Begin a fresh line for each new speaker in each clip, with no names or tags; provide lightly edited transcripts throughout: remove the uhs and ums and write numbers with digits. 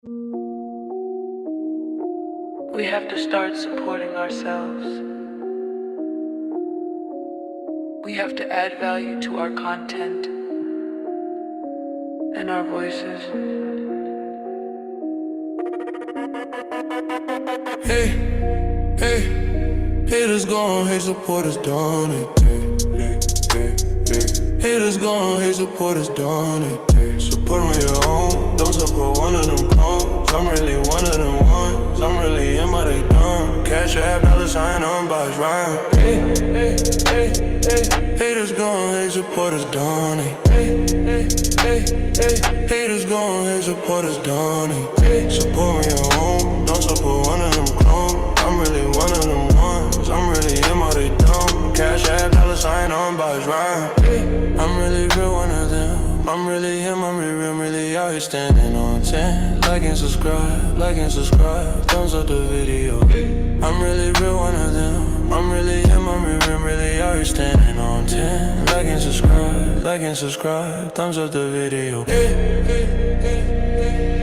We have to start supporting ourselves. We have to add value to our content and our voices.
Hey, hey, haters gone, hate supporters done it. Haters gone, hate supporters done it. Support me your own, don't support one of them clones. I'm really one of them ones, I'm really in my they done. Cash app, $sign on box rhyme. Haters gone, hate supporters done it. Haters gone, hate supporters done it. Support me your own, don't support one of them clones. I'm really one of them ones, I'm really in my they done. Cash app, $sign on box rhyme. I'm really real one of them. I'm really him, I'm really out here standing on 10. Like and subscribe, thumbs up the video. I'm really real one of them. I'm really him, I'm really out here standing on 10. Like and subscribe, thumbs up the video.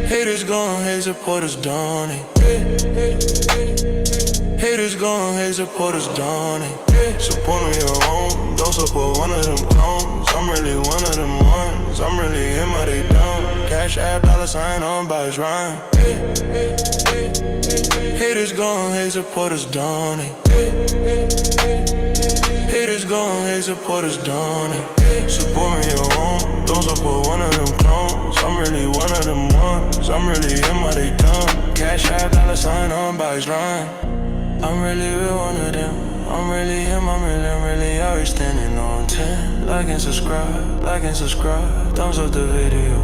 Haters gone, hate supporters done it. Haters gone, hate supporters done it. Support me your own, don't support one of them clones. I'm really one of them ones, I'm really in my they done. Cash app, $sign on box rhyme. Haters gone, hate supporters done it. Haters gone, hate supporters done it. Support me your own, don't support one of them clones. I'm really one of them ones, I'm really in my they done. Cash app, $sign on box rhyme. I'm really real one of them. I'm really him, I'm really out here standing on 10. Like and subscribe, thumbs up the video.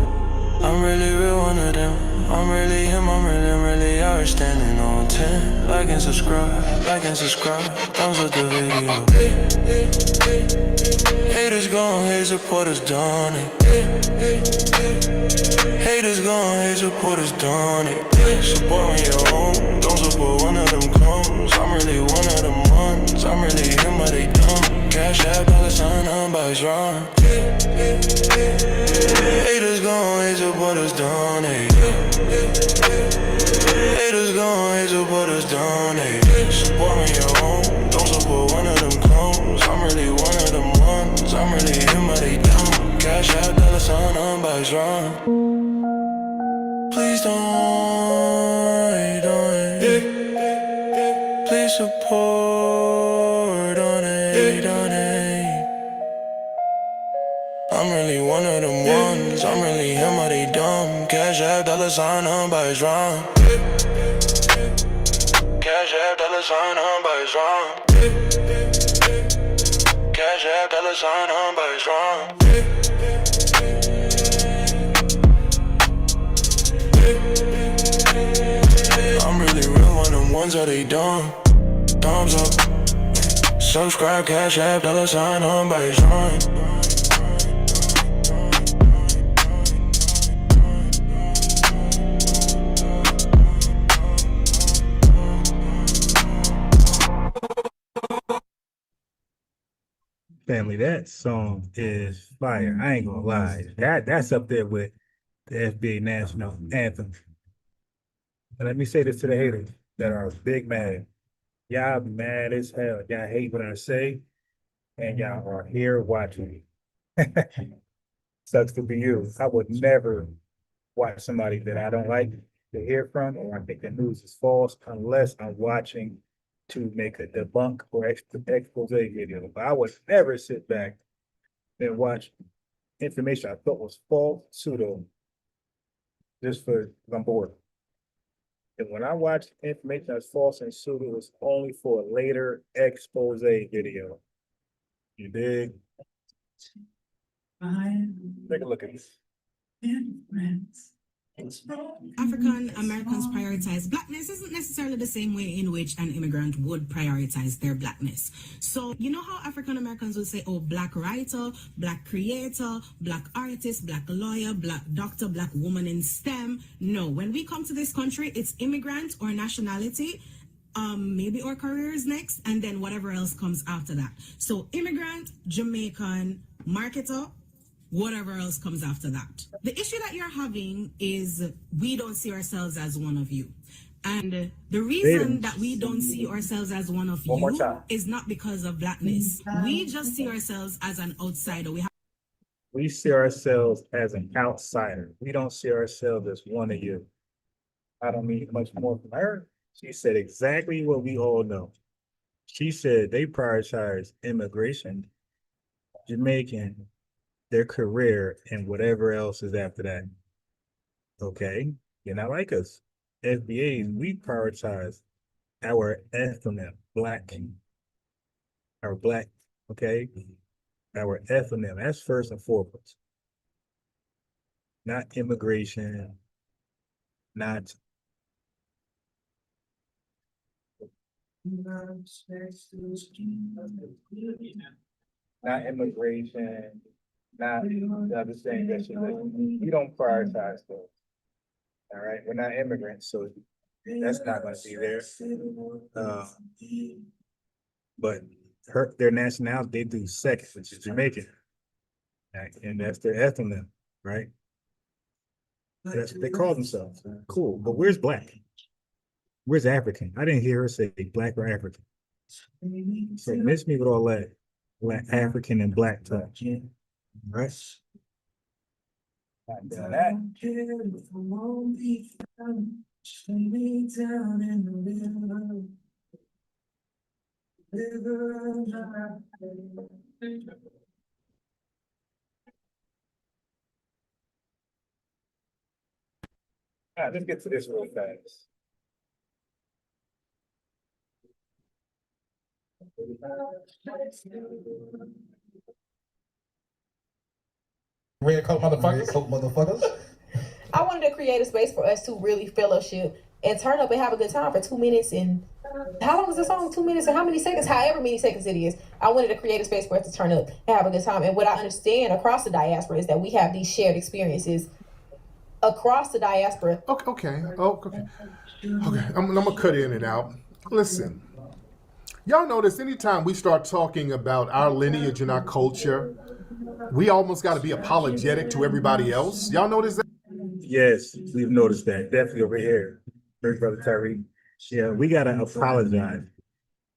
I'm really real one of them. I'm really him, I'm really out here standing on 10. Like and subscribe, thumbs up the video. Haters gone, hate supporters done it. Haters gone, hate supporters done it. Support me your own, don't support one of them clones. I'm really one of them ones, I'm really him, but they dumb. Cash app, $sign on box rhyme. Haters gone, hate supporters done it. Haters gone, hate supporters done it. Support me your own, don't support one of them clones. I'm really one of them ones, I'm really him, but they dumb. Cash app, $sign on box rhyme. Please don't hate on it. Please support on it, on it. I'm really one of them ones, I'm really him, are they dumb? Cash app, $sign on box rhyme. Cash app, $sign on box rhyme. Cash app, $sign on box rhyme. I'm really real one of them ones, are they dumb? Thumbs up, subscribe, cash app, $sign on box rhyme.
Family, that song is fire. I ain't gonna lie. That's up there with the FBA national anthem. And let me say this to the haters that are big mad. Y'all mad as hell. Y'all hate what I say, and y'all are here watching me. Sucks to be you. I would never watch somebody that I don't like to hear from, or I think the news is false, unless I'm watching to make a debunk or expose video. But I would never sit back and watch information I thought was false, pseudo, just for I'm bored. And when I watch information that's false and pseudo, it's only for a later expose video. You dig? Take a look at this.
African Americans prioritize blackness isn't necessarily the same way in which an immigrant would prioritize their blackness. So, you know how African Americans would say, oh, black writer, black creator, black artist, black lawyer, black doctor, black woman in STEM? No, when we come to this country, it's immigrant or nationality, maybe our careers next, and then whatever else comes after that. So immigrant, Jamaican, marketer, whatever else comes after that. The issue that you're having is we don't see ourselves as one of you. And the reason that we don't see ourselves as one of you is not because of blackness. We just see ourselves as an outsider.
We see ourselves as an outsider. We don't see ourselves as one of you. I don't need much more from her. She said exactly what we all know. She said they prioritize immigration, Jamaican, their career, and whatever else is after that. Okay, you're not like us. FBAs, we prioritize our ethnonym, black, our black, okay? Our ethnonym, that's first and foremost. Not immigration, not immigration, not the other thing that we don't prioritize those. All right, we're not immigrants, so that's not going to be there. But their nationality, they do second, which is Jamaican, and that's their ethnonym, right? That's what they call themselves. Cool, but where's black? Where's African? I didn't hear her say black or African. So miss me with all that African and black talk, right? Not doing that. All right, let's get to this real fast.
Red coat motherfuckers.
I wanted to create a space for us to really fellowship and turn up and have a good time for 2 minutes. And how long is the song? 2 minutes and how many seconds? However many seconds it is. I wanted to create a space for us to turn up and have a good time. And what I understand across the diaspora is that we have these shared experiences across the diaspora.
Okay. I'm gonna cut in and out. Listen, y'all notice anytime we start talking about our lineage and our culture, we almost got to be apologetic to everybody else. Y'all notice that?
Yes, we've noticed that. Definitely over here, Big Brother Tyree. Yeah, we gotta apologize.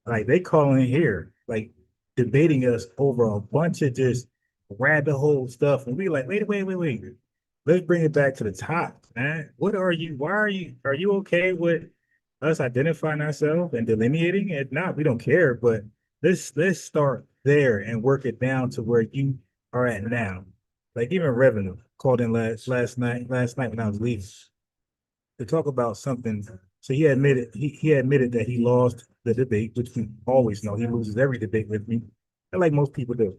Like they calling in here, like debating us over a bunch of just rabbit hole stuff, and we like, wait. Let's bring it back to the top, man. What are you? Why are you okay with us identifying ourselves and delineating? If not, we don't care. But let's start there and work it down to where you are at now. Like even Revenue called in last night when I was leaving to talk about something. So he admitted that he lost the debate, which we always know he loses every debate with me, like most people do.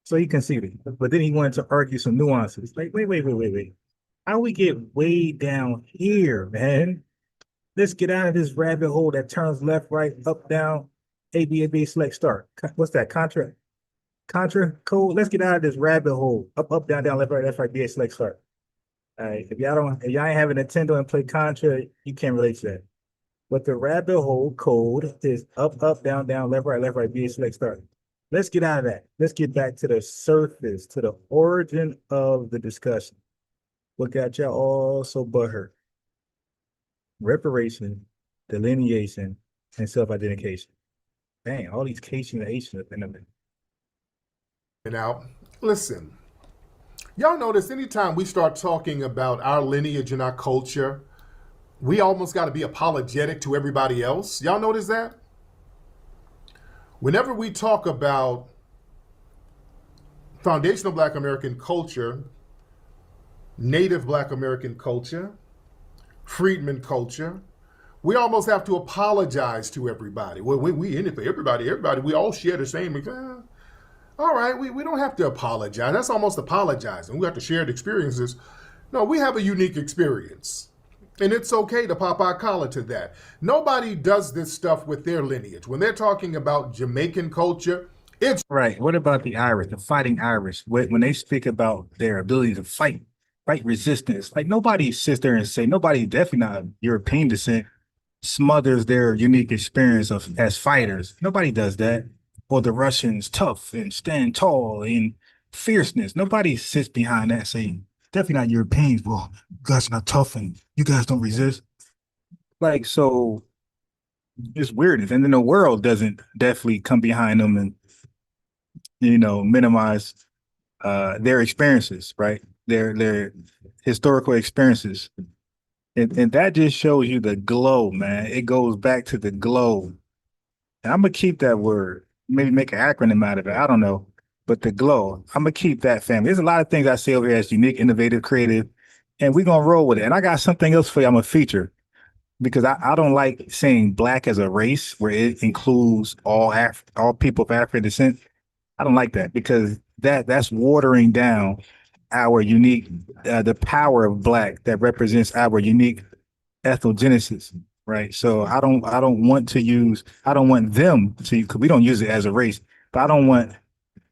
So he conceded, but then he wanted to argue some nuances. Like, wait. How we get way down here, man? Let's get out of this rabbit hole that turns left, right, up, down, ABA, select, start. What's that? Contra code. Let's get out of this rabbit hole. Up, down, left, right, BA, select, start. All right. If y'all ain't have a Nintendo and play Contra, you can't relate to that. But the rabbit hole code is up, down, left, right, BA, select, start. Let's get out of that. Let's get back to the surface, to the origin of the discussion. What got y'all all so butthurt? Reparation, delineation, and self-identification. Dang, all these Cation and Asian up in them.
Now, listen, y'all notice anytime we start talking about our lineage and our culture, we almost got to be apologetic to everybody else. Y'all notice that? Whenever we talk about foundational Black American culture, Native Black American culture, freedmen culture, we almost have to apologize to everybody. Well, we in it for everybody, we all share the same. All right, we don't have to apologize. That's almost apologizing. We have to share the experiences. No, we have a unique experience. And it's okay to pop our collar to that. Nobody does this stuff with their lineage. When they're talking about Jamaican culture, it's
right. What about the Irish, the fighting Irish? When they speak about their ability to fight resistance, like nobody sits there and say, nobody, definitely not European descent, smothers their unique experience as fighters. Nobody does that. Or the Russians tough and stand tall and fierceness. Nobody sits behind that saying, definitely not Europeans. Well, you guys are not tough and you guys don't resist. Like, so it's weirdness. And then the world doesn't definitely come behind them and, minimize their experiences, right? Their historical experiences. And that just shows you the glow, man. It goes back to the glow. And I'm gonna keep that word, maybe make an acronym out of it. I don't know. But the glow, I'm gonna keep that, family. There's a lot of things I say over here as unique, innovative, creative, and we're gonna roll with it. And I got something else for you. I'm gonna feature because I don't like saying black as a race where it includes all people of African descent. I don't like that because that's watering down our unique, the power of black that represents our unique ethnogenesis, right? So I don't want them to, because we don't use it as a race, but I don't want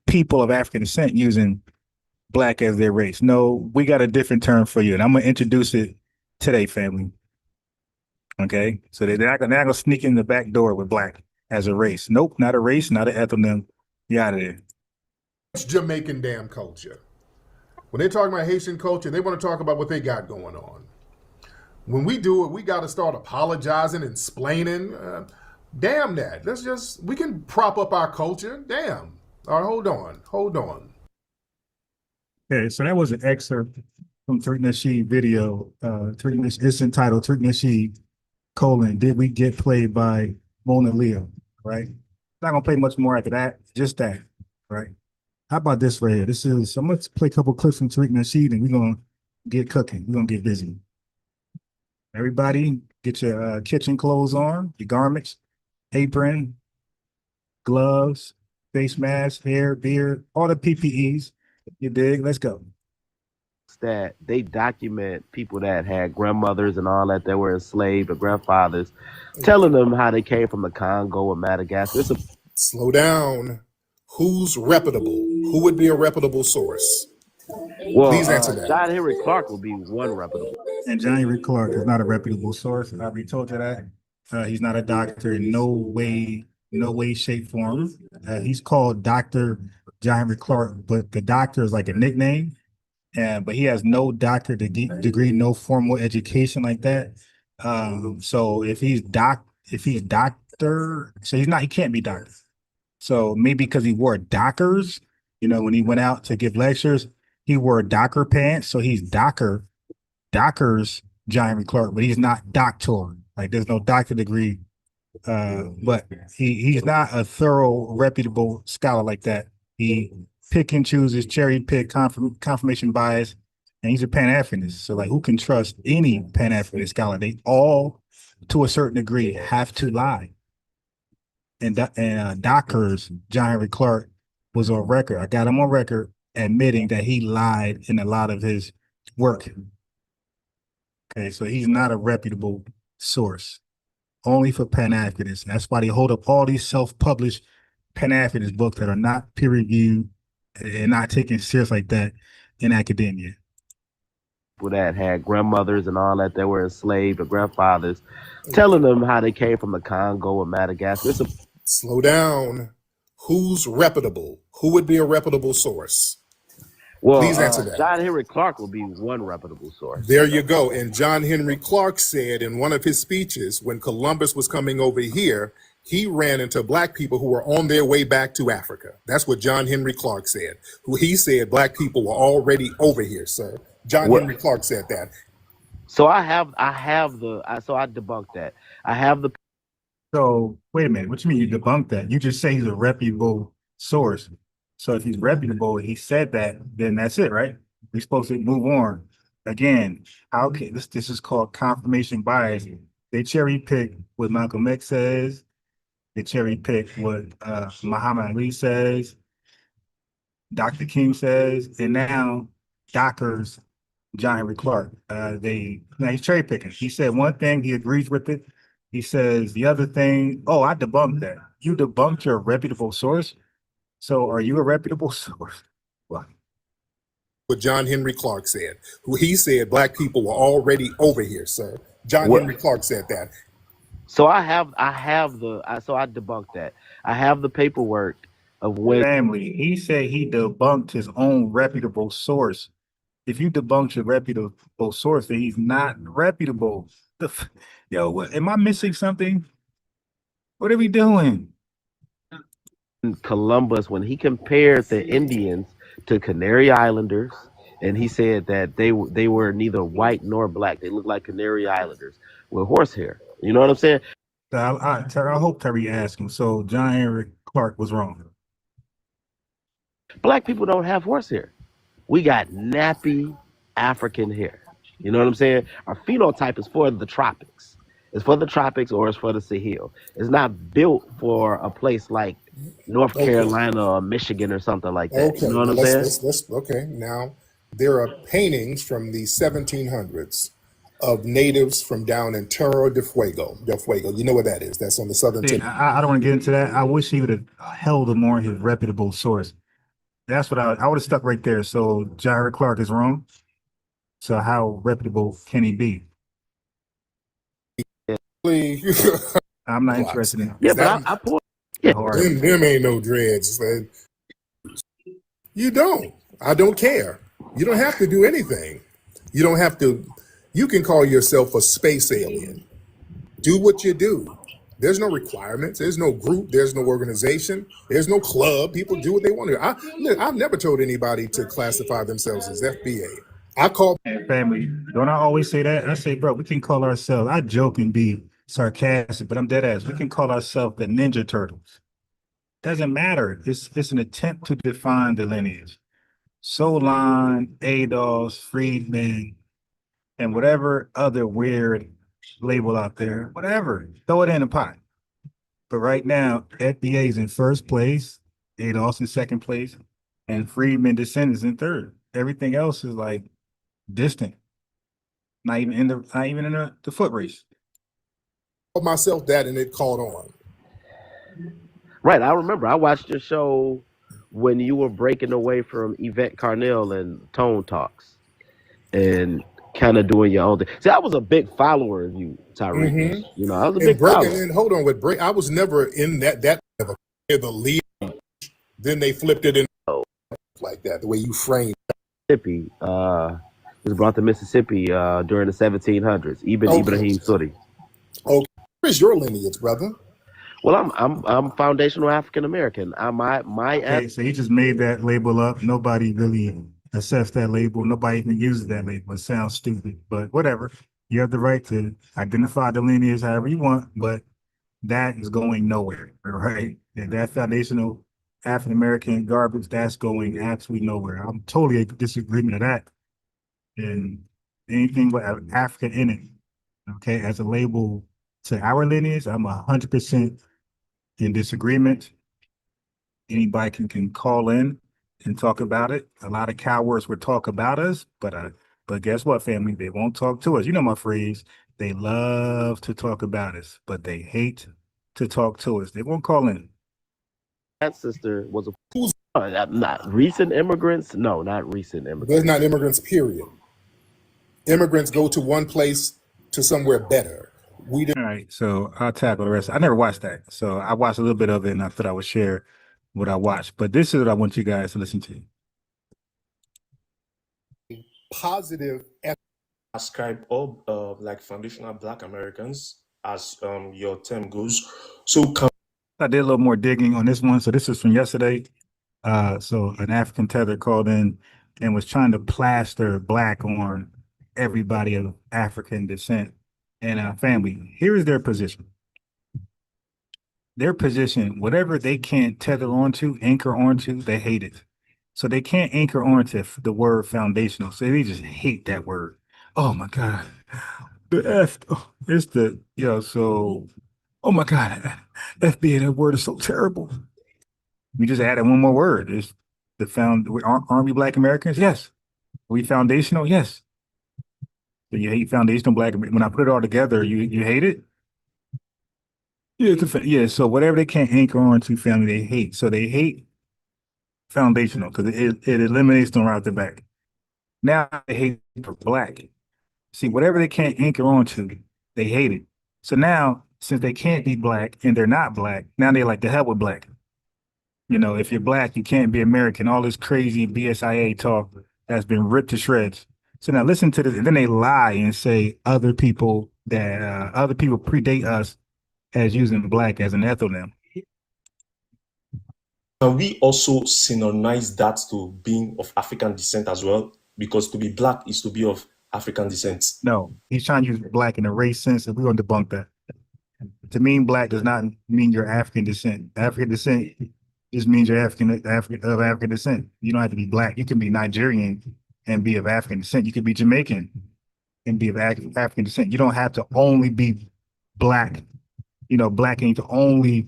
people of African descent using black as their race. No, we got a different term for you, and I'm gonna introduce it today, family. Okay, so they're not gonna sneak in the back door with black as a race. Nope, not a race, not an ethnonym. You out of there.
It's Jamaican damn culture. When they talk about Haitian culture, they want to talk about what they got going on. When we do it, we got to start apologizing and explaining. Damn that. We can prop up our culture. Damn. All right, hold on.
Okay, so that was an excerpt from Tariq Nasheed video. It's entitled Tariq Nasheed, did we get played by Mona Leo, right? Not gonna play much more after that, just that, right? How about this right here? I'm gonna play a couple clips from Tariq Nasheed and we're gonna get cooking. We're gonna get busy. Everybody, get your kitchen clothes on, your garments, apron, gloves, face mask, hair, beard, all the PPEs. You dig? Let's go.
That they document people that had grandmothers and all that were enslaved or grandfathers, telling them how they came from the Congo or Madagascar.
Slow down. Who's reputable? Who would be a reputable source?
Well,
please answer that.
John Henry Clark would be one reputable.
And John Henry Clark is not a reputable source. I already told you that. He's not a doctor in no way, shape, form. He's called Dr. John Henry Clark, but the doctor is like a nickname. But he has no doctor degree, no formal education like that. So if he's doctor, so he can't be doctor. So maybe because he wore Dockers, when he went out to give lectures, he wore Docker pants. So he's Dockers John Henry Clark, but he's not doctor. Like there's no doctor degree. But he's not a thorough, reputable scholar like that. He pick and chooses, cherry pick, confirmation bias, and he's a Pan-Africanist. So like who can trust any Pan-Africanist scholar? They all, to a certain degree, have to lie. And Dockers, John Henry Clark, was on record. I got him on record admitting that he lied in a lot of his work. Okay, so he's not a reputable source, only for Pan-Africanists. That's why they hold up all these self-published Pan-Africanist books that are not peer-reviewed and not taken serious like that in academia.
People that had grandmothers and all that were enslaved or grandfathers, telling them how they came from the Congo or Madagascar.
Slow down. Who's reputable? Who would be a reputable source?
Well,
please answer that.
John Henry Clark will be one reputable source.
There you go. And John Henry Clark said in one of his speeches when Columbus was coming over here, he ran into black people who were on their way back to Africa. That's what John Henry Clark said. He said black people were already over here, sir. Henry Clark said that.
So I debunked that. I have the.
So wait a minute. What you mean you debunked that? You just say he's a reputable source. So if he's reputable, he said that, then that's it, right? We're supposed to move on. Again, how can this is called confirmation bias. They cherry pick what Malcolm X says. They cherry pick what Muhammad Ali says, Dr. King says, and now Dockers, John Henry Clark. He's cherry picking. He said one thing, he agrees with it. He says the other thing, oh, I debunked that. You debunked your reputable source? So are you a reputable source? What?
What John Henry Clark said. He said black people were already over here, sir. Henry Clark said that.
So I debunked that. I have the paperwork of when
Family. He said he debunked his own reputable source. If you debunk your reputable source, then he's not reputable. Yo, what, am I missing something? What are we doing?
Columbus, when he compared the Indians to Canary Islanders, and he said that they were neither white nor black. They looked like Canary Islanders with horsehair. You know what I'm saying?
I hope Terry asked him. So John Henry Clark was wrong.
Black people don't have horsehair. We got nappy African hair. You know what I'm saying? Our phenotype is for the tropics. It's for the tropics or it's for the Sahel. It's not built for a place like North Carolina or Michigan or something like that.
Okay,
You know what
now
I'm saying?
let's okay. Now there are paintings from the 1700s of natives from down in Terra del Fuego. Del Fuego, you know where that is? That's on the southern
See,
tip.
I don't want to get into that. I wish he would have held a more his reputable source. That's what I would have stuck right there. So John Henry Clark is wrong. So how reputable can he be? I'm not interested in
Yeah,
Is
but
that-
I pulled.
the hard.
them ain't no dreads. Man. You don't. I don't care. You don't have to do anything. You don't have to. You can call yourself a space alien. Do what you do. There's no requirements. There's no group. There's no organization. There's no club. People do what they want to. Look, I've never told anybody to classify themselves as FBA. I call
And family, don't I always say that? I say, bro, we can call ourselves, I joke and be sarcastic, but I'm dead ass. We can call ourselves the Ninja Turtles. Doesn't matter. It's an attempt to define the lineage. Solon, Adolf, Friedman, and whatever other weird label out there, whatever, throw it in the pot. But right now, FBA is in first place, Adolf's in second place, and Friedman descendants in third. Everything else is like distant. Not even in the foot race.
myself that, and it caught on.
Right, I remember. I watched your show when you were breaking away from Yvette Carnell and Tone Talks, and kind of doing your own thing. See, I was a big follower of you, Tyreek. You know, I was a big follower.
And hold on with break. I was never in that the lead. Then they flipped it in like that. The way you framed.
Mississippi was brought to Mississippi during the 1700s. Ibrahim Suri.
Okay, where's your lineage, brother?
Well, I'm foundational African American.
Okay, so he just made that label up. Nobody really assessed that label. Nobody even uses that label. It sounds stupid, but whatever. You have the right to identify the lineage however you want, but that is going nowhere, right? And that foundational African American garbage, that's going absolutely nowhere. I'm totally in disagreement of that. And anything with African in it, okay, as a label to our lineage, I'm 100% in disagreement. Anybody can call in and talk about it. A lot of cowards would talk about us, but guess what, family? They won't talk to us. You know my phrase. They love to talk about us, but they hate to talk to us. They won't call in.
Ancestor was not recent immigrants. No, not recent immigrants.
There's not immigrants, period. Immigrants go to one place to somewhere better. We didn't.
All right, so I'll tackle the rest. I never watched that, so I watched a little bit of it, and I thought I would share what I watched. But this is what I want you guys to listen to.
Positive.
Ascribe all like foundational Black Americans, as your term goes. So
I did a little more digging on this one. So this is from yesterday. So an African tether called in and was trying to plaster Black on everybody of African descent and family. Here is their position. Their position, whatever they can't tether onto, anchor onto, they hate it. So they can't anchor onto the word foundational. So they just hate that word. Oh my God. The F, it's the, so, oh my God, FBA, that word is so terrible. We just added one more word. It's aren't we Black Americans? Yes. Are we foundational? Yes. So you hate foundational Black, when I put it all together, you hate it? Yeah, so whatever they can't anchor on to family, they hate. So they hate foundational because it eliminates them right out the back. Now they hate for Black. See, whatever they can't anchor on to, they hate it. So now, since they can't be Black and they're not Black, now they like to hell with Black. You know, if you're black, you can't be American. All this crazy BSIA talk that's been ripped to shreds. So now listen to this, and then they lie and say other people predate us as using black as an ethnonym.
Can we also synonymize that to being of African descent as well? Because to be black is to be of African descent.
No, he's trying to use black in a race sense, and we're going to debunk that. To mean black does not mean you're African descent. African descent just means you're African descent. You don't have to be black. You can be Nigerian and be of African descent. You could be Jamaican and be of African descent. You don't have to only be black. You know, black ain't the only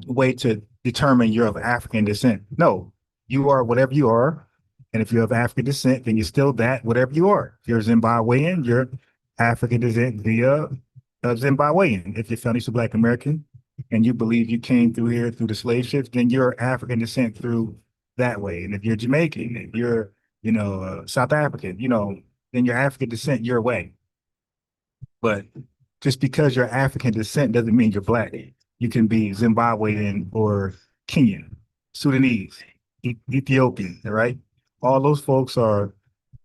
way to determine you're of African descent. No, you are whatever you are. And if you're of African descent, then you're still that, whatever you are. If you're Zimbabwean, you're African descent via Zimbabwean. If your family's a Black American and you believe you came through here through the slave ships, then you're African descent through that way. And if you're Jamaican, if you're, South African, then you're African descent your way. But just because you're African descent doesn't mean you're Black. You can be Zimbabwean or Kenyan, Sudanese, Ethiopian, right? All those folks are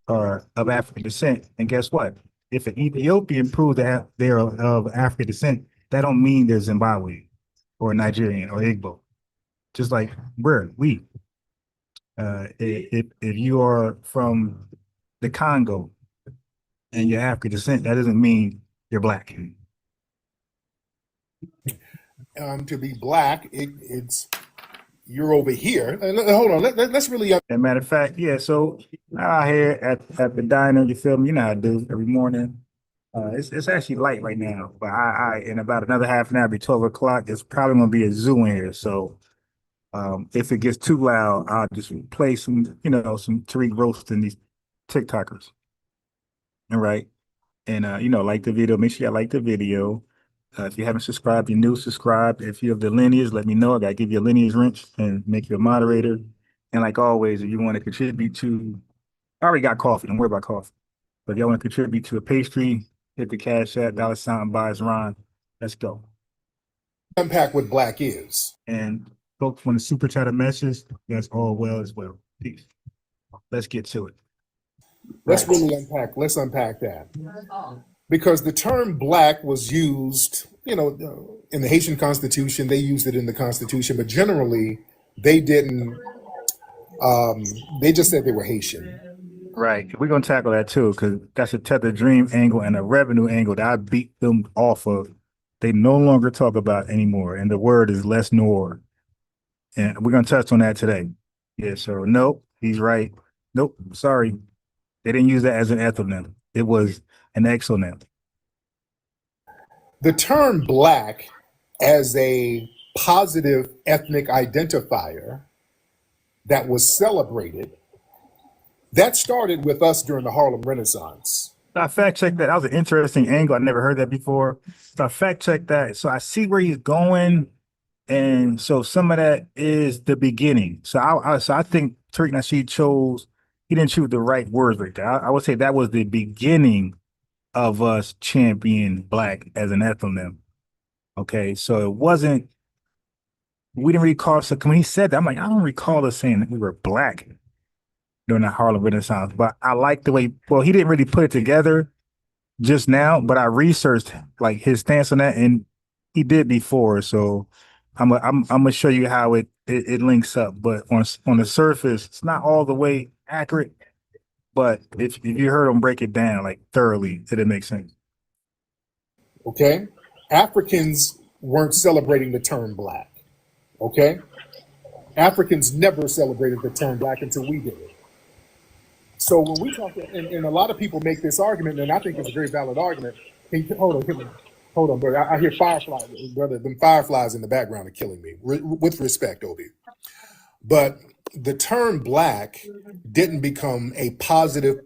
of African descent. And guess what? If an Ethiopian proves that they're of African descent, that don't mean they're Zimbabwean or Nigerian or Igbo. Just like if you are from the Congo and you're African descent, that doesn't mean you're Black.
To be black, it's you're over here. And hold on, let's really.
As a matter of fact, yeah. So out here at the diner, you feel me? You know how I do every morning. It's actually light right now, but I in about another half an hour, be 12 o'clock. It's probably gonna be a zoo in here. So if it gets too loud, I'll just play some Tariq roasting these TikTokers. All right. And like the video, make sure you like the video. If you haven't subscribed, you're new, subscribe. If you have the lineage, let me know. I gotta give you a lineage wrench and make you a moderator. And like always, if you want to contribute to, I already got coffee. Don't worry about coffee. But if y'all want to contribute to a pastry, hit the Cash App, $ buys Ron. Let's go.
Unpack what black is.
And folks want to super chat a message. That's all well as well. Peace. Let's get to it.
Let's unpack that. Because the term black was used, in the Haitian Constitution, they used it in the Constitution, but generally they didn't, they just said they were Haitian.
Right. We're going to tackle that too, because that's a tethered dream angle and a revenue angle that I beat them off of. They no longer talk about anymore. And the word is less nor. And we're going to touch on that today. Yeah, so nope, he's right. Nope, sorry. They didn't use that as an ethnonym. It was an exonym.
The term black as a positive ethnic identifier that was celebrated, that started with us during the Harlem Renaissance.
I fact checked that. That was an interesting angle. I never heard that before. So I fact checked that. So I see where he's going. And so some of that is the beginning. So I think Tariq Nasheed he didn't choose the right words right there. I would say that was the beginning of us championing black as an ethnonym. Okay, so we didn't really call us, when he said that, I'm like, I don't recall us saying that we were black during the Harlem Renaissance, but I like the way, he didn't really put it together just now, but I researched like his stance on that, and he did before, so I'm gonna show you how it links up, but on the surface, it's not all the way accurate. But if you heard him break it down like thoroughly, it'll make sense.
Okay. Africans weren't celebrating the term black. Okay. Africans never celebrated the term black until we did it. So when we talk, and a lot of people make this argument, and I think it's a very valid argument. Hold on, brother. I hear fireflies, brother. Them fireflies in the background are killing me. With respect, Obi. But the term black didn't become a positive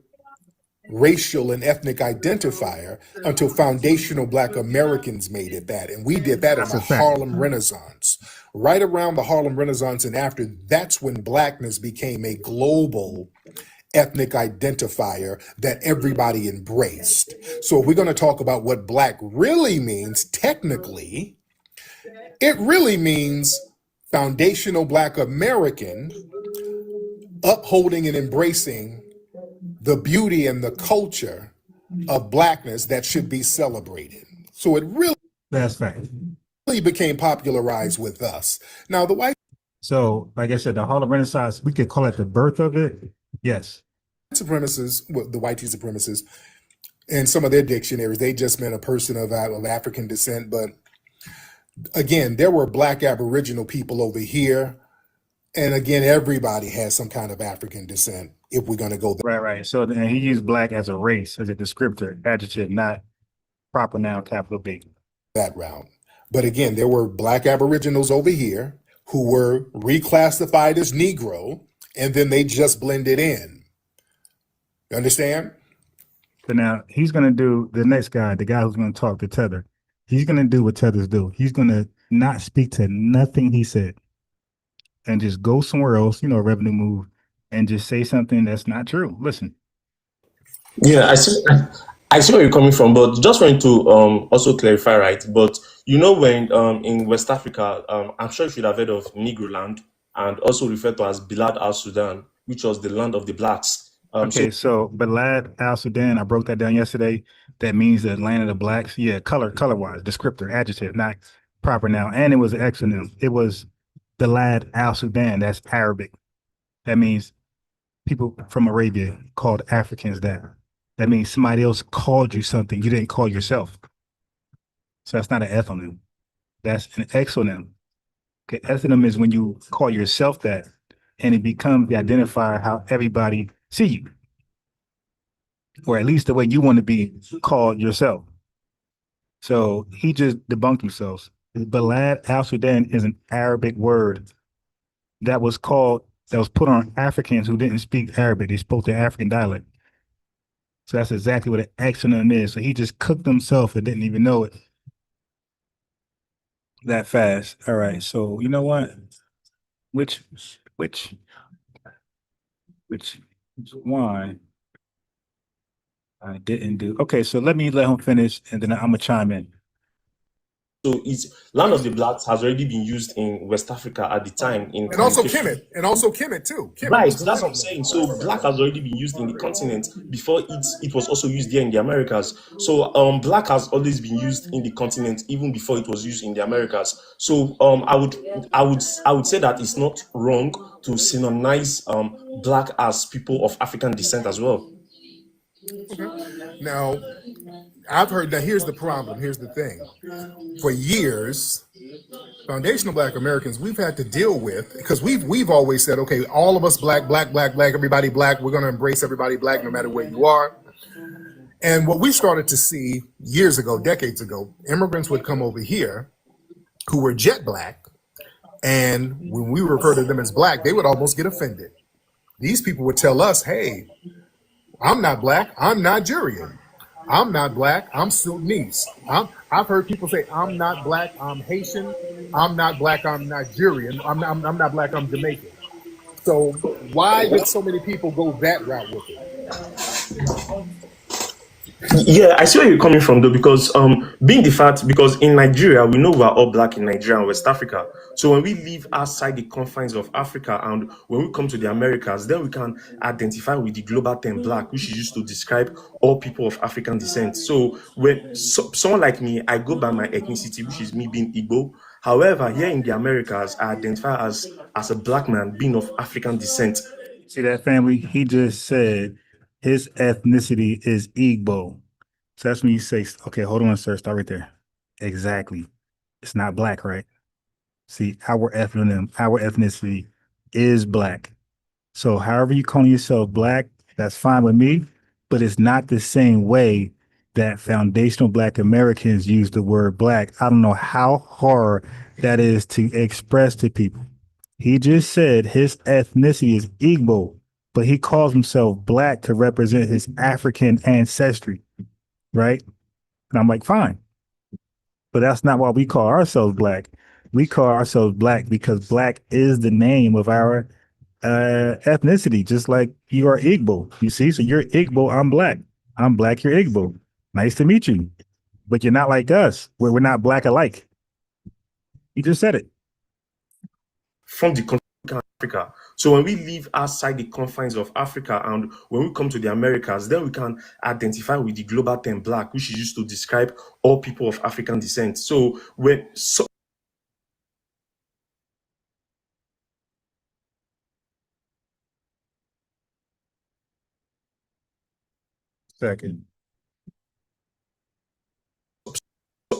racial and ethnic identifier until foundational Black Americans made it that. And we did that in the Harlem Renaissance. Right around the Harlem Renaissance and after, that's when blackness became a global ethnic identifier that everybody embraced. So if we're going to talk about what black really means, technically, it really means foundational Black American upholding and embracing the beauty and the culture of Blackness that should be celebrated. So it
That's right.
really became popularized with us. Now, the white
So, like I said, the Harlem Renaissance, we could call it the birth of it. Yes.
supremacists, well, the white supremacists, in some of their dictionaries, they just meant a person of African descent. But again, there were Black Aboriginal people over here. And again, everybody has some kind of African descent if we're going to go
Right. So and he used black as a race, as a descriptor, adjective, not proper noun, capital B.
that route. But again, there were Black Aboriginals over here who were reclassified as Negro, and then they just blended in. You understand?
So now he's going to do the next guy, the guy who's going to talk to Tether. He's going to do what Tethers do. He's going to not speak to nothing he said and just go somewhere else, a revenue move, and just say something that's not true. Listen.
Yeah, I see where you're coming from, but just wanted to also clarify, right? But when in West Africa, I'm sure you should have heard of Negro land, and also referred to as Bilad al Sudan, which was the land of the blacks.
Okay, so Balad Al Sudan, I broke that down yesterday. That means the land of the blacks. Yeah, color-wise, descriptor, adjective, not proper noun. And it was an exonym. It was Balad Al Sudan. That's Arabic. That means people from Arabia called Africans that. That means somebody else called you something you didn't call yourself. So that's not an ethnonym. That's an exonym. Okay, ethnonym is when you call yourself that, and it becomes the identifier how everybody see you, or at least the way you want to be called yourself. So he just debunked himself. Balad Al Sudan is an Arabic word that was put on Africans who didn't speak Arabic. They spoke the African dialect. So that's exactly what an exonym is. So he just cooked himself and didn't even know it that fast. All right. So you know what? Which one I didn't do? Okay, so let him finish, and then I'm gonna chime in.
So it's land of the blacks has already been used in West Africa at the time in
And also
communication.
Kemet too. Kemet
Right,
was
that's what I'm saying. So black has already been used in the continent before it was also used here in the Americas. So black has always been used in the continent even before it was used in the Americas. So I would say that it's not wrong to synonymize black as people of African descent as well.
Now, I've heard that. Here's the problem. Here's the thing. For years, foundational Black Americans, we've had to deal with, because we've always said, okay, all of us black, everybody black. We're going to embrace everybody black, no matter where you are. And what we started to see years ago, decades ago, immigrants would come over here who were jet black, and when we refer to them as black, they would almost get offended. These people would tell us, hey, I'm not black, I'm Nigerian. I'm not black, I'm Sudanese. I've heard people say, I'm not black, I'm Haitian. I'm not black, I'm Nigerian. I'm not black, I'm Jamaican. So why did so many people go that route with it?
Yeah, I see where you're coming from though, because being the fact, because in Nigeria, we know we are all black in Nigeria and West Africa. So when we live outside the confines of Africa and when we come to the Americas, then we can identify with the global term black, which is used to describe all people of African descent. So when someone like me, I go by my ethnicity, which is me being Igbo. However, here in the Americas, I identify as a black man being of African descent.
See that, family? He just said his ethnicity is Igbo. So that's when you say, okay, hold on, sir, start right there. Exactly. It's not black, right? See, our ethnicity is black. So however you call yourself black, that's fine with me, but it's not the same way that foundational Black Americans use the word black. I don't know how hard that is to express to people. He just said his ethnicity is Igbo, but he calls himself black to represent his African ancestry, right? And I'm like, fine. But that's not why we call ourselves black. We call ourselves black because black is the name of our ethnicity, just like you are Igbo. You see, so you're Igbo, I'm black. I'm black, you're Igbo. Nice to meet you. But you're not like us, where we're not black alike. You just said it.
from the continent of Africa. So when we live outside the confines of Africa and when we come to the Americas, then we can identify with the global term black, which is used to describe all people of African descent. So when
Second.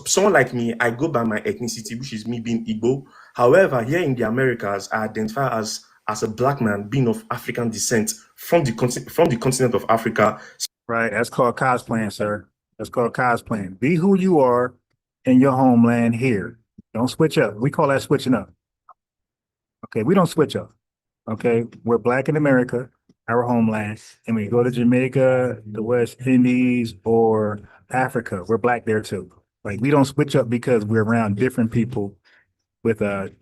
someone like me, I go by my ethnicity, which is me being Igbo. However, here in the Americas, I identify as a black man being of African descent from the continent of Africa.
Right. That's called cosplaying, sir. That's called cosplaying. Be who you are in your homeland here. Don't switch up. We call that switching up. Okay, we don't switch up. Okay, we're black in America, our homeland, and when you go to Jamaica, the West Indies, or Africa, we're black there too. Like we don't switch up because we're around different people with that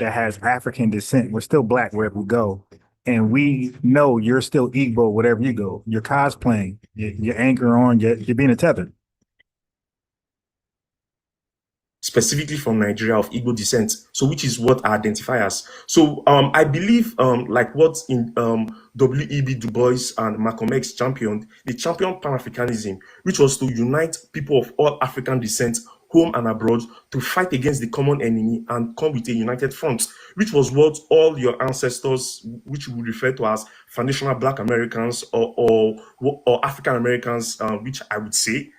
has African descent. We're still black wherever we go. And we know you're still Igbo wherever you go. You're cosplaying, you're anchor on, you're being a tether.
Specifically from Nigeria of Igbo descent, so which is what I identify as. So I believe like what in W.E.B. Du Bois and Malcolm X championed, they championed Pan-Africanism, which was to unite people of all African descent, home and abroad, to fight against the common enemy and come with a united front, which was what all your ancestors, which we refer to as foundational Black Americans or African Americans, which I would say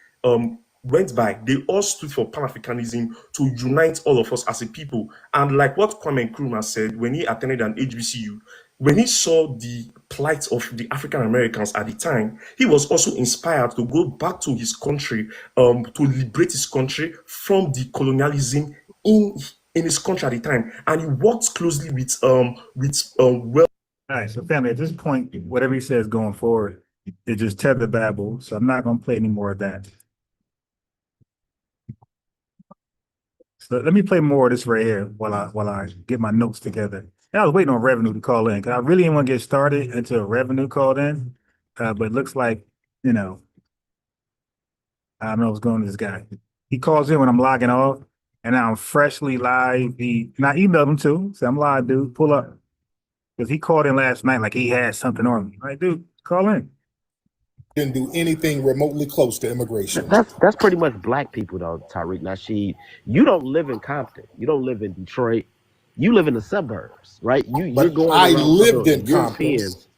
went by. They all stood for Pan-Africanism to unite all of us as a people. And like what Kwame Nkrumah said when he attended an HBCU, when he saw the plight of the African Americans at the time, he was also inspired to go back to his country, to liberate his country from the colonialism in his country at the time. And he worked closely with well.
All right, so family, at this point, whatever he says going forward, it just tether babble. So I'm not gonna play any more of that. So let me play more of this right here while I get my notes together. And I was waiting on Revenue to call in because I really didn't want to get started until Revenue called in. But it looks like, I don't know what's going on with this guy. He calls in when I'm logging off, and I'm freshly live. And I emailed him too. So I'm live, dude. Pull up. Because he called in last night like he had something on me. All right, dude, call in.
Didn't do anything remotely close to immigration.
That's pretty much black people though, Tariq Nasheed. You don't live in Compton. You don't live in Detroit. You live in the suburbs, right? You're going
I
around
lived in
Europeans.
Compton.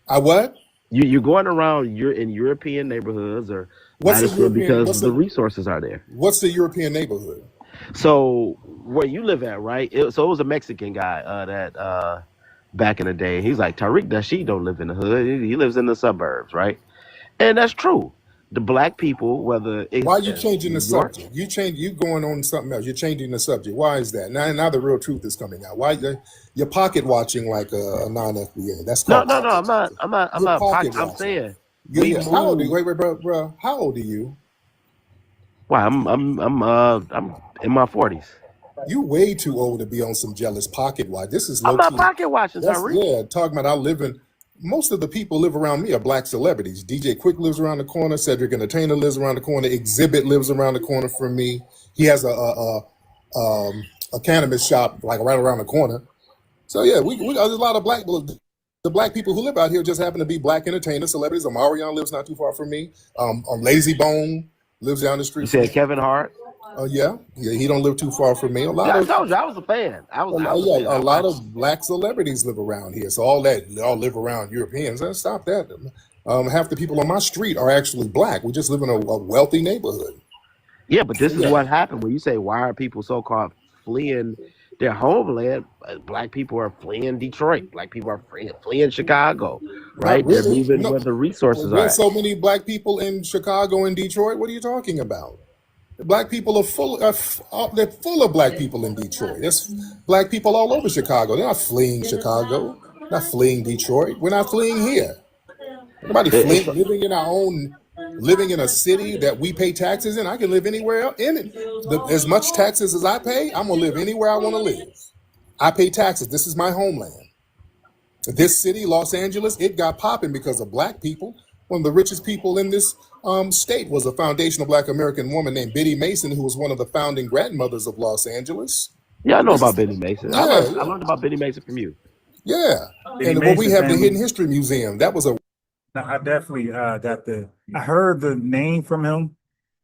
I what?
You're going around. You're in European neighborhoods, or
What's the European?
because the resources are there.
What's the European neighborhood?
So where you live at, right? So it was a Mexican guy that back in the day. He's like, Tariq Nasheed don't live in the hood. He lives in the suburbs, right? And that's true. The black people, whether it's
Why are you changing the
York,
subject? You going on something else. You're changing the subject. Why is that? Now the real truth is coming out. Why you're pocket watching like a non-FBA? That's
no,
called
no, no.
pocket
I'm
watching.
not
You're
pocket.
pocket
I'm
watching.
saying
Yeah,
we
yeah. How old are you?
move.
Wait, bro. How old are you?
Why? I'm in my 40s.
You way too old to be on some jealous pocket watch. This is
I'm
low
not
key.
pocket watching,
That's
Tariq.
talking about I live in. Most of the people live around me are black celebrities. DJ Quick lives around the corner. Cedric Entertainer lives around the corner. Exhibit lives around the corner from me. He has a cannabis shop like right around the corner. So yeah, we there's a lot of black. The black people who live out here just happen to be black entertainers, celebrities. Omarion lives not too far from me. Lazy Bone lives down the
You
street from
said
me.
Kevin Hart.
Yeah, he don't live too far from me. A lot
Yeah, I
of
told you I was a fan. I was a fan.
a
I
lot
watched.
of black celebrities live around here. So all that they all live around Europeans. Stop that. Half the people on my street are actually black. We just live in a wealthy neighborhood.
Yeah, but this
So
is
yeah,
what happened when you say why are people so-called fleeing their homeland? Black people are fleeing Detroit. Black people are fleeing Chicago,
not
right? They're
really.
moving
No,
where the resources are
there's
at.
so many black people in Chicago and Detroit. What are you talking about? Black people are they're full of black people in Detroit. There's black people all over Chicago. They're not fleeing Chicago, not fleeing Detroit. We're not fleeing here. Nobody
It's
fleeing, living in a city that we pay taxes in. I can live anywhere else in it. As much taxes as I pay, I'm gonna live anywhere I want to live. I pay taxes. This is my homeland. This city, Los Angeles, it got popping because of black people. One of the richest people in this state was a foundational black American woman named Biddy Mason, who was one of the founding grandmothers of Los Angeles.
Yeah, I know
This
about
is
Benny Mason.
yeah,
I
yeah,
learned about Benny Mason from you.
yeah.
Benny
And well, we
Mason
have the
family.
Hidden History Museum. That was a
Now, I definitely I heard the name from him,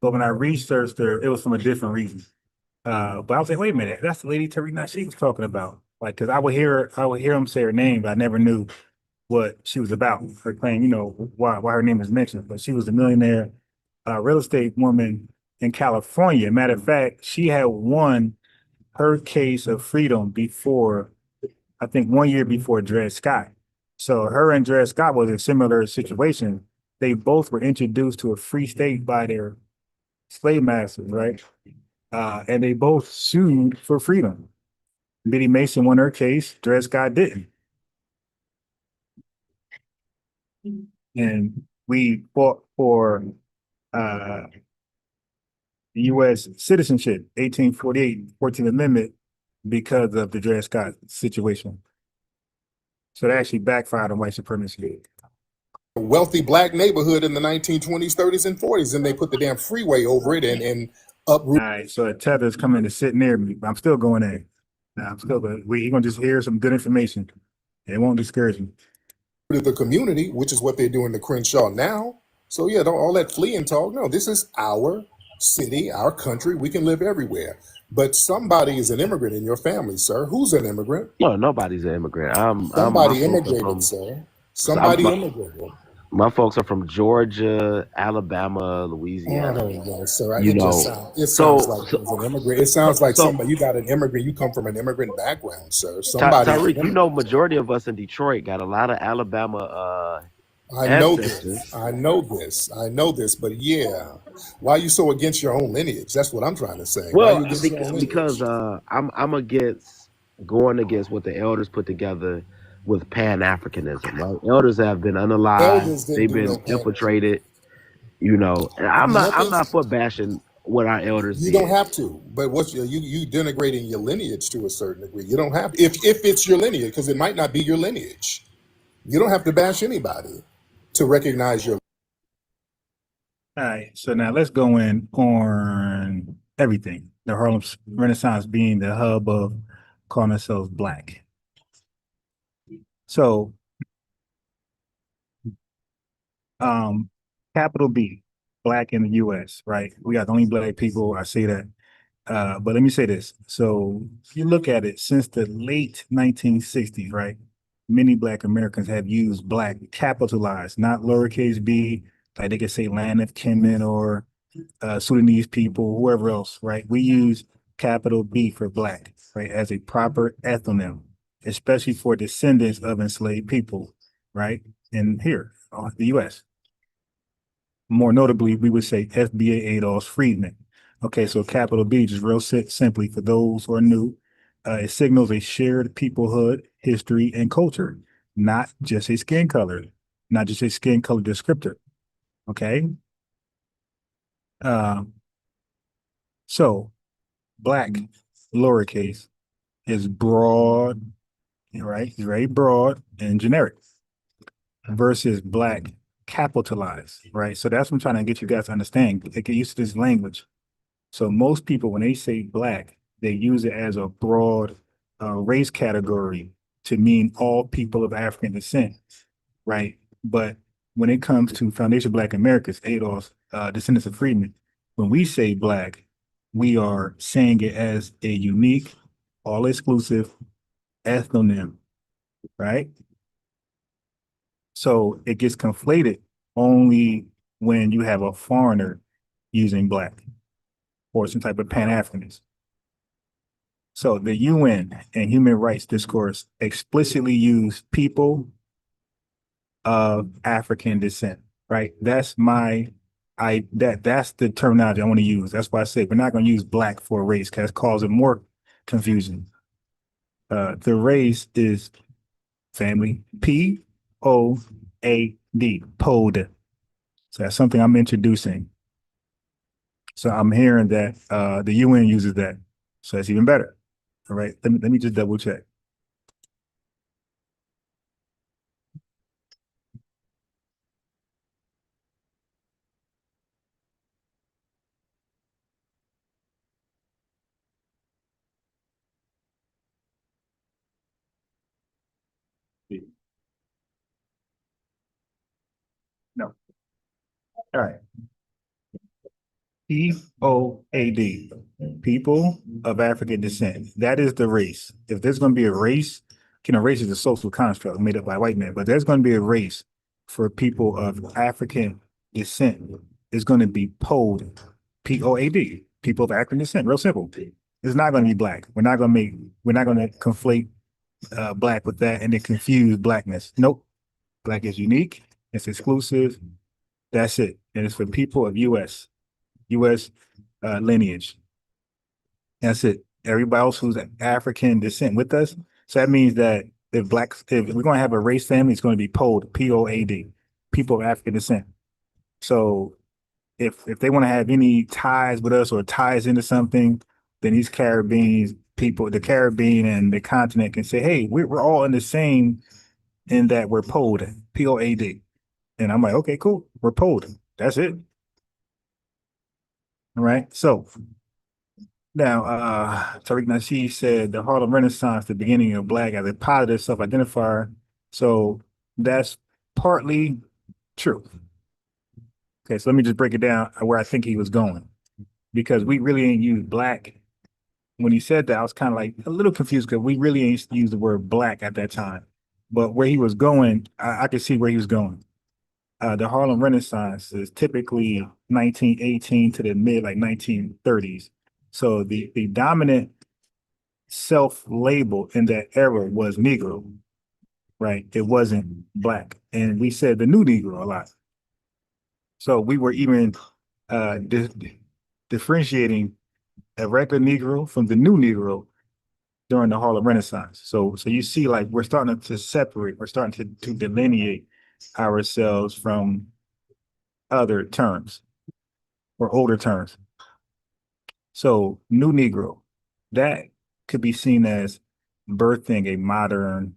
but when I researched her, it was from a different reason. But I was like, wait a minute, that's the lady Tarina she was talking about. Like, cause I would hear him say her name, but I never knew what she was about. Her claim, why her name is mentioned. But she was a millionaire real estate woman in California. Matter of fact, she had won her case of freedom before, I think 1 year before Dred Scott. So her and Dred Scott was a similar situation. They both were introduced to a free state by their slave masters, right? And they both sued for freedom. Biddy Mason won her case, Dred Scott didn't. And we fought for uh, U.S. citizenship, 1848, 14th Amendment, because of the Dred Scott situation. So that actually backfired on white supremacy.
wealthy black neighborhood in the 1920s, 30s, and 40s, and they put the damn freeway over it and
All
uprooted
right, so a tether's coming to sit near me, but I'm still going in. Nah, I'm still going. You're gonna just hear some good information. It won't discourage me.
the community, which is what they're doing to Crenshaw now. So yeah, don't all that fleeing talk. No, this is our city, our country. We can live everywhere. But somebody is an immigrant in your family, sir. Who's an immigrant?
No, nobody's an immigrant. My
Somebody
folks are
immigrated,
from
sir.
so I'm,
Somebody immigrated.
my folks are from Georgia, Alabama,
I
Louisiana.
don't know, sir.
You know,
It sounds
so
like
so
there's an immigrant. It sounds like
so
somebody you got an immigrant. You come from an immigrant background, sir. Somebody is an
Tyreek,
immigrant.
majority of us in Detroit got a lot of Alabama
I know this.
ancestors.
I know this. I know this. But yeah, why are you so against your own lineage? That's what I'm trying to say. Why are you
Well,
against your own
because
lineage?
I'm against going against what the elders put together with Pan-Africanism. Right, elders have been unalive.
Elders didn't
They've
do
been
no pan.
infiltrated. And I'm
Nothing.
not for bashing what our elders
You don't
did.
have to. But what's you denigrating your lineage to a certain degree. You don't have if it's your lineage because it might not be your lineage. You don't have to bash anybody to recognize your.
All right, so now let's go in on everything. The Harlem Renaissance being the hub of calling ourselves Black. So, um, capital B, Black in the U.S. Right? We got the only Black people. I say that. But let me say this. So, if you look at it, since the late 1960s, right, many Black Americans have used Black capitalized, not lowercase b, like they could say land of Kemet or Sudanese people, whoever else, right? We use capital B for Black, right, as a proper ethnonym, especially for descendants of enslaved people, right? In here, the U.S. More notably, we would say FBA Adolf Freedman. Okay, so capital B, just real simply for those who are new, it signals a shared peoplehood, history, and culture, not just a skin color, not just a skin color descriptor. Okay, um, so Black, lowercase, is broad, right? It's very broad and generic versus Black capitalized, right? So that's what I'm trying to get you guys to understand. Get used to this language. So most people, when they say Black, they use it as a broad race category to mean all people of African descent, right? But when it comes to Foundation Black Americans, ADOS, descendants of freedmen, when we say Black, we are saying it as a unique, all exclusive ethnonym, right? So it gets conflated only when you have a foreigner using Black or some type of Pan-Africanist. So the UN and human rights discourse explicitly use people of African descent, right? That's the terminology I want to use. That's why I say we're not going to use Black for a race because it's causing more confusion. The race is family, P-O-A-D, POD. So that's something I'm introducing. So I'm hearing that the UN uses that. So that's even better. All right. Let me just double check. No. All right. POAD, people of African descent. That is the race. If there's going to be a race, race is a social construct made up by white men, but there's going to be a race for people of African descent. It's going to be POAD, POAD, people of African descent. Real simple. It's not going to be black. We're not going to conflate black with that and then confuse blackness. Nope. Black is unique. It's exclusive. That's it. And it's for people of U.S. Lineage. That's it. Everybody else who's African descent with us. So that means that if we're going to have a race family, it's going to be POAD, POAD, people of African descent. So if they want to have any ties with us or ties into something, then these Caribbean people, the Caribbean and the continent can say, hey, we're all in the same in that we're POAD, POAD. And I'm like, okay, cool. We're POAD. That's it. All right. So now, Tariq Nasheed said the Harlem Renaissance, the beginning of Black as a positive self-identifier. So that's partly true. Okay, so let me just break it down where I think he was going, because we really ain't used Black. When he said that, I was kind of like a little confused because we really ain't used the word Black at that time. But where he was going, I could see where he was going. The Harlem Renaissance is typically 1918 to the mid like 1930s. So the dominant self-label in that era was Negro, right? It wasn't Black. And we said the new Negro a lot. So we were even differentiating a regular Negro from the new Negro during the Harlem Renaissance. So you see, like, we're starting to separate, we're starting to delineate ourselves from other terms or older terms. So new Negro, that could be seen as birthing a modern,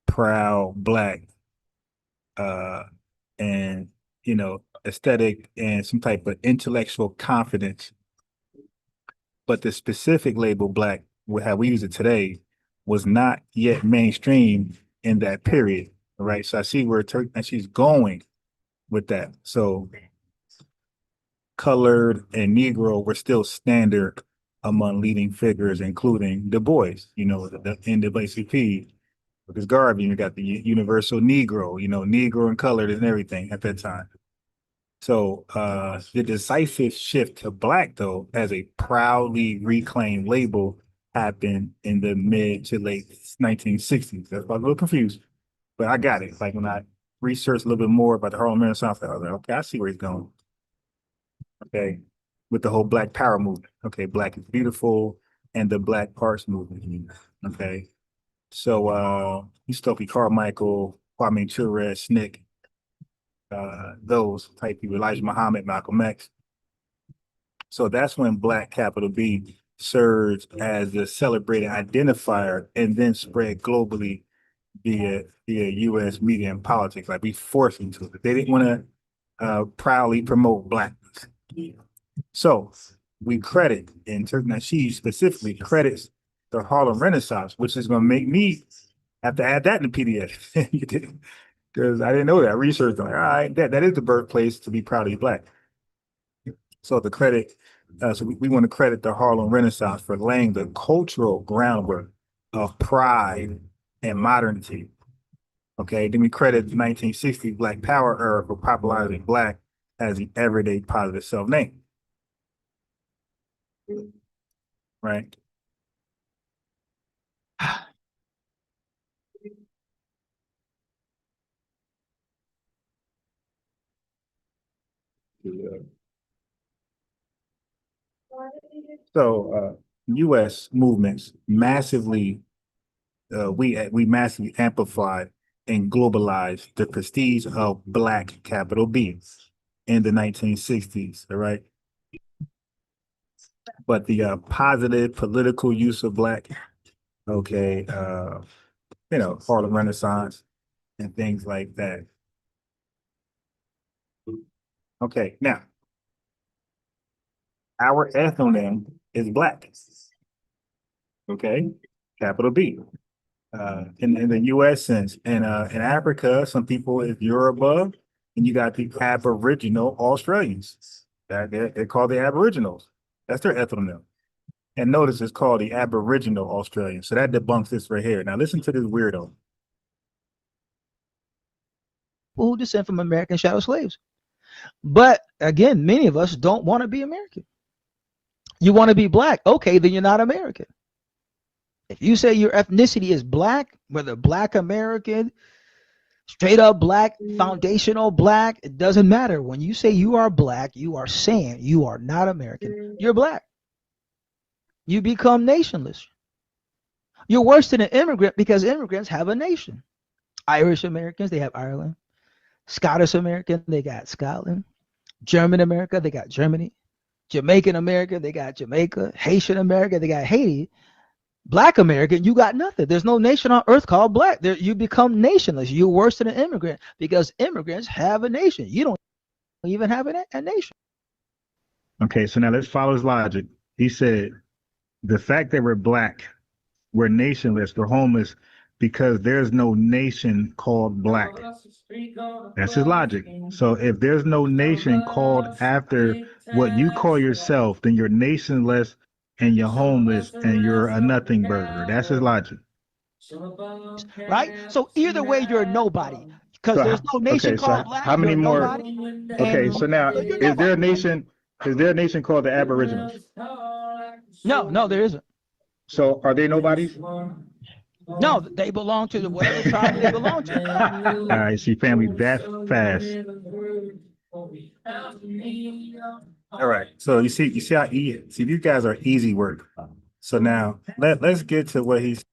proud Black, and aesthetic and some type of intellectual confidence. But the specific label Black, how we use it today, was not yet mainstream in that period. Right. So I see where she's going with that. So colored and Negro were still standard among leading figures, including Du Bois, the NAACP, because Garvey, you got the universal Negro, Negro and colored and everything at that time. So the decisive shift to Black, though, as a proudly reclaimed label, happened in the mid to late 1960s. That's why I'm a little confused, but I got it. Like when I researched a little bit more about the Harlem Renaissance, I was like, okay, I see where he's going. Okay, with the whole Black Power movement. Okay, Black is beautiful, and the Black Parts movement. Okay, so Stokely Carmichael, Kwame Ture, SNCC, those type people, Elijah Muhammad, Malcolm X. So that's when Black capital B surged as the celebrated identifier and then spread globally via U.S. media and politics. Like we forced them to. They didn't want to proudly promote Blackness. So we credit, and Turk Nasheed specifically credits the Harlem Renaissance, which is going to make me have to add that in the PDF. Because I didn't know that. I researched, like, all right, that is the birthplace to be proudly Black. So the credit, so we want to credit the Harlem Renaissance for laying the cultural groundwork of pride and modernity. Okay, then we credit the 1960s Black Power era for popularizing Black as the everyday positive self-name. Right? So U.S. movements massively, we massively amplified and globalized the prestige of Black capital B in the 1960s. All right. But the positive political use of Black, okay, Harlem Renaissance and things like that. Okay, now our ethnonym is Black. Okay, capital B. In the U.S. sense, and in Africa, some people is Yoruba, and you got the Aboriginal Australians. They're called the Aboriginals. That's their ethnonym. And notice it's called the Aboriginal Australians. So that debunks this right here. Now listen to this weirdo.
Who descend from American chattel slaves. But again, many of us don't want to be American. You want to be black. Okay, then you're not American. If you say your ethnicity is black, whether black American, straight up black, foundational black, it doesn't matter. When you say you are black, you are saying you are not American. You're black. You become nationless. You're worse than an immigrant because immigrants have a nation. Irish Americans, they have Ireland. Scottish American, they got Scotland. German America, they got Germany. Jamaican America, they got Jamaica. Haitian America, they got Haiti. Black American, you got nothing. There's no nation on earth called black. You become nationless. You're worse than an immigrant because immigrants have a nation. You don't even have a nation.
Okay, so now let's follow his logic. He said the fact that we're black, we're nationless, we're homeless because there's no nation called black. That's his logic. So if there's no nation called after what you call yourself, then you're nationless and you're homeless and you're a nothing burger. That's his logic.
Right? So either way, you're a nobody because there's no nation called black.
How many more?
Nobody,
Okay, so now is there a nation? Is there a nation called the Aboriginals?
No, there isn't.
So are they nobodies?
No, they belong to whatever tribe they belong to.
All right, see, family, that fast. All right, so you see how easy. See, these guys are easy work. So now let's get to what he's.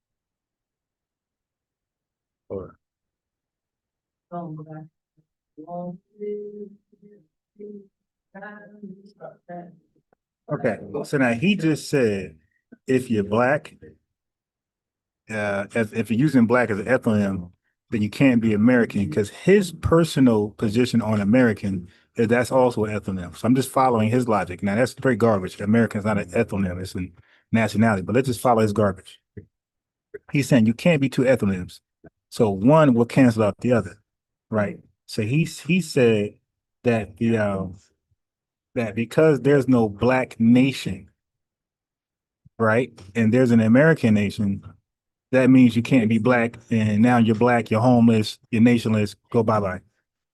Okay, so now he just said, if you're black, if you're using black as an ethnonym, then you can't be American because his personal position on American is that's also an ethnonym. So I'm just following his logic. Now that's straight garbage. American is not an ethnonym; it's a nationality. But let's just follow his garbage. He's saying you can't be two ethnonyms, so one will cancel out the other, right? So he said that that because there's no black nation, right, and there's an American nation, that means you can't be black, and now you're black, you're homeless, you're nationless, go bye-bye.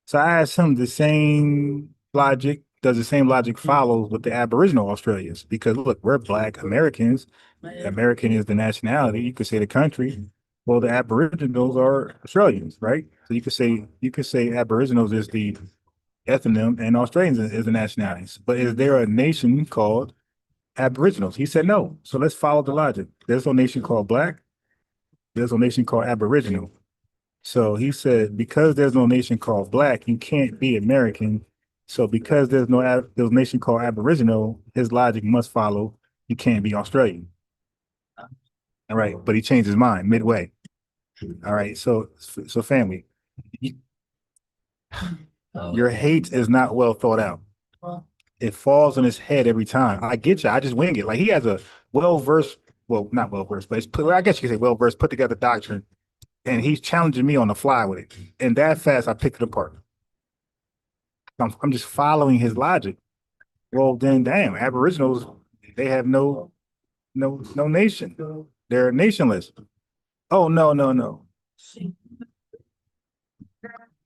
So I asked him the same logic, does the same logic follow with the Aboriginal Australians? Because look, we're black Americans. American is the nationality. You could say the country. Well, the Aboriginals are Australians, right? So you could say Aboriginals is the ethnonym and Australians is the nationalities. But is there a nation called Aboriginals? He said no. So let's follow the logic. There's no nation called black. There's a nation called Aboriginal. So he said, because there's no nation called black, you can't be American. So because there's no nation called Aboriginal, his logic must follow, you can't be Australian. All right, but he changed his mind midway. All right, so family, your hate is not well thought out. It falls on his head every time. I get you. I just wing it. Like he has a well-versed, well, not well-versed, but I guess you could say well-versed, put together doctrine, and he's challenging me on the fly with it. And that fast, I picked it apart. I'm just following his logic. Well, then, damn, Aboriginals, they have no nation. They're nationless. Oh, no.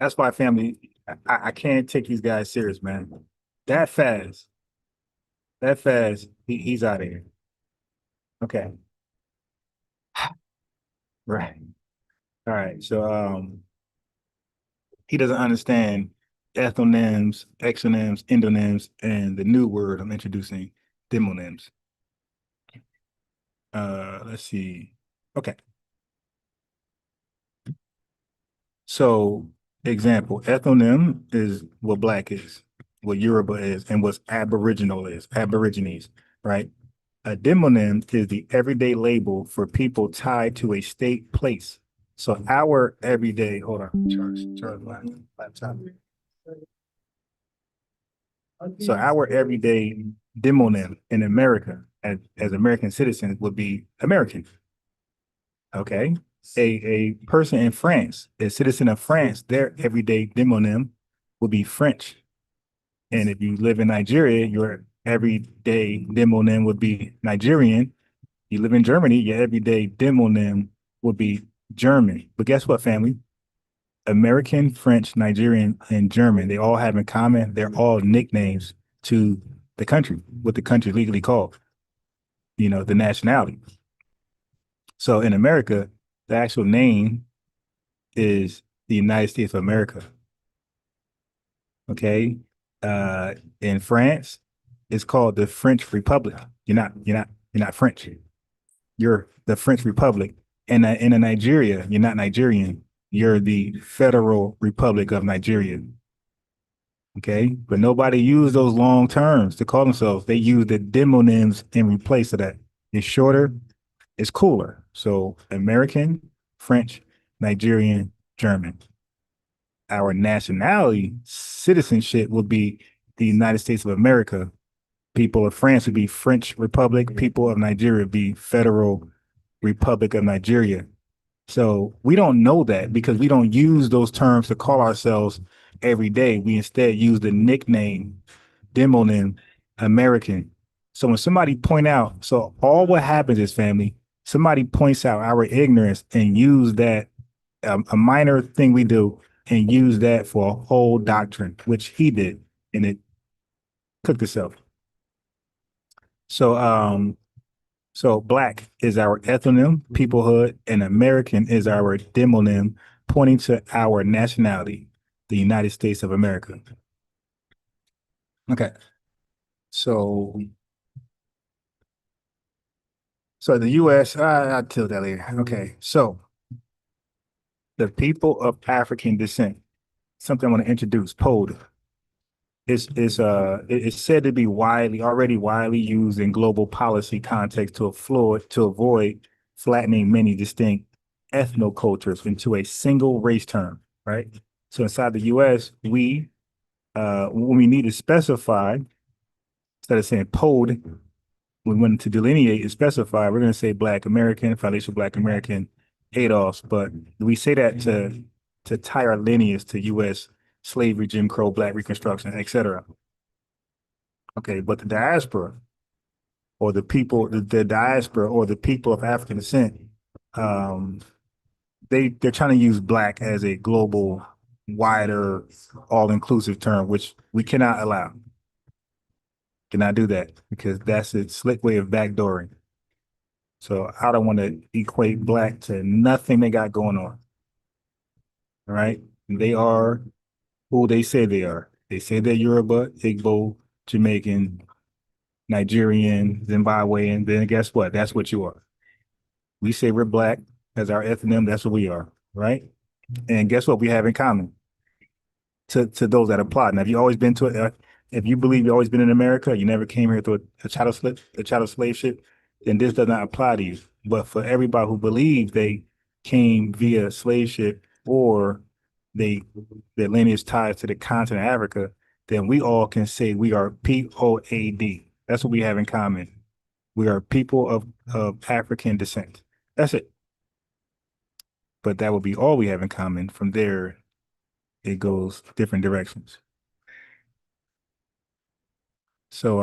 That's why, family, I can't take these guys serious, man. That fast, he's out of here. Okay. Right. All right. So he doesn't understand ethonyms, exonyms, endonyms, and the new word I'm introducing, demonyms. Let's see. Okay. So, example, ethnonym is what black is, what Yoruba is, and what Aboriginal is, Aborigines, right? A demonym is the everyday label for people tied to a state place. So our everyday, hold on, charge laptop. So our everyday demonym in America as American citizens would be American. Okay. A person in France, a citizen of France, their everyday demonym would be French. And if you live in Nigeria, your everyday demonym would be Nigerian. You live in Germany, your everyday demonym would be German. But guess what, family? American, French, Nigerian, and German, they all have in common, they're all nicknames to the country, what the country legally called, the nationality. So in America, the actual name is the United States of America. Okay. In France, it's called the French Republic. You're not French. You're the French Republic. And in Nigeria, you're not Nigerian. You're the Federal Republic of Nigeria. Okay. But nobody used those long terms to call themselves. They use the demonyms in replace of that. It's shorter, it's cooler. So American, French, Nigerian, German. Our nationality, citizenship would be the United States of America. People of France would be French Republic. People of Nigeria would be Federal Republic of Nigeria. So we don't know that because we don't use those terms to call ourselves every day. We instead use the nickname, demonym, American. So when somebody point out, so all what happens is, family, somebody points out our ignorance and use that, a minor thing we do, and use that for a whole doctrine, which he did, and it cooked itself. So Black is our ethnonym, peoplehood, and American is our demonym, pointing to our nationality, the United States of America. Okay. So the U.S., I'll tell that later. Okay. So the people of African descent, something I want to introduce, POD. It's said to be already widely used in global policy context to avoid flattening many distinct ethnocultures into a single race term, right? So inside the US, when we need to specify, instead of saying POD, we want to delineate and specify, we're going to say Black American, foundational Black American, ADOS, but we say that to tie our lineage to US slavery, Jim Crow, Black Reconstruction, etc. Okay, but the diaspora, or the people, the diaspora, or the people of African descent, they're trying to use Black as a global, wider, all-inclusive term, which we cannot allow. Cannot do that because that's a slick way of backdooring. So I don't want to equate Black to nothing they got going on. All right, they are who they say they are. They say they're Yoruba, Igbo, Jamaican, Nigerian, Zimbabwean. Then guess what? That's what you are. We say we're Black as our ethnonym. That's what we are, right? And guess what we have in common to those that apply. Now, if you always been if you believe you've always been in America, you never came here through a chattel slave ship, then this does not apply to you. But for everybody who believes they came via slave ship or their lineage ties to the continent of Africa, then we all can say we are POAD. That's what we have in common. We are people of African descent. That's it. But that would be all we have in common. From there, it goes different directions. So,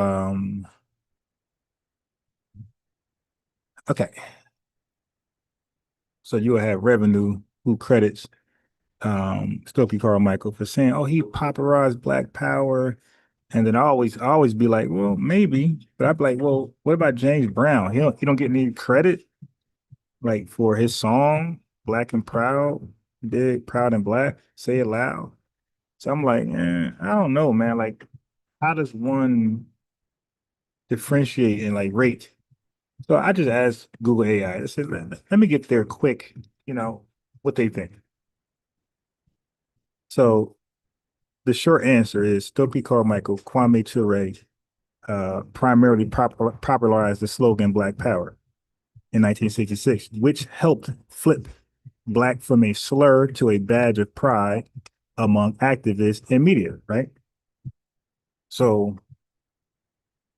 okay. So you will have Revenue who credits Stokely Carmichael for saying, "Oh, he popularized Black Power," and then I always be like, "Well, maybe," but I'd be like, "Well, what about James Brown? He don't get any credit like for his song Black and Proud, Big, Proud and Black, Say It Loud." So I'm like, I don't know, man. Like, how does one differentiate and like rate? So I just asked Google AI. I said, let me get their quick, what they think. So the short answer is Stokely Carmichael, Kwame Ture, primarily popularized the slogan Black Power in 1966, which helped flip Black from a slur to a badge of pride among activists and media, right? So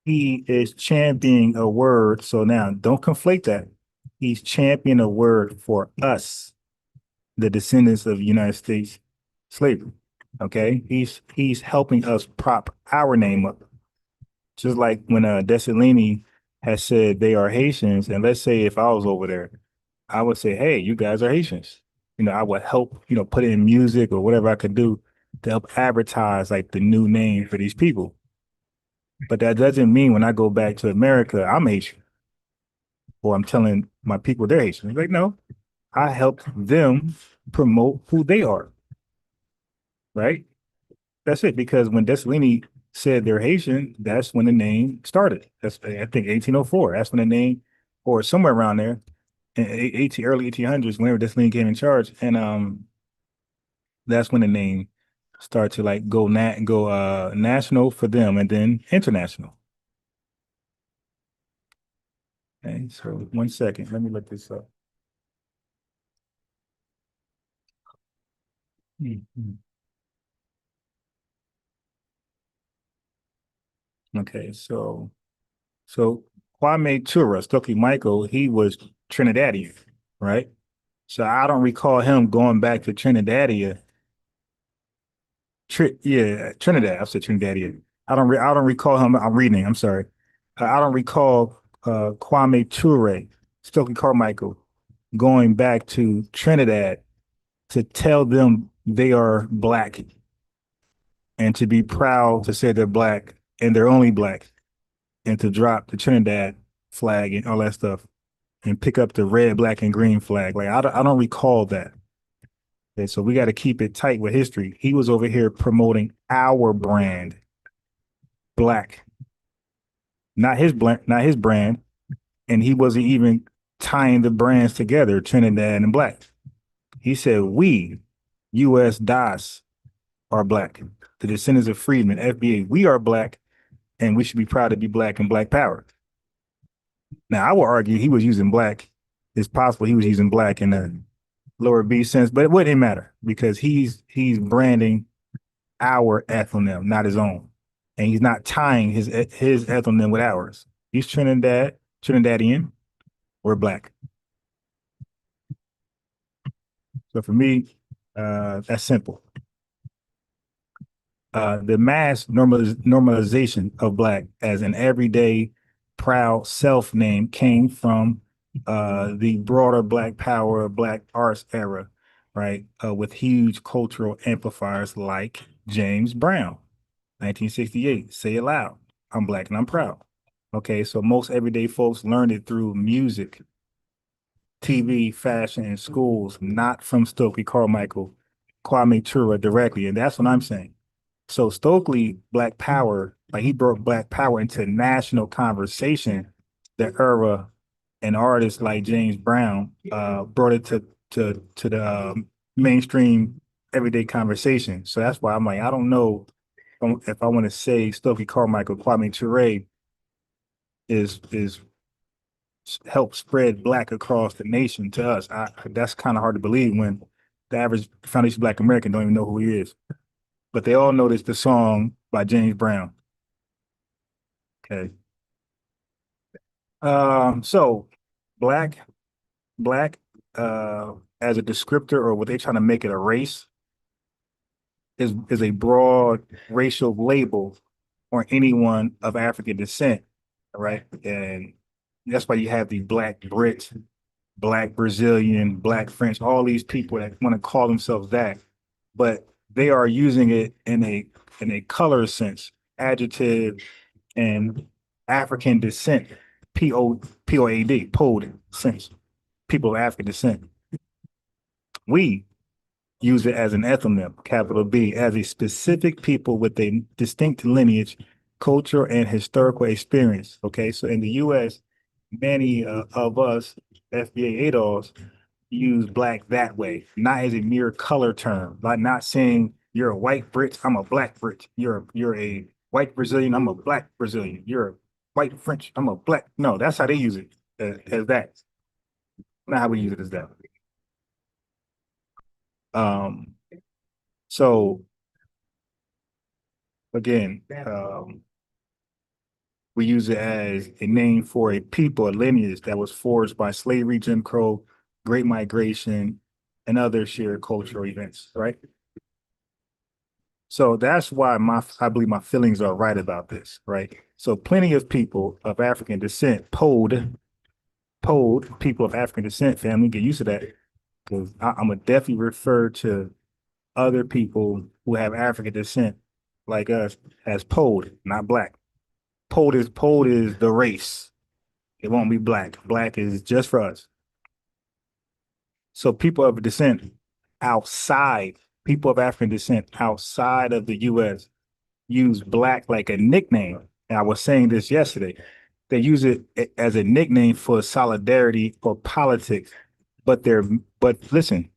he is championing a word. So now don't conflate that. He's championing a word for us, the descendants of United States slavery. Okay, he's helping us prop our name up. Just like when Dessalini has said they are Haitians, and let's say if I was over there, I would say, hey, you guys are Haitians. I would help, put in music or whatever I could do to help advertise like the new name for these people. But that doesn't mean when I go back to America, I'm Haitian or I'm telling my people they're Haitian. Like, no, I helped them promote who they are. Right. That's it. Because when Dessalini said they're Haitian, that's when the name started. That's, I think, 1804. That's when the name, or somewhere around there, in early 1800s, whenever Dessalini came in charge, and that's when the name started to like go national for them, and then international. Okay, so 1 second, let me look this up. Mhm. Okay, so Kwame Tura, Stokely Michael, he was Trinidadian, right? So I don't recall him going back to Trinidadian. Yeah, Trinidad. I said Trinidadian. I don't recall him. I'm reading. I'm sorry. I don't recall Kwame Ture, Stokely Carmichael, going back to Trinidad to tell them they are black and to be proud to say they're black and they're only black and to drop the Trinidad flag and all that stuff and pick up the red, black, and green flag. Like I don't recall that. And so we got to keep it tight with history. He was over here promoting our brand, black, not his brand, and he wasn't even tying the brands together, Trinidad and black. He said we, U.S. DOS, are black. The descendants of freedmen, FBA, we are black, and we should be proud to be black and black power. Now, I would argue he was using black. It's possible he was using black in a lower B sense, but it wouldn't matter because he's branding our ethnonym, not his own. And he's not tying his ethnonym with ours. He's Trinidadian, we're black. So for me, that's simple. The mass normalization of black as an everyday proud self name came from the broader black power, black arts era, right? With huge cultural amplifiers like James Brown, 1968, Say It Loud, I'm black and I'm proud. Okay, so most everyday folks learned it through music, TV, fashion, and schools, not from Stokely Carmichael, Kwame Ture directly. And that's what I'm saying. So Stokely, Black Power, like he brought Black Power into national conversation. The era and artists like James Brown brought it to the mainstream everyday conversation. So that's why I'm like, I don't know if I want to say Stokely Carmichael, Kwame Ture is help spread black across the nation to us. That's kind of hard to believe when the average foundation Black American don't even know who he is. But they all know this the song by James Brown. Okay. So black as a descriptor or what they trying to make it a race is a broad racial label on anyone of African descent, right? And that's why you have the Black Brit, Black Brazilian, Black French, all these people that want to call themselves that, but they are using it in a color sense, adjective and African descent, POAD, POD sense, people of African descent. We use it as an ethnonym, capital B, as a specific people with a distinct lineage, culture, and historical experience. Okay, so in the U.S., many of us, FBA ADOS, use black that way, not as a mere color term, like not saying you're a white Brit, I'm a black Brit. You're a white Brazilian, I'm a black Brazilian. You're a white French, I'm a black. No, that's how they use it as that. Not how we use it as that. Um, so again, we use it as a name for a people, a lineage that was forged by slavery, Jim Crow, Great Migration, and other shared cultural events, right? So that's why I believe my feelings are right about this, right? So plenty of people of African descent polled people of African descent, family, get used to that. Because I'm gonna definitely refer to other people who have African descent like us as polled, not black. Polled is the race. It won't be black. Black is just for us. So people of descent outside, people of African descent outside of the US use black like a nickname. And I was saying this yesterday. They use it as a nickname for solidarity or politics. But listen,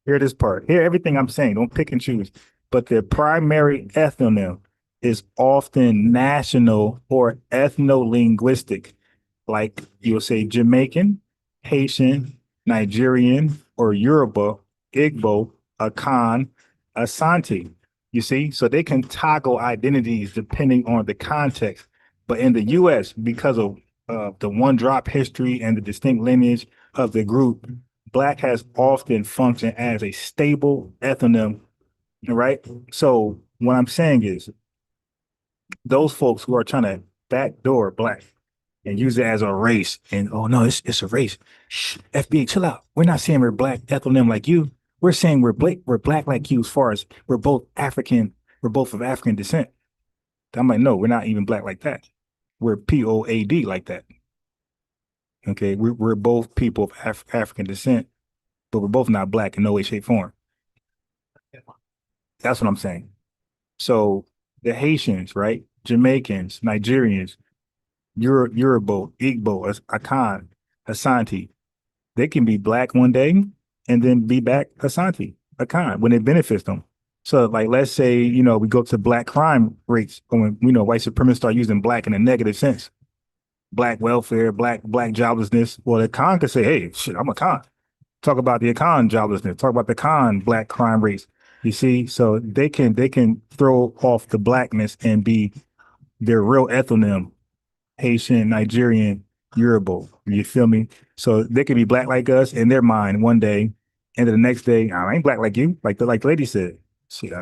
hear this part. Hear everything I'm saying. Don't pick and choose. But their primary ethnonym is often national or ethno-linguistic. Like you'll say Jamaican, Haitian, Nigerian, or Yoruba, Igbo, Akan, Asante. You see, so they can toggle identities depending on the context. But in the U.S., because of the one drop history and the distinct lineage of the group, Black has often functioned as a stable ethnonym, right? So what I'm saying is those folks who are trying to backdoor Black and use it as a race. And oh no, it's a race. Shh, FBA, chill out. We're not saying we're black ethnonym like you. We're saying we're black like you as far as we're both African, we're both of African descent. I'm like, no, we're not even black like that. We're POAD like that. Okay, we're both people of African descent, but we're both not black in no way, shape, form. That's what I'm saying. So the Haitians, right? Jamaicans, Nigerians, Yoruba, Igbo, Akan, Asante, they can be black one day and then be back Asante, Akan, when it benefits them. So, like, let's say, we go to black crime rates, when, white supremacists start using black in a negative sense. Black welfare, black joblessness. Well, the Akan could say, hey, shit, I'm a Akan. Talk about the Akan joblessness. Talk about the Akan black crime rates. You see, so they can throw off the blackness and be their real ethnonym, Haitian, Nigerian, Yoruba. You feel me? So they could be black like us in their mind one day, and then the next day, I ain't black like you, like the lady said. Shit,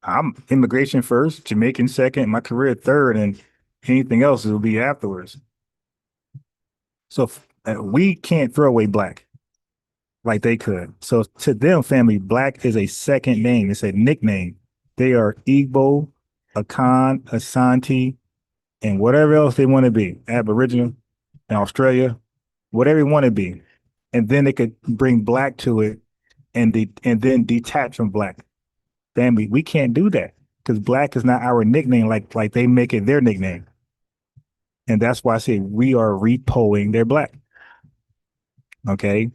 I'm immigration first, Jamaican second, my career third, and anything else will be afterwards. So we can't throw away black like they could. So to them, family, black is a second name. It's a nickname. They are Igbo, Akan, Asante, and whatever else they want to be, Aboriginal in Australia, whatever they want to be. And then they could bring black to it and then detach from black. Family, we can't do that because black is not our nickname like they make it their nickname. And that's why I say we are repoing their black. Okay.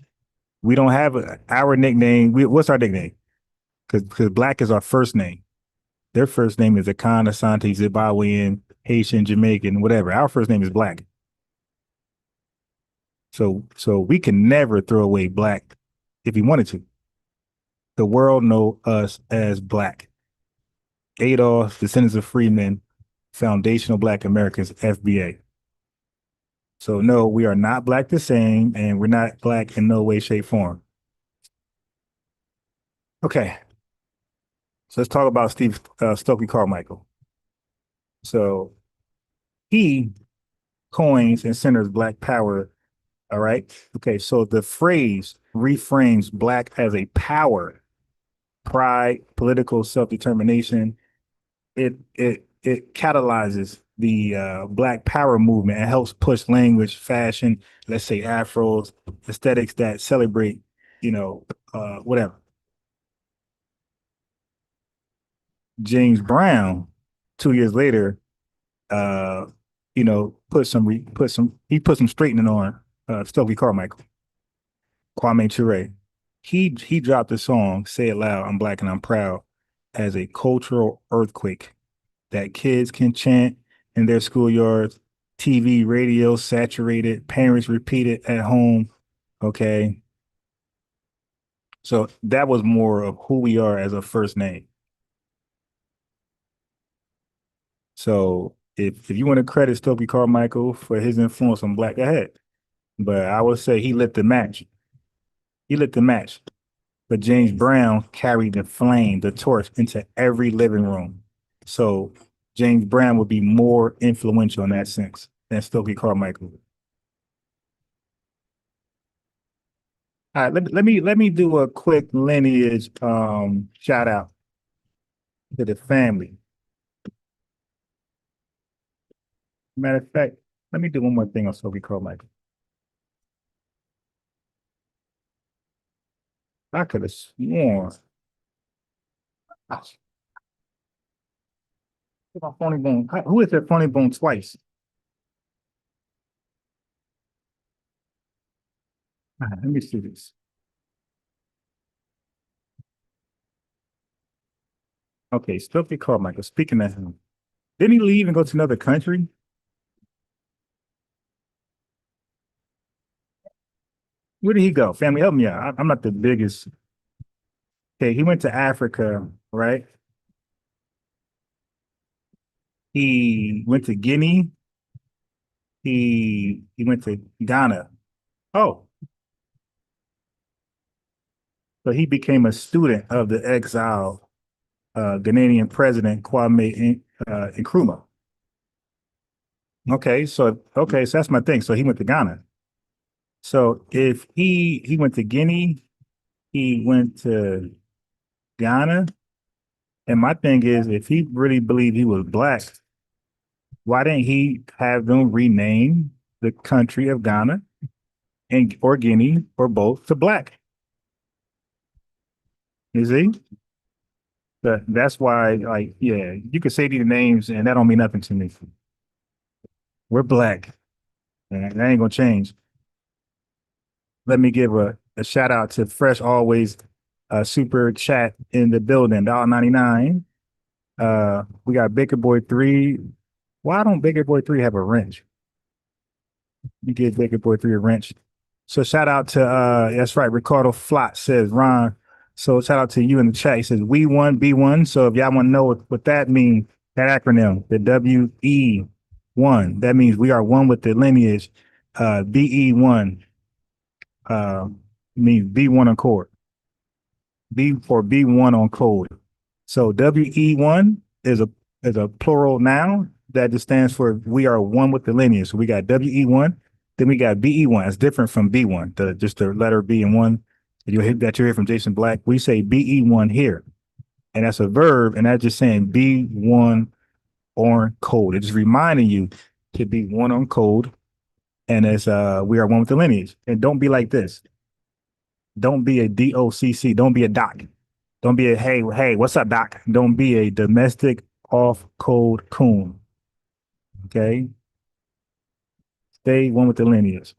We don't have our nickname. What's our nickname? Because black is our first name. Their first name is Akan, Asante, Zimbabwean, Haitian, Jamaican, whatever. Our first name is black. So we can never throw away black if we wanted to. The world know us as black. Adolf, Descendants of Freemen, Foundational Black Americans, FBA. So no, we are not black the same, and we're not black in no way, shape, form. Okay. So let's talk about Stokely Carmichael. So he coins and centers Black power. All right. Okay. So the phrase reframes Black as a power, pride, political self-determination. It catalyzes the Black power movement and helps push language, fashion, let's say afros, aesthetics that celebrate, whatever. James Brown, 2 years later, put some straightening on Stokely Carmichael, Kwame Ture. He dropped the song "Say It Loud, I'm Black and I'm Proud" as a cultural earthquake that kids can chant in their schoolyards, TV, radio saturated, parents repeat it at home. Okay. So that was more of who we are as a first name. So if you want to credit Stokely Carmichael for his influence on Black, go ahead. But I would say he lit the match. He lit the match. but James Brown carried the flame, the torch, into every living room. So James Brown would be more influential in that sense than Stokely Carmichael. All right, let me do a quick lineage shout out to the family. Matter of fact, let me do one more thing on Stokely Carmichael. I could have sworn. Ah, my funny bone. Who is that funny bone twice? All right, let me see this. Okay, Stokely Carmichael. Speaking of him, didn't he leave and go to another country? Where did he go? Family, help me out. I'm not the biggest. Okay, he went to Africa, right? He went to Guinea. He went to Ghana. Oh, so he became a student of the exiled Ghanaian president Kwame Nkrumah. Okay, so that's my thing. So he went to Ghana. So if he went to Guinea, he went to Ghana, and my thing is, if he really believed he was black, why didn't he have them rename the country of Ghana and or Guinea or both to black? You see? That's why, like, yeah, you could say these names and that don't mean nothing to me. We're black, and that ain't gonna change. Let me give a shout out to Fresh Always super chat in the building, $1.99. We got Baker Boy 3. Why don't Baker Boy 3 have a wrench? You give Baker Boy 3 a wrench. So shout out to that's right, Ricardo Flott says, Ron. So shout out to you in the chat. He says we won, B1. So if y'all want to know what that means, that acronym, the WE1, that means we are one with the lineage. BE1 means B1 on code. B for B1 on code. So WE1 is a plural noun that just stands for we are one with the lineage. So we got WE1, then we got BE1. It's different from B1, just the letter B and one. You hear from Jason Black. We say BE1 here, and that's a verb, and that's just saying B1 on code. It's just reminding you to be one on code, and as we are one with the lineage. And don't be like this. Don't be a DOCC. Don't be a doc. Don't be a hey, what's up, doc? Don't be a domestic off code coon. Okay. Stay one with the lineage.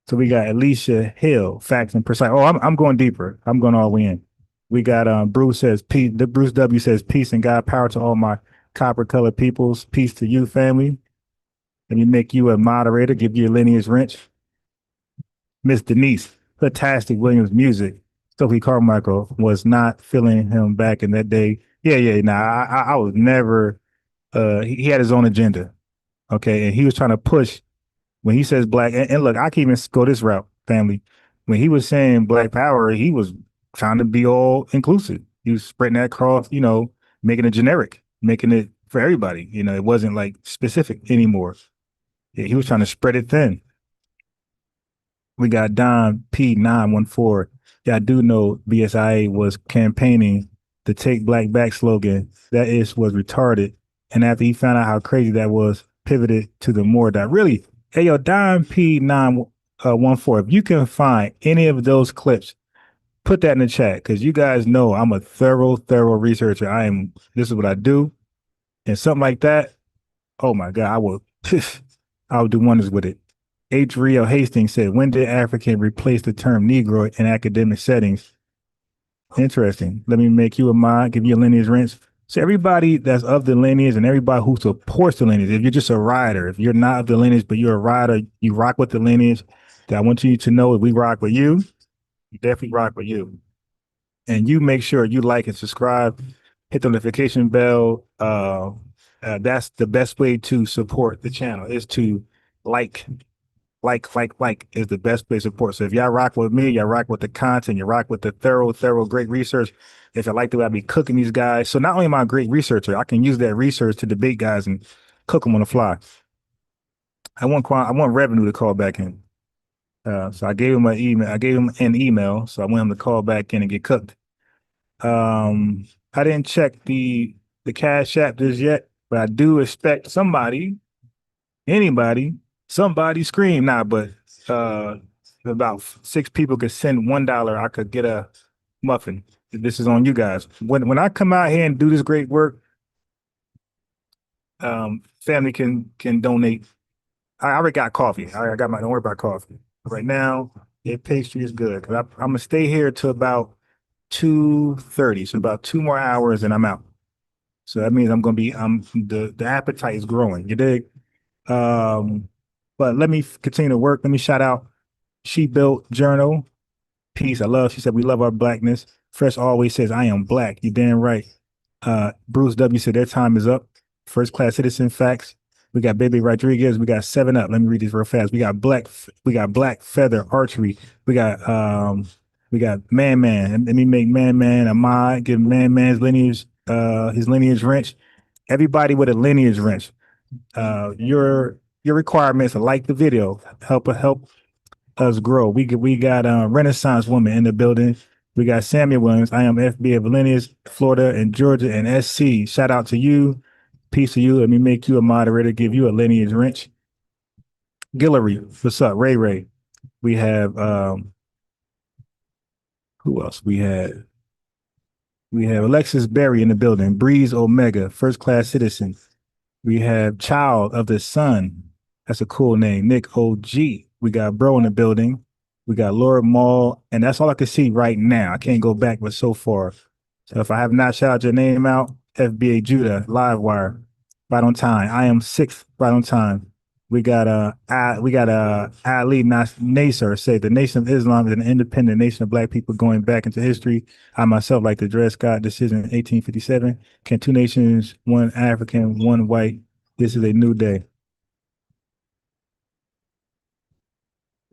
So we got Alicia Hill, facts and precise. Oh, I'm going deeper. I'm going all the way in. We got Bruce says peace. Bruce W says peace and God power to all my copper colored peoples. Peace to you, family. Let me make you a moderator. Give you a lineage wrench. Miss Denise, fantastic Williams music. Stokely Carmichael was not feeling him back in that day. Yeah. Nah, I was never. He had his own agenda. Okay, and he was trying to push. When he says black, and look, I can even go this route, family. When he was saying black power, he was trying to be all inclusive. He was spreading that across, making it generic, making it for everybody. It wasn't like specific anymore. Yeah, he was trying to spread it thin. We got Don P914. Yeah, I do know BSIA was campaigning the Take Black Back slogan. That was retarded. And after he found out how crazy that was, pivoted to the more that really. Hey, yo, Don P914, if you can find any of those clips, put that in the chat, because you guys know I'm a thorough researcher. This is what I do. And something like that, oh my God, I would do wonders with it. H. Rio Hastings said, when did African replace the term Negro in academic settings? Interesting. Let me make you a mod, give you a lineage wrench. So everybody that's of the lineage and everybody who supports the lineage, if you're just a rider, if you're not of the lineage, but you're a rider, you rock with the lineage, that I want you to know if we rock with you, we definitely rock with you. And you make sure you like and subscribe, hit the notification bell. That's the best way to support the channel is to like like is the best place to support. So if y'all rock with me, y'all rock with the content, you rock with the thorough, great research. If I like the way I be cooking these guys, so not only am I a great researcher, I can use that research to debate guys and cook them on the fly. I want revenue to call back in. So I gave him an email. I gave him an email, so I want him to call back in and get cooked. I didn't check the Cash App just yet, but I do expect anybody, somebody scream now, but about 6 people could send $1. I could get a muffin. This is on you guys. When I come out here and do this great work, family can donate. I already got coffee. I got my, don't worry about coffee. Right now, the pastry is good because I'm gonna stay here till about 2:30. So about 2 more hours and I'm out. So that means the appetite is growing. You dig? Um, but let me continue to work. Let me shout out She Built Journal. Peace. She said, we love our blackness. Fresh always says, I am black. You damn right. Bruce W said their time is up. First class citizen facts. We got Baby Rodriguez. We got 7 Up. Let me read these real fast. We got Black Feather Archery. We got Man Man. Let me make Man Man a mod. Give Man Man's lineage his lineage wrench. Everybody with a lineage wrench. Your requirements are like the video. Help us grow. We got Renaissance woman in the building. We got Samuel Williams. I am FBA Valenius, Florida and Georgia and SC. Shout out to you. Peace to you. Let me make you a moderator, give you a lineage wrench. Guillory, what's up? Ray. We have who else? We have Alexis Berry in the building. Breeze Omega, first class citizen. We have Child of the Sun. That's a cool name. Nick OG. We got Bro in the building. We got Laura Mall. And that's all I can see right now. I can't go back, but so far. So if I have not shouted your name out, FBA Judah, Livewire, right on time. I am 6th, right on time. We got Ali Nasser say the Nation of Islam is an independent nation of black people going back into history. I myself like the Dred Scott decision in 1857. Can two nations, one African, one white? This is a new day.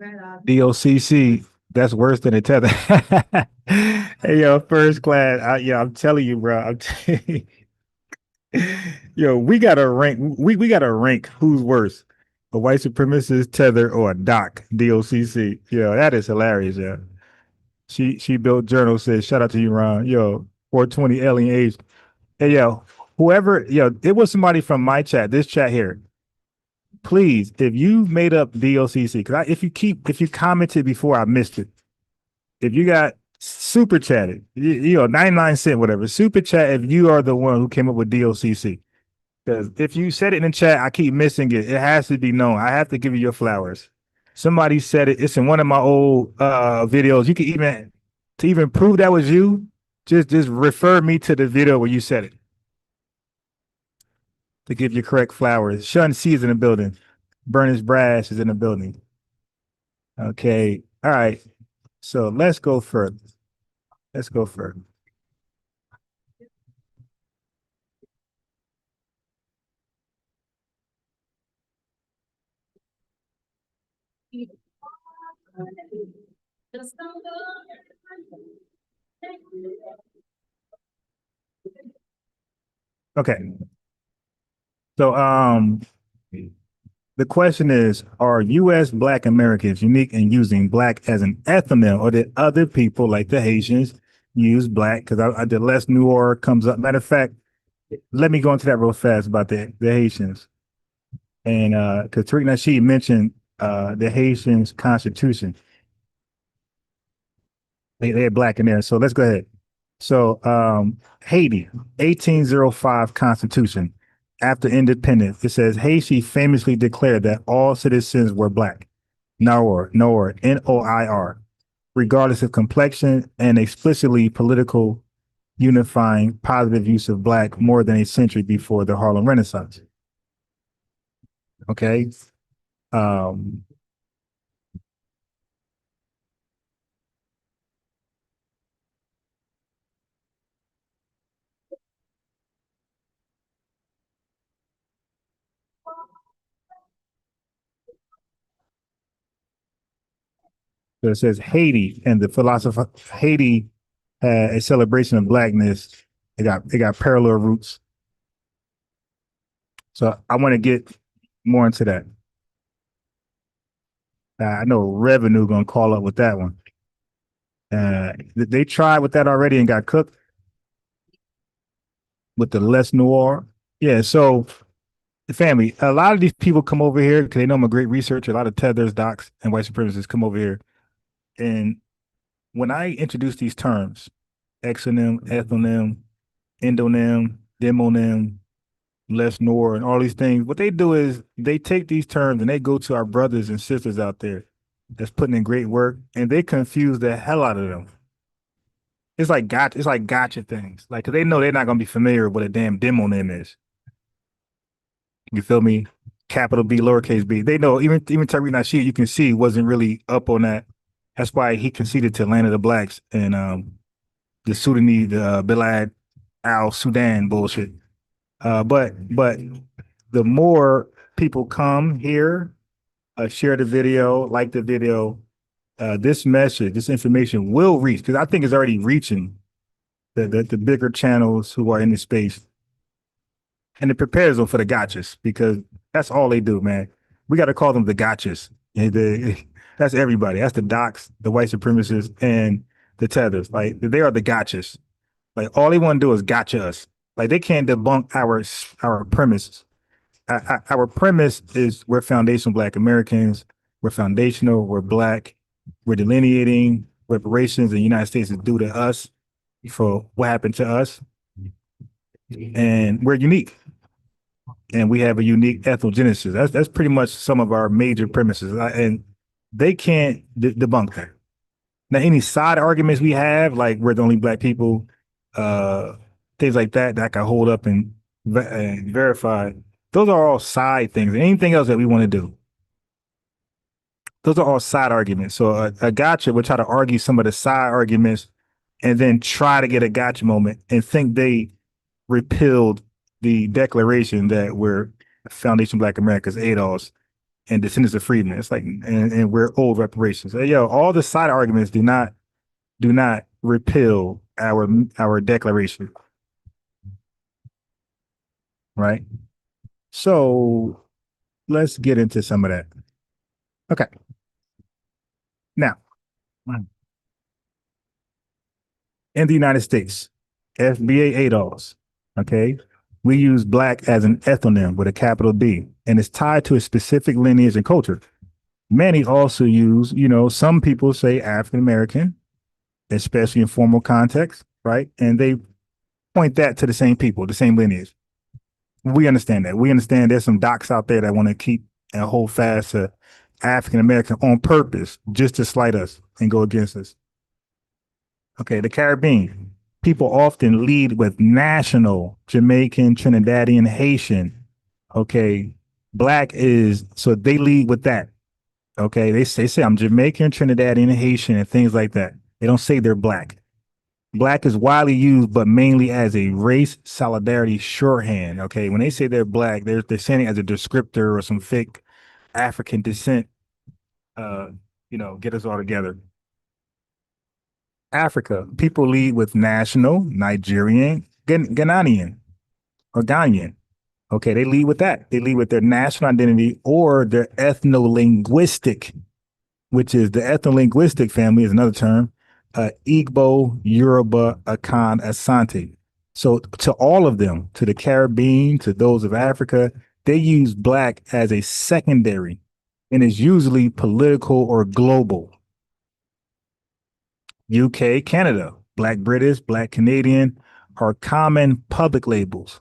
DOCC, that's worse than a tether. Hey, yo, first class. I'm telling you, bro. Yo, we gotta rank. We gotta rank who's worse, a white supremacist tether or a DOCC. Yo, that is hilarious. Yeah. She built journal says shout out to you, Ron. Yo, 420 alien age. Hey, yo, whoever. Yo, it was somebody from my chat. This chat here. Please, if you made up DOCC, because if you commented before, I missed it. If you got super chatted, 99 cent, whatever, super chat if you are the one who came up with DOCC. Because if you said it in the chat, I keep missing it. It has to be known. I have to give you your flowers. Somebody said it. It's in one of my old videos. You can even prove that was you, just refer me to the video where you said it to give you correct flowers. Shun C is in the building. Bernice Brass is in the building. Okay. All right. So let's go further. Okay. So the question is, are U.S. Black Americans unique in using black as an ethnonym, or did other people like the Haitians use black? Because I did Les Noir comes up. Matter of fact, let me go into that real fast about the Haitians. And because Tariq Nasheed mentioned the Haitians Constitution. They had black in there. So let's go ahead. So Haiti, 1805 Constitution. After independence, it says Haiti famously declared that all citizens were black, Noir, Noir, regardless of complexion, and explicitly political, unifying positive use of black more than a century before the Harlem Renaissance. Okay. Um, So it says Haiti and the philosopher Haiti had a celebration of blackness. It got parallel roots. So I want to get more into that. I know revenue gonna call up with that one. They tried with that already and got cooked with the less noir. Yeah, so the family, a lot of these people come over here because they know I'm a great researcher. A lot of tethers, docs, and white supremacists come over here. And when I introduce these terms, exonym, ethnonym, endonym, demonym, less nor, and all these things, what they do is they take these terms and they go to our brothers and sisters out there that's putting in great work, and they confuse the hell out of them. It's like gotcha things. Like, 'cause they know they're not gonna be familiar with what a damn demonym is. You feel me? Capital B, lowercase b. They know even Tariq Nasheed, you can see wasn't really up on that. That's why he conceded to Land of the Blacks and the Sudanese, the Bilad Al Sudan bullshit. But the more people come here, share the video, like the video, this message, this information will reach, because I think it's already reaching the bigger channels who are in the space. And it prepares them for the gotchas, because that's all they do, man. We got to call them the gotchas. That's everybody. That's the docs, the white supremacists, and the tethers. Like, they are the gotchas. Like, all they want to do is gotcha us. Like, they can't debunk our premises. Our premise is we're foundational Black Americans. We're foundational. We're Black. We're delineating reparations in the United States is due to us for what happened to us. And we're unique. And we have a unique ethnogenesis. That's pretty much some of our major premises. And they can't debunk that. Now, any side arguments we have, like we're the only Black people, things like that I can hold up and verify, those are all side things. Anything else that we want to do, those are all side arguments. So a gotcha would try to argue some of the side arguments and then try to get a gotcha moment and think they repealed the declaration that we're Foundation Black America's ADOS and descendants of freedmen. It's like, and we're old reparations. All the side arguments do not repeal our declaration. Right? So let's get into some of that. Okay. Now, in the United States, FBA ADOS, okay, we use Black as an ethnonym with a capital B, and it's tied to a specific lineage and culture. Many also use, some people say African American, especially in formal context, right? And they point that to the same people, the same lineage. We understand that. We understand there's some docs out there that want to keep and hold fast to African American on purpose, just to slight us and go against us. Okay, the Caribbean. People often lead with national, Jamaican, Trinidadian, Haitian. Okay, Black is, so they lead with that. Okay, they say I'm Jamaican, Trinidadian, Haitian, and things like that. They don't say they're Black. Black is widely used, but mainly as a race solidarity shorthand. Okay, when they say they're Black, they're saying it as a descriptor or some fake African descent. Get us all together. Africa, people lead with national, Nigerian, Ghanaian, or Ghanaian. Okay, they lead with that. They lead with their national identity or their ethno-linguistic, which is the ethno-linguistic family is another term. Igbo, Yoruba, Akan, Asante. So to all of them, to the Caribbean, to those of Africa, they use Black as a secondary and is usually political or global. UK, Canada, Black British, Black Canadian are common public labels,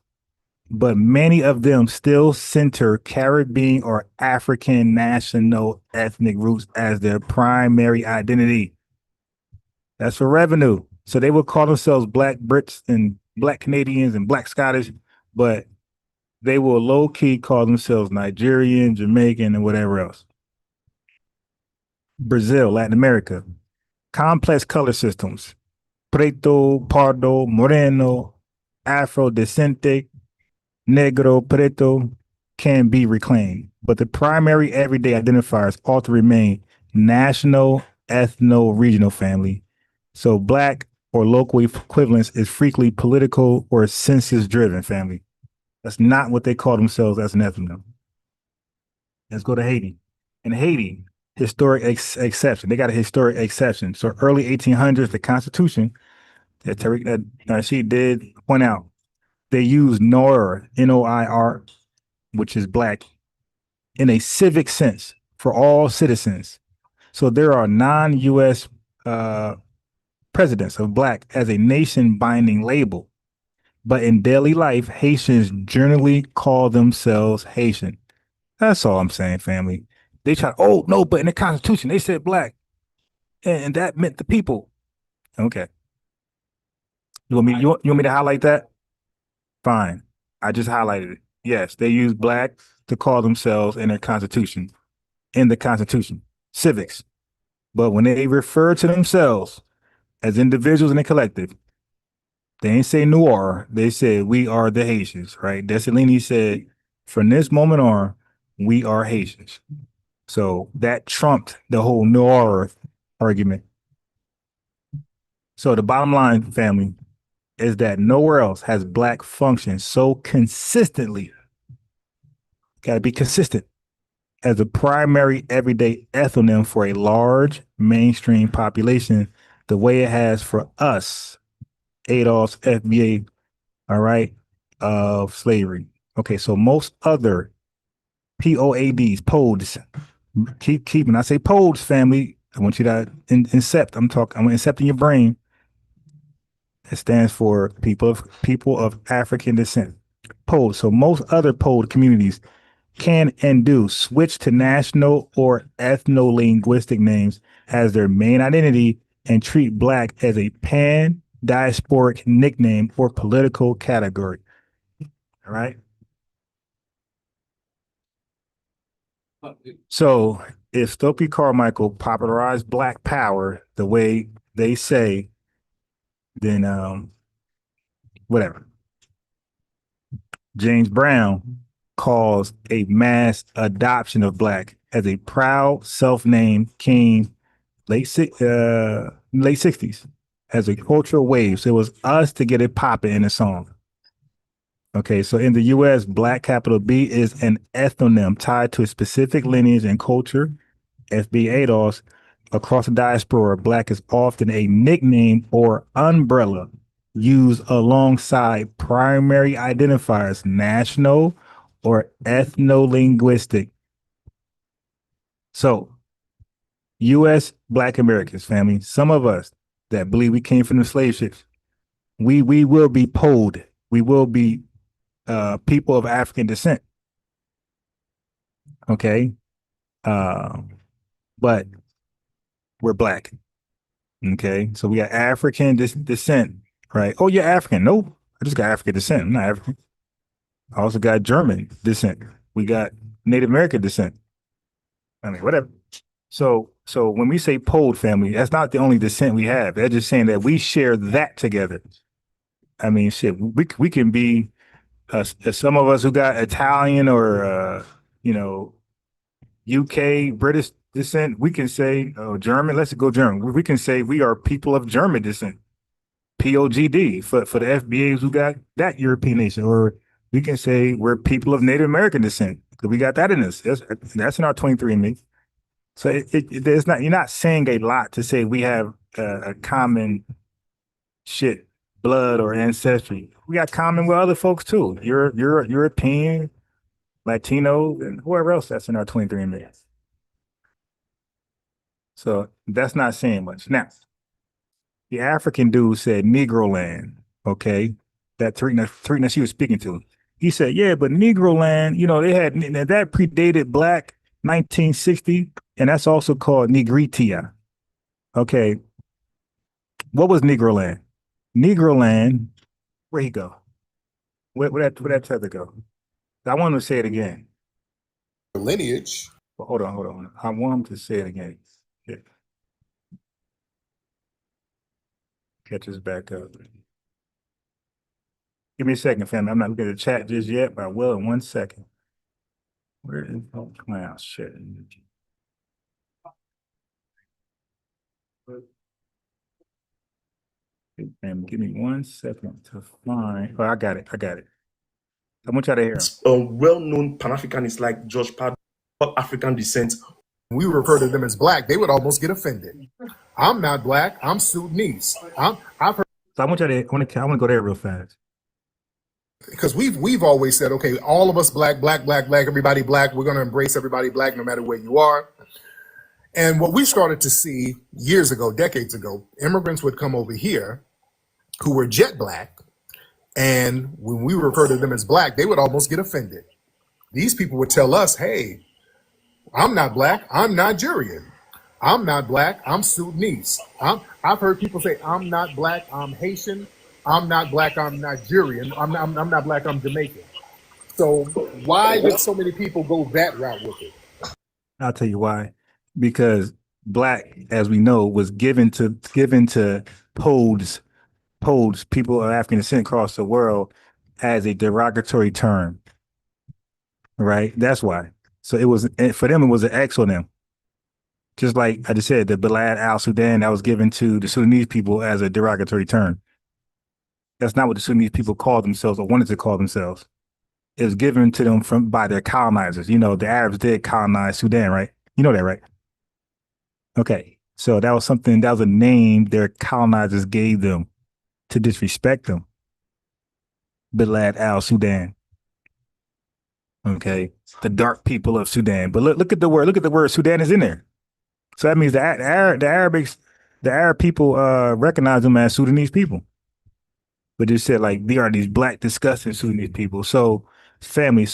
but many of them still center Caribbean or African national ethnic roots as their primary identity. That's for revenue. So they will call themselves Black Brits and Black Canadians and Black Scottish, but they will low key call themselves Nigerian, Jamaican, and whatever else. Brazil, Latin America, complex color systems, Preto, Pardo, Moreno, Afro-Descente, Negro, Preto can be reclaimed, but the primary everyday identifiers ought to remain national ethno-regional family. So black or local equivalence is frequently political or census-driven family. That's not what they call themselves as an ethno. Let's go to Haiti. In Haiti, historic exception. They got a historic exception. So early 1800s, the Constitution that Tariq she did point out, they used Noir, Noir, which is black, in a civic sense for all citizens. So there are non-U.S. presidents of black as a nation-binding label, but in daily life, Haitians generally call themselves Haitian. That's all I'm saying, family. They try, oh no, but in the Constitution they said black, and that meant the people. Okay, you want me to highlight that? Fine, I just highlighted it. Yes, they use black to call themselves in their Constitution, in the Constitution, civics. But when they refer to themselves as individuals in a collective, they ain't say noir. They said we are the Haitians, right? Dessalines said, from this moment on, we are Haitians. So that trumped the whole noir argument. So the bottom line, family, is that nowhere else has black functioned so consistently. Got to be consistent as a primary everyday ethnonym for a large mainstream population, the way it has for us, Adolph's FBA, all right, of slavery. Okay, so most other POADs, PODs, keep when I say PODs, family, I want you to incept. I'm incepting your brain. It stands for people of African descent. POD. So most other POD communities can and do switch to national or ethno-linguistic names as their main identity and treat black as a pan-diasporic nickname or political category. All right. So if Stokely Carmichael popularized Black Power the way they say, then whatever. James Brown calls a mass adoption of black as a proud self-named king late 60s as a cultural wave. So it was us to get it popping in the song. Okay, so in the US, black capital B is an ethnonym tied to a specific lineage and culture. FBA News across the diaspora, black is often a nickname or umbrella used alongside primary identifiers, national or ethno-linguistic. So, U.S. Black Americans, family, some of us that believe we came from the slave ships, we will be polled. We will be people of African descent. Okay, but we're black. Okay, so we got African descent, right? Oh, you're African? Nope, I just got African descent. I'm not African. I also got German descent. We got Native American descent. I mean, whatever. So when we say Pold family, that's not the only descent we have. They're just saying that we share that together. I mean, shit, we can be some of us who got Italian or UK, British descent. We can say German. Let's go German. We can say we are people of German descent. POGD for the FBAs who got that European nation, or we can say we're people of Native American descent because we got that in us. That's in our 23andMe. So there's not, you're not saying a lot to say we have a common shit, blood or ancestry. We got common with other folks too. You're European, Latino, and whoever else that's in our 23andMe. So that's not saying much. Now, the African dude said Negro land, okay? That Tarina she was speaking to. He said, yeah, but Negro land, they had, that predated Black 1960, and that's also called Negritia. Okay. What was Negro land? Negro land, where'd he go? Where'd that tether go? I want him to say it again.
Lineage.
But hold on. I want him to say it again. Yeah. Catch us back up. Give me a second, family. I'm not looking at the chat just yet, but I will in 1 second. Where is clown shit? And give me 1 second to find. Oh, I got it. I want y'all to hear him.
Well-known Pan-Africanists like George Pad of African descent.
We refer to them as black, they would almost get offended. I'm not black, I'm Sudanese. I've heard.
So I want y'all to, I want to go there real fast.
Because we've always said, okay, all of us black, everybody black. We're going to embrace everybody black, no matter where you are. And what we started to see years ago, decades ago, immigrants would come over here who were jet black, and when we refer to them as black, they would almost get offended. These people would tell us, "Hey, I'm not black. I'm Nigerian. I'm not black. I'm Sudanese." I've heard people say, "I'm not black. I'm Haitian. I'm not black. I'm Nigerian. I'm not black. I'm Jamaican." So why did so many people go that route with it?
I'll tell you why. Because black, as we know, was given to Poles, people of African descent across the world, as a derogatory term. Right? That's why. So it was, for them, it was an X on them. Just like I just said, the Balad al Sudan, that was given to the Sudanese people as a derogatory term. That's not what the Sudanese people called themselves or wanted to call themselves. It was given to them by their colonizers. You know, the Arabs did colonize Sudan, right? You know that, right? Okay. So that was a name their colonizers gave them to disrespect them. Balad al Sudan. Okay. The dark people of Sudan. But look at the word Sudan is in there. So that means the Arab people recognize them as Sudanese people. But they said, like, they are these black, disgusting Sudanese people. So family,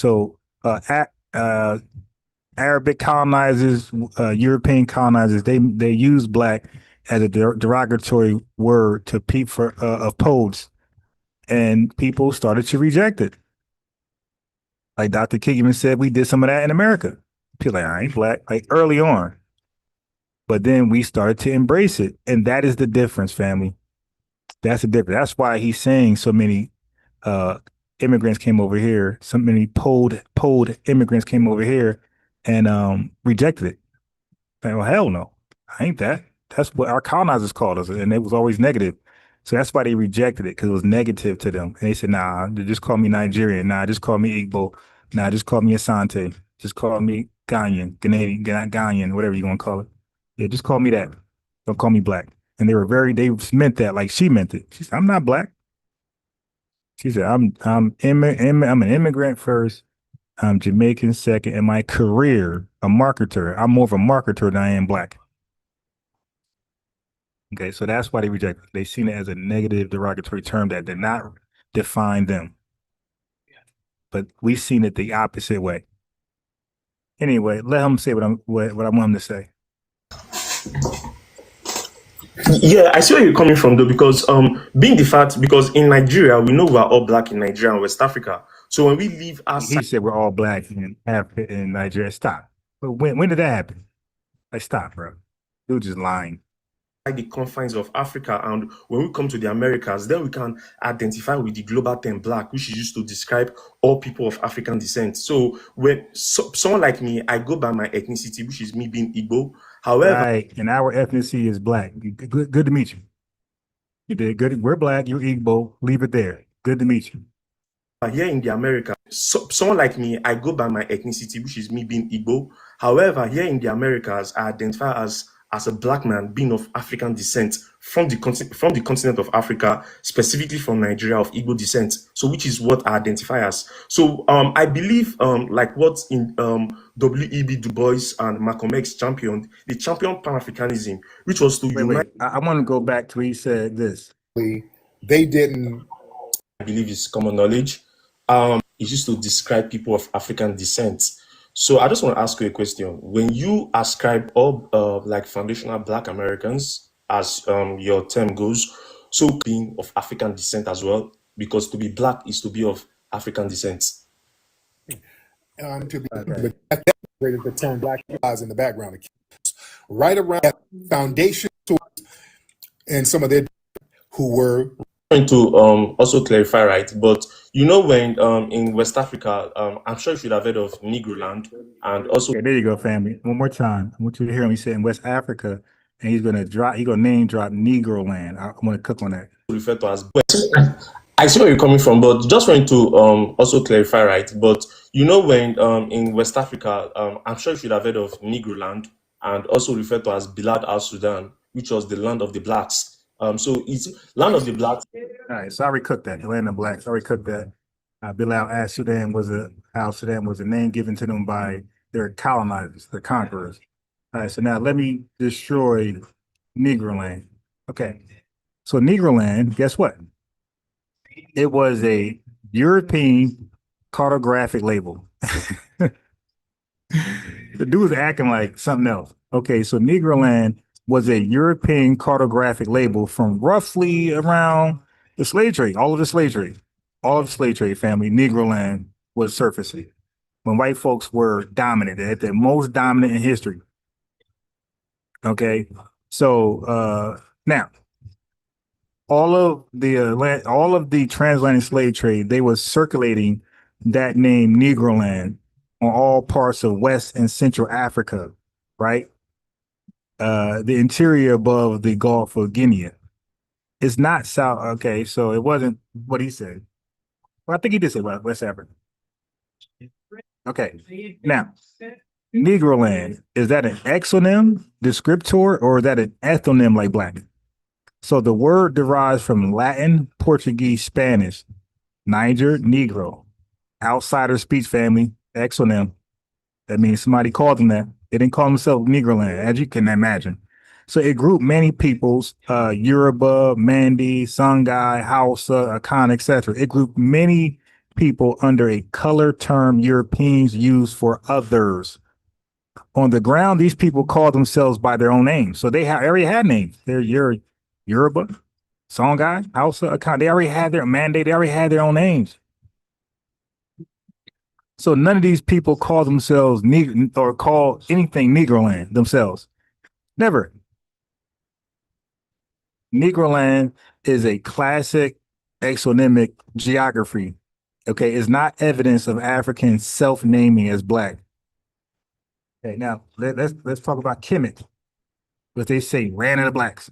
Arabic colonizers, European colonizers, they use black as a derogatory word to people of Poles, and people started to reject it. Like Dr. Kigman said, we did some of that in America. People like, I ain't black, like early on. But then we started to embrace it, and that is the difference, family. That's the difference. That's why he's saying so many immigrants came over here. So many polled immigrants came over here and rejected it. Like, well, hell no, I ain't that. That's what our colonizers called us, and it was always negative. So that's why they rejected it, because it was negative to them. And they said, nah, just call me Nigerian. Nah, just call me Igbo. Nah, just call me Asante. Just call me Ghanaian, whatever you want to call it. Yeah, just call me that. Don't call me black. And they meant that like she meant it. She said, I'm not black. She said, I'm an immigrant first. I'm Jamaican second. In my career, a marketer. I'm more of a marketer than I am black. Okay, so that's why they rejected it. They seen it as a negative, derogatory term that did not define them. But we seen it the opposite way. Anyway, let him say what I want him to say.
Yeah, I see where you're coming from, though, because being the fact, because in Nigeria, we know we're all black in Nigeria and West Africa. So when we leave outside,
He said we're all black in Africa and Nigeria. Stop. But when did that happen? Like, stop, bro. You were just lying.
the confines of Africa, and when we come to the Americas, then we can identify with the global term black, which is used to describe all people of African descent. So when someone like me, I go by my ethnicity, which is me being Igbo. However,
Right, and our ethnicity is black. Good to meet you. You did good. We're black. You're Igbo. Leave it there. Good to meet you.
here in the Americas, someone like me, I go by my ethnicity, which is me being Igbo. However, here in the Americas, I identify as a black man being of African descent from the continent of Africa, specifically from Nigeria, of Igbo descent. So, which is what I identify as. So, I believe, like what in W.E.B. Du Bois and Malcolm X championed, they championed Pan-Africanism, which was to unite.
Wait. I want to go back to where he said this.
They didn't.
I believe is common knowledge. It's used to describe people of African descent. So I just want to ask you a question. When you ascribe all like foundational Black Americans, as your term goes, so being of African descent as well, because to be Black is to be of African descent.
To be the term Black lies in the background. Right around that foundation and some of their who were
Going to also clarify, right? But you know, when in West Africa, I'm sure you should have heard of Negro land, and also
Okay, there you go, family. One more time. I want you to hear him. He said in West Africa, and he's gonna name drop Negro land. I want to cook on that.
referred to as. I see where you're coming from, but just wanting to also clarify, right? But you know, when in West Africa, I'm sure you should have heard of Negro land, and also referred to as Bilad al Sudan, which was the land of the blacks. So it's land of the blacks.
All right, so I recooked that. The land of blacks. I recooked that. Bilal Al Sudan was a name given to them by their colonizers, the conquerors. All right, so now let me destroy Negroland. Okay, so Negroland, guess what? It was a European cartographic label. The dude was acting like something else. Okay, so Negroland was a European cartographic label from roughly around the slave trade, all of the slave trade, all of the slave trade family. Negroland was surfacing when white folks were dominant, at the most dominant in history. Okay, so now all of the transatlantic slave trade, they was circulating that name Negroland on all parts of West and Central Africa, right? The interior above the Gulf of Guinea. It's not South. Okay, so it wasn't what he said. Well, I think he did say West Africa. Okay, now Negroland, is that an exonym, descriptor, or is that an ethnonym like black? So the word derives from Latin, Portuguese, Spanish, Niger, Negro, outsider speech family, exonym. That means somebody called them that. They didn't call themselves Negroland, as you can imagine. So it grouped many peoples, Yoruba, Mandi, Songhai, Hausa, Akan, etc. It grouped many people under a color term Europeans use for others. On the ground, these people call themselves by their own names. So they already had names. They're Yoruba, Songhai, Hausa, Akan. They already had their mandate. They already had their own names. So none of these people call themselves or call anything Negroland themselves. Never. Negroland is a classic exonymic geography. Okay, it's not evidence of African self-naming as black. Okay, now let's talk about Kemet, what they say, land of the blacks.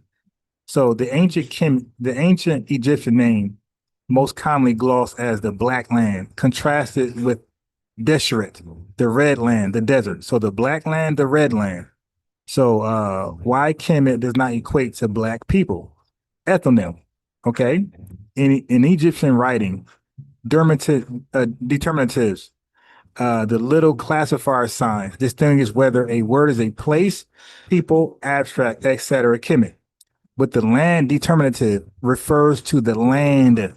So the ancient Egyptian name, most commonly glossed as the Black Land, contrasted with Deshret, the Red Land, the desert. So the Black Land, the Red Land. So why Kemet does not equate to black people? Ethnonym. Okay. In Egyptian writing, determinatives, the little classifier signs distinguish whether a word is a place, people, abstract, etc. Kemet. But the land determinative refers to the land.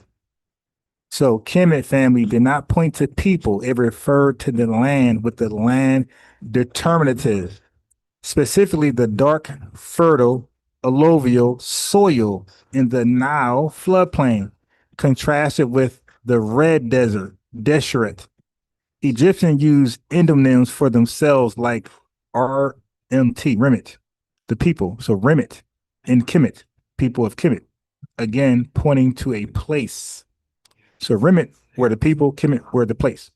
So Kemet family did not point to people. It referred to the land with the land determinative, specifically the dark, fertile, alluvial soil in the Nile floodplain, contrasted with the red desert, Deshret. Egyptians used endonyms for themselves like RMT, Remit, the people. So Remit and Kemet, people of Kemet, again pointing to a place. So Remit were the people, Kemet were the place.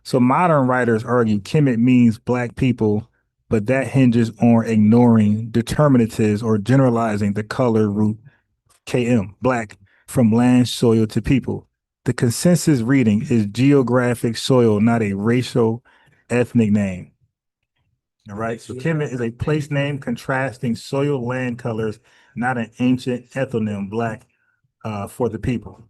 So modern writers argue Kemet means black people, but that hinges on ignoring determinatives or generalizing the color root KM, black, from land, soil to people. The consensus reading is geographic soil, not a racial ethnic name. All right, so Kemet is a place name contrasting soil land colors, not an ancient ethnonym, black, for the people.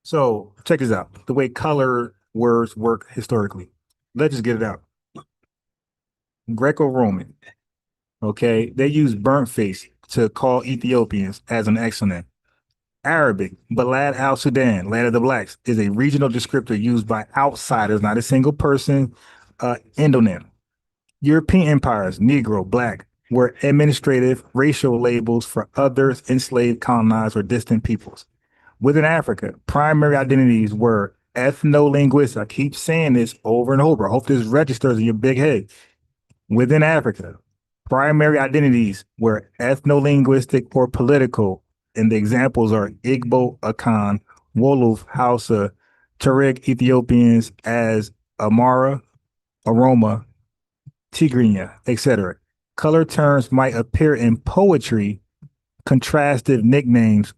So check this out, the way color words work historically. Let's just get it out. Greco-Roman, okay, they use burnt face to call Ethiopians as an exonym. Arabic, Balad al-Sudan, land of the blacks, is a regional descriptor used by outsiders, not a single person, endonym. European empires, Negro, black, were administrative racial labels for others, enslaved, colonized, or distant peoples. Within Africa, primary identities were ethno-linguists. I keep saying this over and over. I hope this registers in your big head. Within Africa, primary identities were ethno-linguistic or political, and the examples are Igbo, Akan, Wolof, Hausa, Tuareg Ethiopians as Amara, Aroma, Tigrinya, etc. Color terms might appear in poetry, contrastive nicknames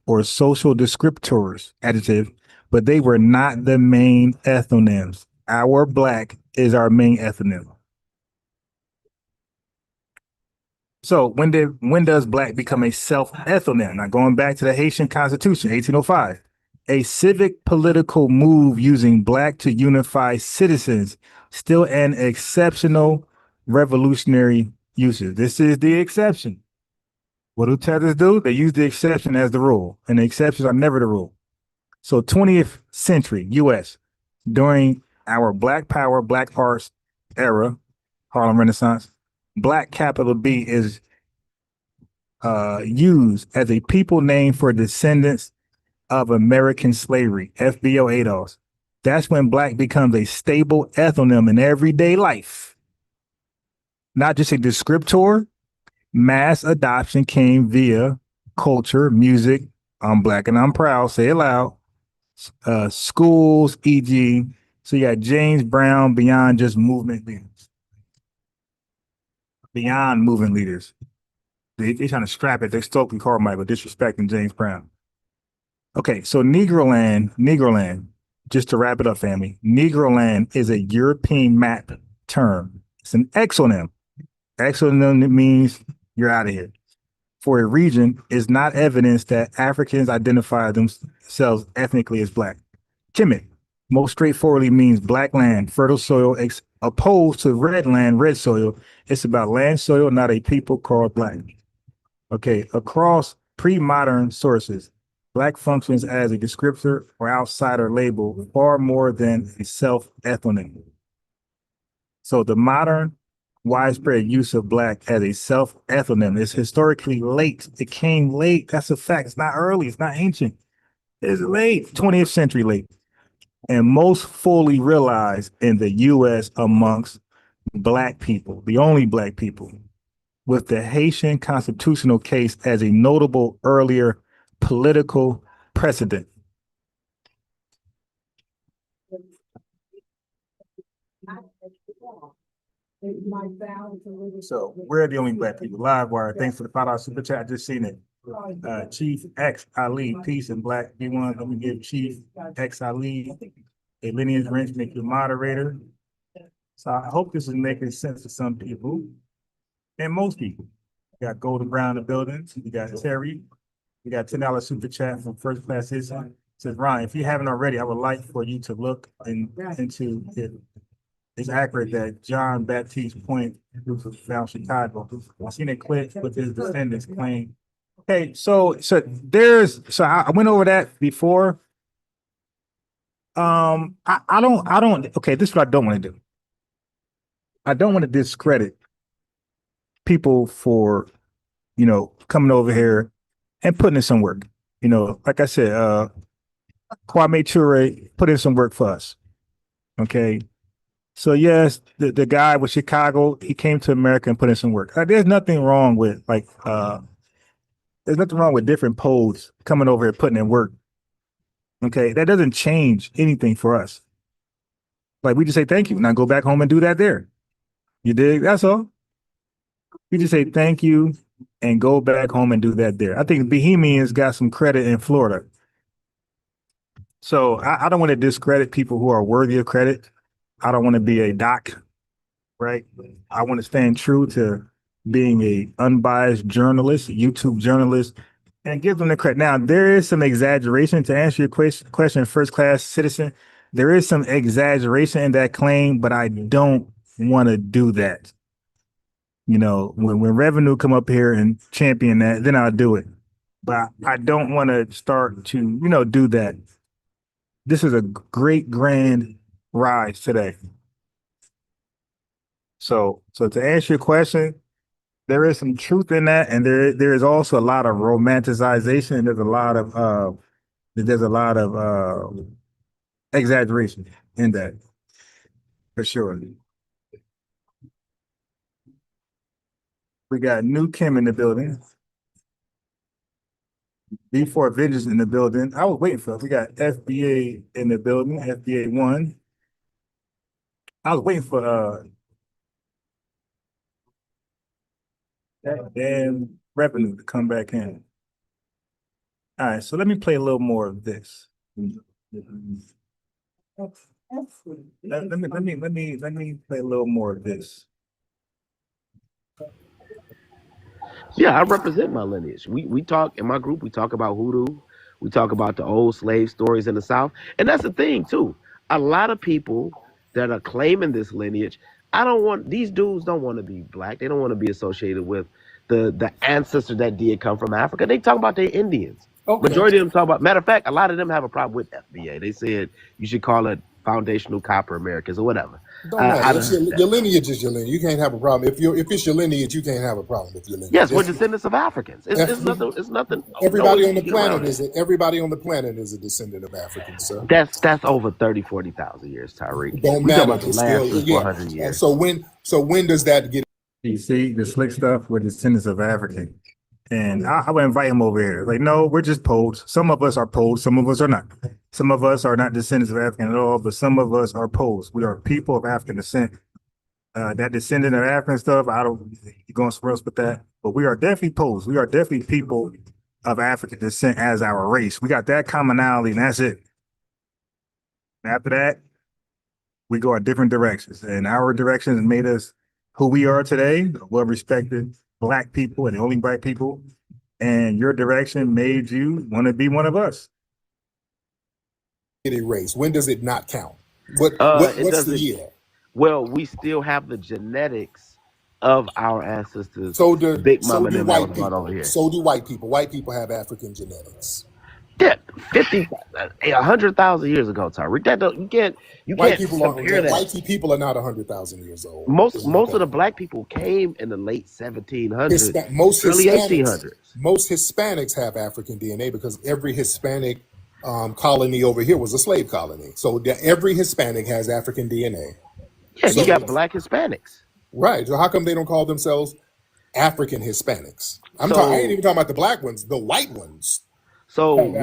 or social descriptors, adjective, but they were not the main ethnonyms. Our black is our main ethnonym. So when does black become a self-ethnonym? Now going back to the Haitian Constitution, 1805, a civic political move using black to unify citizens, still an exceptional revolutionary usage. This is the exception. What do tethers do? They use the exception as the rule, and the exceptions are never the rule. So 20th century US, during our Black Power, Black Arts era, Harlem Renaissance, Black capital B is used as a people name for descendants of American slavery, FBO ADOS. That's when black becomes a stable ethnonym in everyday life, not just a descriptor. Mass adoption came via culture, music. I'm black and I'm proud. Say it loud. Schools, e.g. So you got James Brown beyond just movement leaders. Beyond movement leaders. They trying to strap it. They Stokely Carmichael disrespecting James Brown. Okay, so Negroland, just to wrap it up, family. Negroland is a European map term. It's an exonym. Exonym means you're out of here. For a region, is not evidence that Africans identify themselves ethnically as black. Kemet, most straightforwardly means black land, fertile soil, opposed to red land, red soil. It's about land soil, not a people called black. Okay, across pre-modern sources, black functions as a descriptor or outsider label far more than a self-ethnonym. So the modern widespread use of black as a self-ethnonym is historically late. It came late. That's a fact. It's not early. It's not ancient. It's late, 20th century late. And most fully realized in the US amongst black people, the only black people, with the Haitian constitutional case as a notable earlier political precedent. So we're the only black people. Livewire, thanks for the $5 super chat. I just seen it. Chief X Ali, peace and black B1. Let me give Chief X Ali a lineage wrench, make you a moderator. So I hope this is making sense to some people and most people. We got Golden Brown in the building. We got Terry. We got $10 super chat from First Class Citizen. Says Ryan, if you haven't already, I would like for you to look into it. It's accurate that John Baptiste Point found Chicago. I seen a clip with his descendants claim. Okay, so I went over that before. I don't. Okay, this is what I don't want to do. I don't want to discredit people for, coming over here and putting in some work. Like I said, Kwame Ture put in some work for us. Okay. So yes, the guy with Chicago, he came to America and put in some work. There's nothing wrong with there's nothing wrong with different poles coming over here putting in work. Okay, that doesn't change anything for us. Like we just say thank you, now go back home and do that there. You dig? That's all. We just say thank you and go back home and do that there. I think Bohemians got some credit in Florida. So I don't want to discredit people who are worthy of credit. I don't want to be a doc, right? I want to stand true to being a unbiased journalist, YouTube journalist, and give them the credit. Now, there is some exaggeration to answer your question, First Class Citizen. There is some exaggeration in that claim, but I don't want to do that. When revenue come up here and champion that, then I'll do it. But I don't want to start to, do that. This is a great grand rise today. So to answer your question, there is some truth in that, and there is also a lot of romanticization. There's a lot of exaggeration in that, for sure. We got New Kim in the building. B4 Vengeance in the building. I was waiting for it. We got FBA in the building, FBA 1. I was waiting for that damn revenue to come back in. All right, so let me play a little more of this. Let me play a little more of this.
Yeah, I represent my lineage. We talk in my group. We talk about hoodoo. We talk about the old slave stories in the South, and that's the thing too. A lot of people that are claiming this lineage, these dudes don't want to be black. They don't want to be associated with the ancestor that did come from Africa. They talk about their Indians.
Okay.
Majority of them talk about. Matter of fact, a lot of them have a problem with FBA. They said you should call it Foundational Copper Americans or whatever.
Don't matter. Your lineage is your lineage. You can't have a problem. If it's your lineage, you can't have a problem with your lineage.
Yes, we're descendants of Africans. It's nothing.
Everybody on the planet everybody on the planet is a descendant of Africans, sir.
That's over 30, 40,000 years, Tyreek.
Don't
We talking
matter.
about the
It's
last
still,
400
yeah.
years.
So when does that get?
You see the slick stuff with descendants of African. And I would invite him over here. Like, no, we're just Poles. Some of us are Poles, some of us are not. Some of us are not descendants of African at all, but some of us are Poles. We are people of African descent. That descendant of African stuff, you're going to screw us with that. But we are definitely Poles. We are definitely people of African descent as our race. We got that commonality, and that's it. And after that, we go our different directions. And our directions made us who we are today, well-respected Black people and the only Black people. And your direction made you want to be one of us.
Get erased? When does it not count? What's the year?
Well, we still have the genetics of our ancestors.
So do
Big Mama
so do
and them
white
that was brought
people.
over here.
So do white people. White people have African genetics.
Yeah, 100,000 years ago, Tyreek. You can't compare that.
White people are not 100,000 years old.
Most of the Black people came in the late 1700s, early 1800s.
Most Hispanics have African DNA because every Hispanic colony over here was a slave colony. So every Hispanic has African DNA.
Yeah, you got Black Hispanics.
Right. So how come they don't call themselves African Hispanics? I ain't even talking about the Black ones, the white ones.
So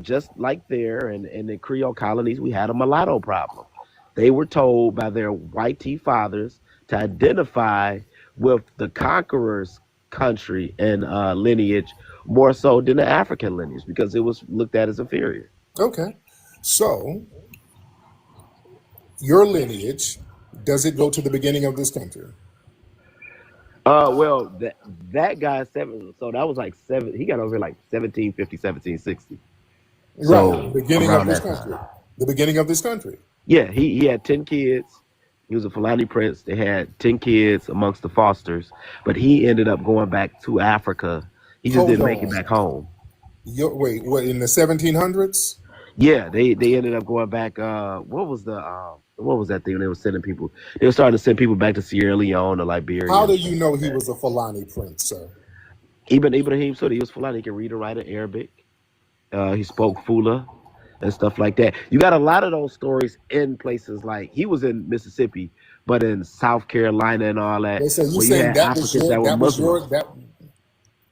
just like there in the Creole colonies, we had a mulatto problem. They were told by their white tea fathers to identify with the conqueror's country and lineage more so than the African lineage because it was looked at as inferior.
Okay. So your lineage, does it go to the beginning of this country?
Well, that guy so that was like he got over here like 1750, 1760. So
right, the beginning of this country. The beginning of this country.
Yeah, he had 10 kids. He was a Fulani prince. They had 10 kids amongst the Fosters, but he ended up going back to Africa. He just didn't make it back home.
Wait, what, in the 1700s?
Yeah, they ended up going back. What was that thing they were sending people? They were starting to send people back to Sierra Leone or Liberia.
How do you know he was a Fulani prince, sir?
Ibrahim Sudi, he was Fulani. He could read and write in Arabic. He spoke Fula and stuff like that. You got a lot of those stories in places like he was in Mississippi, but in South Carolina and all that.
So you saying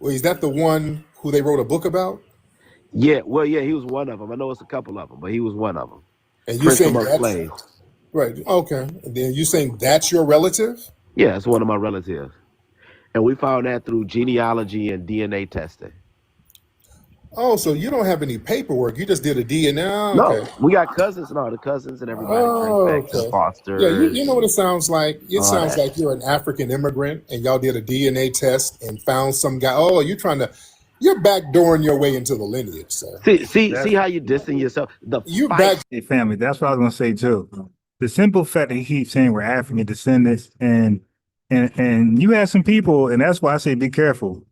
is that the one who they wrote a book about?
Yeah, well, yeah, he was one of them. I know it's a couple of them, but he was one of them.
And you saying that's right? Okay, and then you saying that's your relative?
Yeah, it's one of my relatives, and we found that through genealogy and DNA testing.
Oh, so you don't have any paperwork? You just did a DNA?
No,
okay.
We got cousins and all the cousins and everybody.
Okay.
Foster.
Yeah, you know what it sounds like? It sounds like you're an African immigrant and y'all did a DNA test and found some guy. Oh, you're backdooring your way into the lineage, sir.
See how you dissing yourself.
Hey, family, that's what I was gonna say too. The simple fact that he keeps saying we're African descendants, and you have some people, and that's why I say be careful.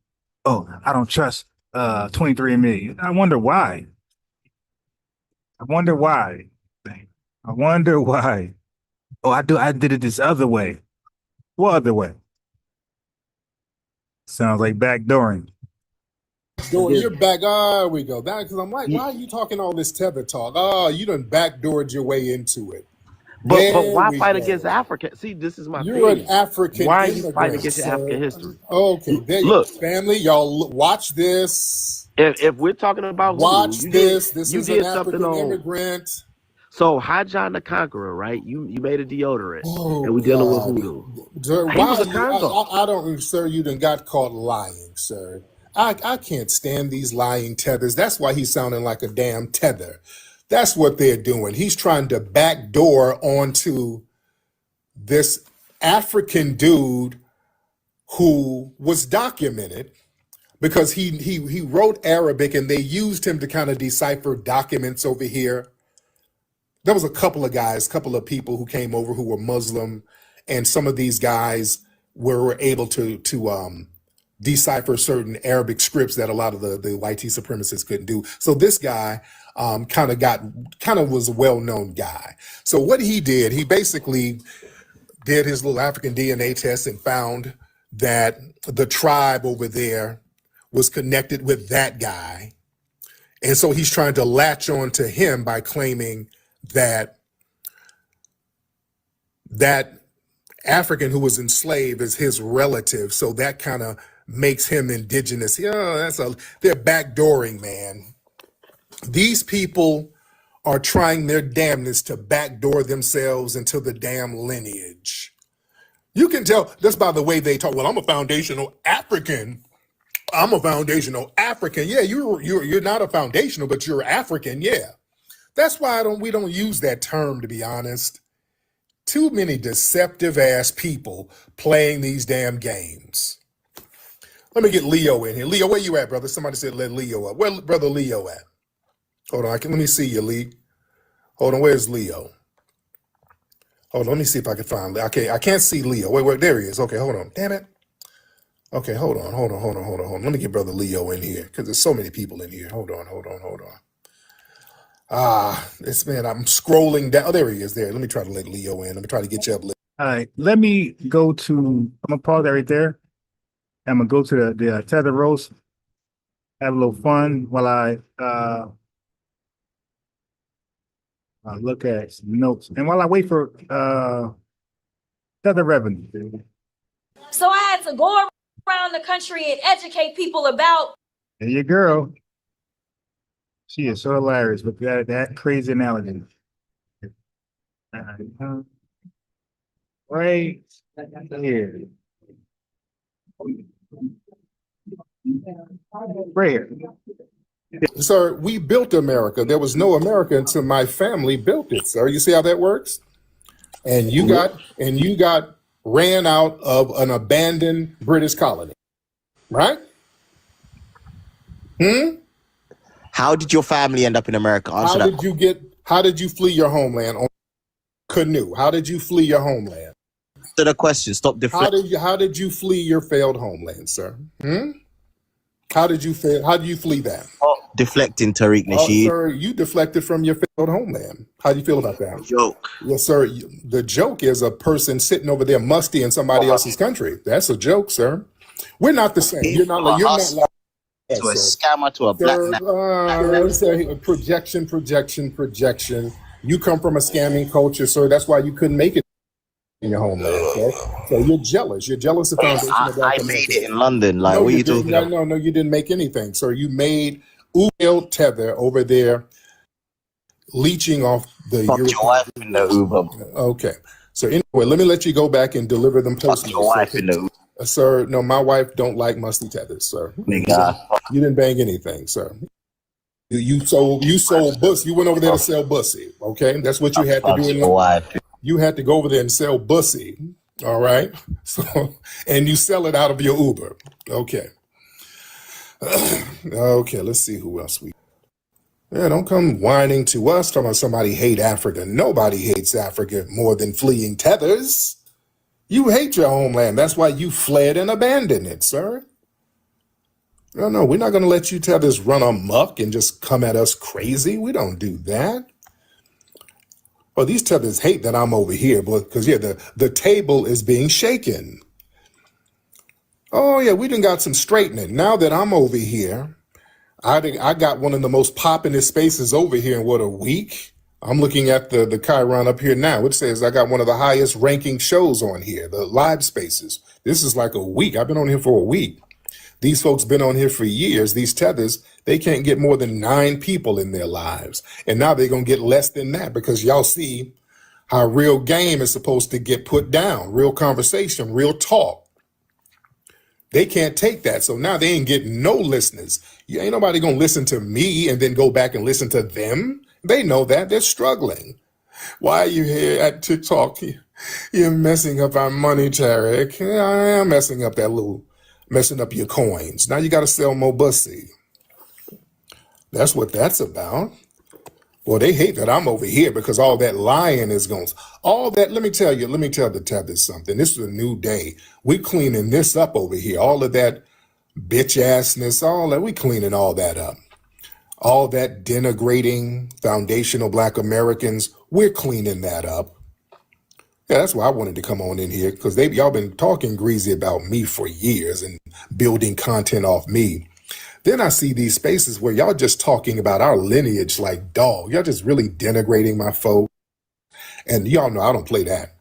Oh, I don't trust 23andMe. I wonder why. Oh, I did it this other way. What other way? Sounds like backdooring.
You're back. Oh, we go. Because I'm like, why are you talking all this tether talk? Oh, you done backdoored your way into it.
But why fight against Africa? See, this is my thing.
You're an African
Why
immigrant.
are you fighting against your African history?
Okay, there you go. Family, y'all watch this.
If we're talking about
watch this. This
you
is
did
an African immigrant.
So John the Conqueror, right? You made a deodorant,
Oh
and we dealing with
God.
hoodoo.
Sir,
He
why
was a
you,
Congo.
I don't, sir, you done got caught lying, sir. I can't stand these lying tethers. That's why he's sounding like a damn tether. That's what they're doing. He's trying to backdoor onto this African dude who was documented because he wrote Arabic and they used him to kind of decipher documents over here. There was a couple of people who came over who were Muslim, and some of these guys were able to decipher certain Arabic scripts that a lot of the white supremacists couldn't do. So this guy kind of was a well-known guy. So what he did, he basically did his little African DNA test and found that the tribe over there was connected with that guy. And so he's trying to latch on to him by claiming that African who was enslaved is his relative. So that kind of makes him indigenous. Yeah, they're backdooring, man. These people are trying their damnness to backdoor themselves into the damn lineage. You can tell just by the way they talk. Well, I'm a foundational African. I'm a foundational African. Yeah, you're not a foundational, but you're African. Yeah. That's why we don't use that term, to be honest. Too many deceptive ass people playing these damn games. Let me get Leo in here. Leo, where you at, brother? Somebody said let Leo up. Where brother Leo at? Hold on, let me see you, Lee. Hold on, where's Leo? Hold on, let me see if I can find Leo. Okay, I can't see Leo. Wait, there he is. Okay, hold on. Damn it. Okay, hold on. Let me get brother Leo in here because there's so many people in here. Hold on. I'm scrolling down. Oh, there he is there. Let me try to let Leo in. Let me try to get you up.
All right, let me go to, I'm gonna pause that right there. I'm gonna go to the tether roast, have a little fun while I look at some notes. And while I wait for tether revenue.
So I had to go around the country and educate people about.
There your girl. She is so hilarious with that crazy analogy. Right here. Right here.
Sir, we built America. There was no America until my family built it, sir. You see how that works? And you got ran out of an abandoned British colony, right?
How did your family end up in America?
How did you flee your homeland on canoe? How did you flee your homeland?
Answer the question. Stop deflecting.
How did you flee your failed homeland, sir? How did you flee that?
Stop deflecting, Tariq Nasheed.
Sir, you deflected from your failed homeland. How do you feel about that?
Joke.
Yes, sir. The joke is a person sitting over there musty in somebody else's country. That's a joke, sir. We're not the same. You're not like
to a scammer, to a black
projection. You come from a scamming culture, sir. That's why you couldn't make it in your homeland. Okay? So you're jealous. You're jealous of foundation.
I made it in London. Like, what are you talking about?
No, you didn't make anything, sir. You made Uber tether over there, leeching off the
Fuck your wife in the Uber.
Okay. So anyway, let me let you go back and deliver them postmates.
Fuck your wife in the Uber.
Sir, no, my wife don't like musty tethers, sir.
Nigga.
You didn't bang anything, sir. You sold bussy. You went over there to sell bussy. Okay, that's what you had to do. You had to go over there and sell bussy. All right. So, and you sell it out of your Uber. Okay. Okay. Let's see who else we. Yeah, don't come whining to us talking about somebody hate Africa. Nobody hates Africa more than fleeing tethers. You hate your homeland. That's why you fled and abandoned it, sir. No, we're not going to let you tethers run amok and just come at us crazy. We don't do that. Well, these tethers hate that I'm over here, because the table is being shaken. Oh yeah, we done got some straightening. Now that I'm over here, I got one of the most poppin'est spaces over here in what, a week? I'm looking at the Chiron up here now. It says I got one of the highest ranking shows on here, the live spaces. This is like a week. I've been on here for a week. These folks been on here for years. These tethers, they can't get more than 9 people in their lives. And now they're going to get less than that because y'all see how real game is supposed to get put down, real conversation, real talk. They can't take that. So now they ain't getting no listeners. You ain't nobody going to listen to me and then go back and listen to them. They know that. They're struggling. Why are you here at TikTok? You're messing up our money, Tarek. Yeah, I am messing up messing up your coins. Now you got to sell more bussy. That's what that's about. Well, they hate that I'm over here because all that lying is going. All that, let me tell the tethers something. This is a new day. We cleaning this up over here. All of that bitch assness, all that, we cleaning all that up. All that denigrating foundational Black Americans, we're cleaning that up. Yeah, that's why I wanted to come on in here because y'all been talking greasy about me for years and building content off me. Then I see these spaces where y'all just talking about our lineage like dog. Y'all just really denigrating my folk. And y'all know I don't play that.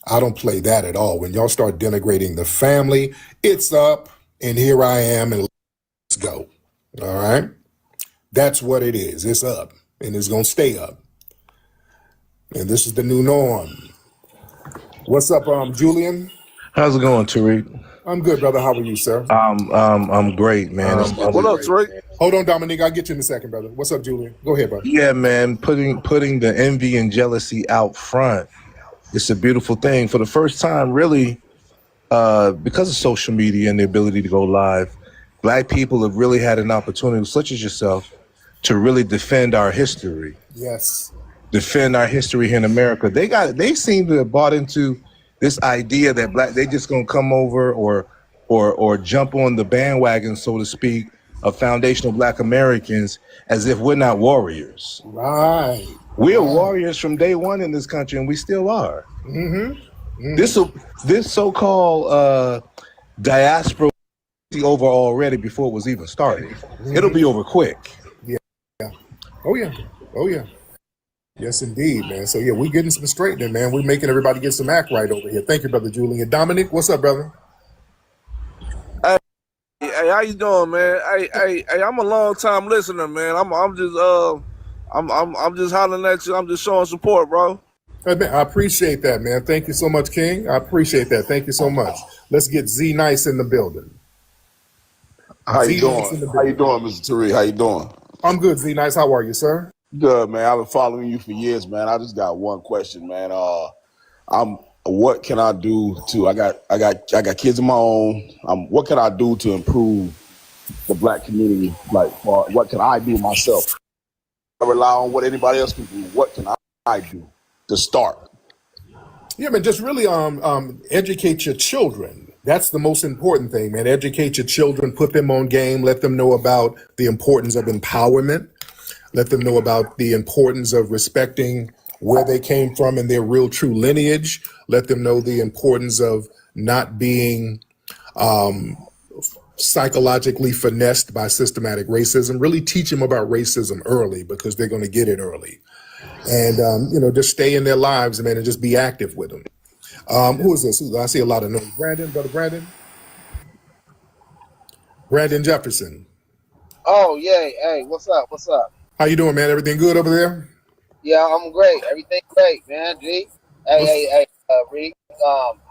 I don't play that at all. When y'all start denigrating the family, it's up and here I am and let's go. All right. That's what it is. It's up and it's going to stay up. And this is the new norm. What's up, Julian?
How's it going, Tariq?
I'm good, brother. How are you, sir?
I'm great, man.
What up, Tariq? Hold on, Dominique. I'll get you in a second, brother. What's up, Julian? Go ahead, brother.
Yeah, man. Putting the envy and jealousy out front. It's a beautiful thing. For the first time, really, because of social media and the ability to go live, Black people have really had an opportunity, such as yourself, to really defend our history.
Yes.
Defend our history here in America. They seem to have bought into this idea that they just gonna come over or jump on the bandwagon, so to speak, of foundational Black Americans as if we're not warriors.
Right.
We're warriors from day one in this country, and we still are. Mm-hmm. This so-called diaspora is over already before it was even started. Mm-hmm. It'll be over quick.
Yeah. Oh yeah. Yes, indeed, man. So yeah, we're getting some straightening, man. We're making everybody get some act right over here. Thank you, brother Julian. Dominic, what's up, brother?
Hey, how you doing, man? Hey, I'm a long time listener, man. I'm just hollering at you. I'm just showing support, bro.
Hey, man, I appreciate that, man. Thank you so much, King. I appreciate that. Thank you so much. Let's get Z Nice in the building.
How you doing? How you doing, Mr. Tariq? How you doing?
I'm good, Z Nice. How are you, sir?
Good, man. I've been following you for years, man. I just got one question, man. What can I do to? I got kids of my own. What can I do to improve the Black community? Like, what can I do myself? I rely on what anybody else can do. What can I do to start?
Yeah, man. Just really educate your children. That's the most important thing, man. Educate your children. Put them on game. Let them know about the importance of empowerment. Let them know about the importance of respecting where they came from and their real true lineage. Let them know the importance of not being psychologically finessed by systematic racism. Really teach them about racism early because they're going to get it early. And, just stay in their lives, man, and just be active with them. Who is this? I see a lot of names. Brandon, brother Brandon? Brandon Jefferson.
Oh, yeah. Hey, what's up? What's up?
How you doing, man? Everything good over there?
Yeah, I'm great. Everything great, man. G. Hey, Reed.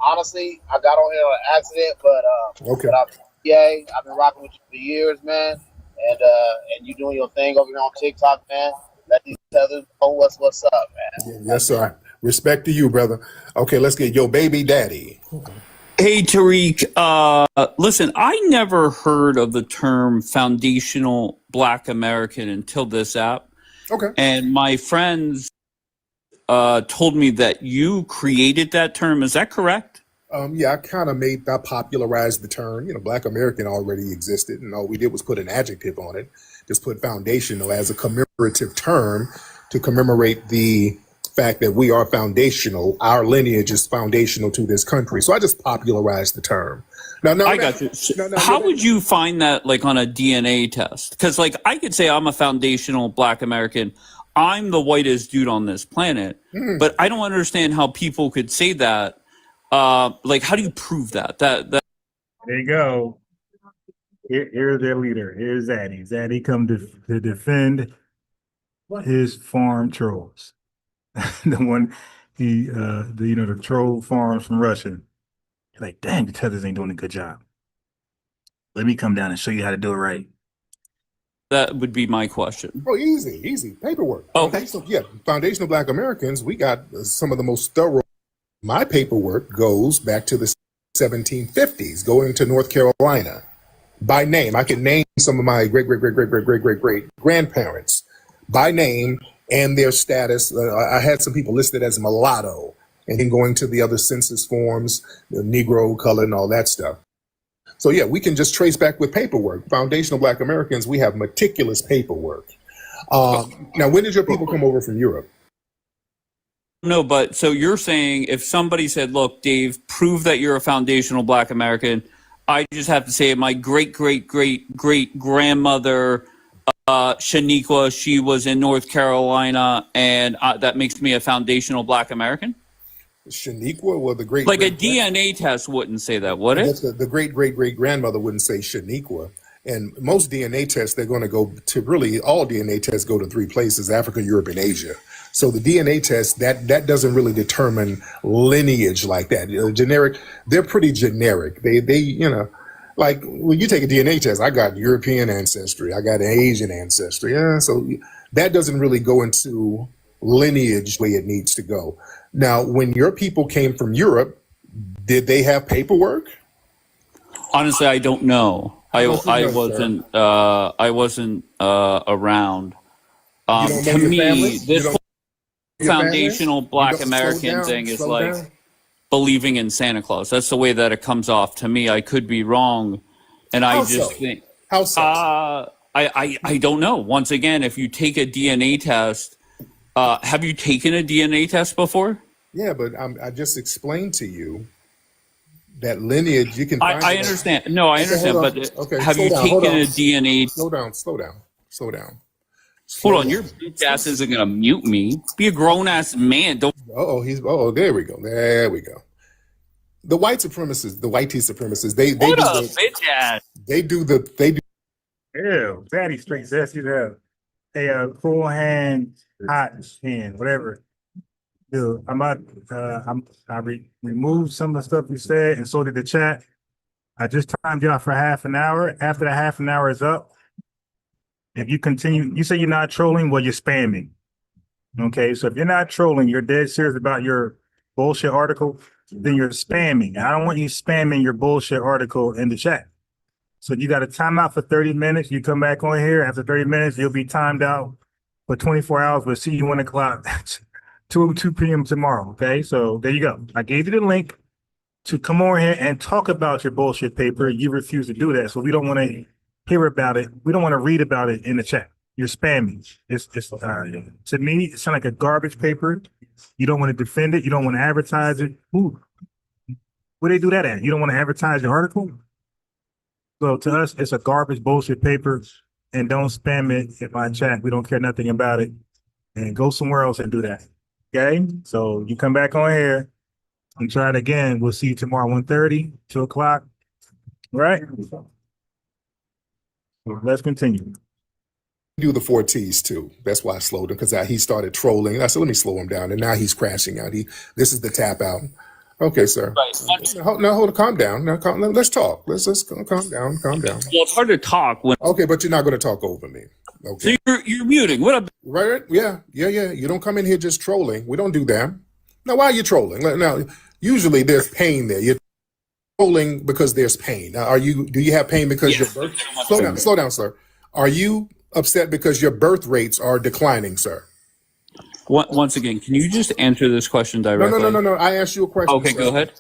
Honestly, I got on here on accident, but
okay.
But I've been rocking with you for years, man. And you doing your thing over here on TikTok, man. Let these others know what's up, man.
Yes, sir. Respect to you, brother. Okay, let's get your baby daddy.
Hey, Tariq. Listen, I never heard of the term foundational Black American until this app.
Okay.
And my friends told me that you created that term. Is that correct?
Yeah, I popularized the term. Black American already existed, and all we did was put an adjective on it. Just put foundational as a commemorative term to commemorate the fact that we are foundational. Our lineage is foundational to this country. So I just popularized the term.
I got you. How would you find that, like, on a DNA test? Because, like, I could say I'm a foundational Black American. I'm the whitest dude on this planet. But I don't understand how people could say that. Like, how do you prove that? That
There you go. Here's their leader. Here's Zaddy. Zaddy come to defend his farm trolls. The one, the troll farms from Russia. Like, dang, the tethers ain't doing a good job. Let me come down and show you how to do it right.
That would be my question.
Oh, easy. Paperwork.
Okay.
Foundational Black Americans, we got some of the most thorough. My paperwork goes back to the 1750s, going to North Carolina. By name, I can name some of my great grandparents by name and their status. I had some people listed as mulatto, and then going to the other census forms, the Negro, color, and all that stuff. So yeah, we can just trace back with paperwork. Foundational Black Americans, we have meticulous paperwork. Now, when did your people come over from Europe?
No, but so you're saying if somebody said, look, Dave, prove that you're a foundational Black American, I just have to say my great-great-great-great-grandmother, Shaniqua, she was in North Carolina, and that makes me a foundational Black American?
Shaniqua, well, the great...
Like a DNA test wouldn't say that, would it?
The great-great-great-grandmother wouldn't say Shaniqua. And most DNA tests, they're going to go to really, all DNA tests go to 3 places, Africa, Europe, and Asia. So the DNA test, that doesn't really determine lineage like that. Generic, they're pretty generic. They like when you take a DNA test, I got European ancestry, I got Asian ancestry. Yeah, so that doesn't really go into lineage the way it needs to go. Now, when your people came from Europe, did they have paperwork?
Honestly, I don't know. I wasn't around. To me, this whole foundational Black American thing is like believing in Santa Claus. That's the way that it comes off to me. I could be wrong, and I just think
how so?
I don't know. Once again, if you take a DNA test, have you taken a DNA test before?
Yeah, but I just explained to you that lineage you can.
I understand. No, I understand. But have you taken a DNA?
Slow down.
Hold on, your bitch ass isn't gonna mute me. Be a grown ass man. Don't.
There we go. The white supremacists, the white supremacists, they
what
do
up, bitch ass?
They do.
Ew, daddy straight zesty to a full hand, hot hand, whatever. Dude, I removed some of the stuff you said, and so did the chat. I just timed you out for half an hour. After the half an hour is up, if you continue, you say you're not trolling, well, you're spamming. Okay, so if you're not trolling, you're dead serious about your bullshit article, then you're spamming. I don't want you spamming your bullshit article in the chat. So you got a timeout for 30 minutes. You come back on here after 30 minutes, you'll be timed out for 24 hours. We'll see you 1 o'clock, 2 p.m. tomorrow. Okay, so there you go. I gave you the link to come on here and talk about your bullshit paper. You refuse to do that, so we don't want to hear about it. We don't want to read about it in the chat. You're spamming. It's to me, it sounds like a garbage paper. You don't want to defend it. You don't want to advertise it. Ooh, where they do that at? You don't want to advertise your article? So to us, it's a garbage bullshit paper, and don't spam it in my chat. We don't care nothing about it. And go somewhere else and do that. Okay? So you come back on here and try it again. We'll see you tomorrow, 1:30, 2 o'clock. Right? So let's continue.
Do the 4 T's too. That's why I slowed him, because he started trolling. I said, let me slow him down. And now he's crashing out. This is the tap out. Okay, sir.
Right.
Now, hold on, calm down. Now, let's talk. Let's calm down.
Well, it's hard to talk when.
Okay, but you're not going to talk over me. Okay.
So you're muting. What up?
Right? Yeah. You don't come in here just trolling. We don't do that. Now, why are you trolling? Now, usually there's pain there. You're trolling because there's pain. Now, do you have pain because your birth? Slow down, sir. Are you upset because your birth rates are declining, sir?
Once again, can you just answer this question directly?
No. I asked you a question.
Okay,
sir.
go ahead.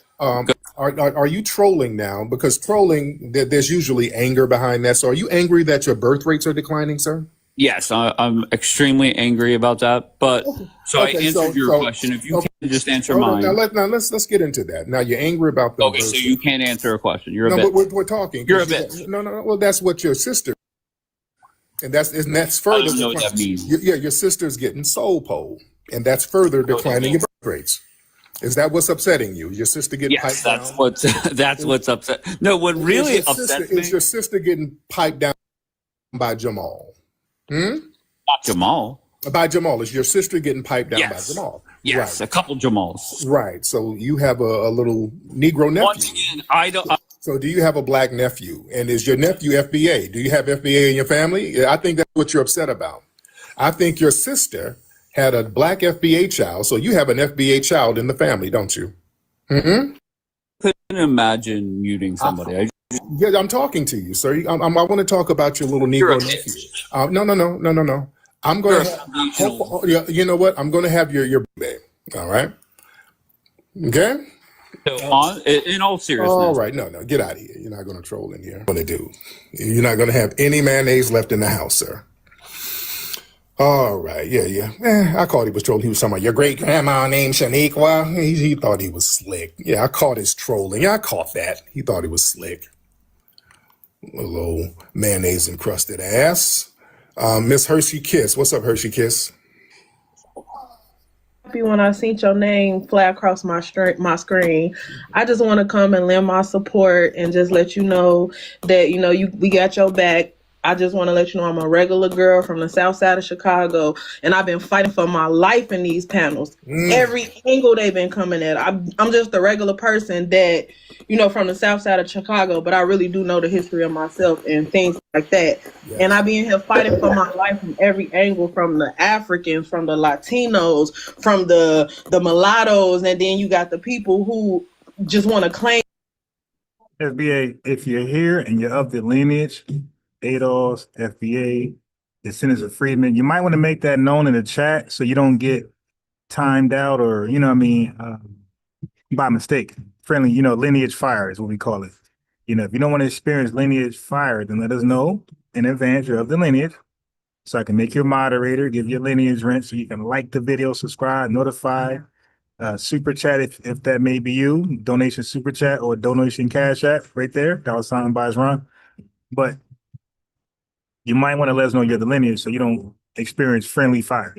Are you trolling now? Because trolling, there's usually anger behind that. So are you angry that your birth rates are declining, sir?
Yes, I'm extremely angry about that. But I answered your question. If you can just answer mine.
Now let's get into that. Now you're angry about the.
Okay, so you can't answer a question. You're a bit.
But we're talking.
You're a bit.
No. Well, that's what your sister. And that's further.
I don't know what that means.
Your sister's getting soul pole, and that's further declining your birth rates. Is that what's upsetting you? Your sister getting
Yes,
piped
that's
down?
what's upset. No, what really upsets me
Is your sister getting piped down by Jamal?
not Jamal.
By Jamal. Is your sister getting piped down by
Yes.
Jamal?
Yes,
Right.
a couple Jamals.
Right. So you have a little Negro nephew.
Once again, I don't.
So do you have a black nephew? And is your nephew FBA? Do you have FBA in your family? Yeah, I think that's what you're upset about. I think your sister had a black FBA child, so you have an FBA child in the family, don't you? Mm-hmm.
Couldn't imagine muting somebody.
Yeah, I'm talking to you, sir. I want to talk about your little Negro nephew. No. I'm going to. You know what? I'm going to have your baby. All right. Okay.
So in all seriousness.
All right. No. Get out of here. You're not going to troll in here. What to do? You're not going to have any mayonnaise left in the house, sir. All right. Yeah. I caught he was trolling. He was talking about your great grandma named Shaniqua. He thought he was slick. Yeah, I caught his trolling. Yeah, I caught that. He thought he was slick. A little mayonnaise encrusted ass. Miss Hershey Kiss. What's up, Hershey Kiss?
Happy when I seen your name fly across my screen. I just want to come and lend my support and just let you know that we got your back. I just want to let you know I'm a regular girl from the south side of Chicago, and I've been fighting for my life in these panels. Every angle they've been coming at. I'm just a regular person that, from the south side of Chicago, but I really do know the history of myself and things like that. Yeah. And I be in here fighting for my life from every angle, from the Africans, from the Latinos, from the mulattoes, and then you got the people who just want to claim.
FBA, if you're here and you're of the lineage, ADOS, FBA, descendants of freedmen, you might want to make that known in the chat so you don't get timed out or, by mistake. Friendly, lineage fire is what we call it. If you don't want to experience lineage fire, then let us know in advance you're of the lineage so I can make you a moderator, give you a lineage rent so you can like the video, subscribe, notify, super chat if that may be you, donation super chat or donation cash app right there, $ buys Ron. But you might want to let us know you're the lineage so you don't experience friendly fire.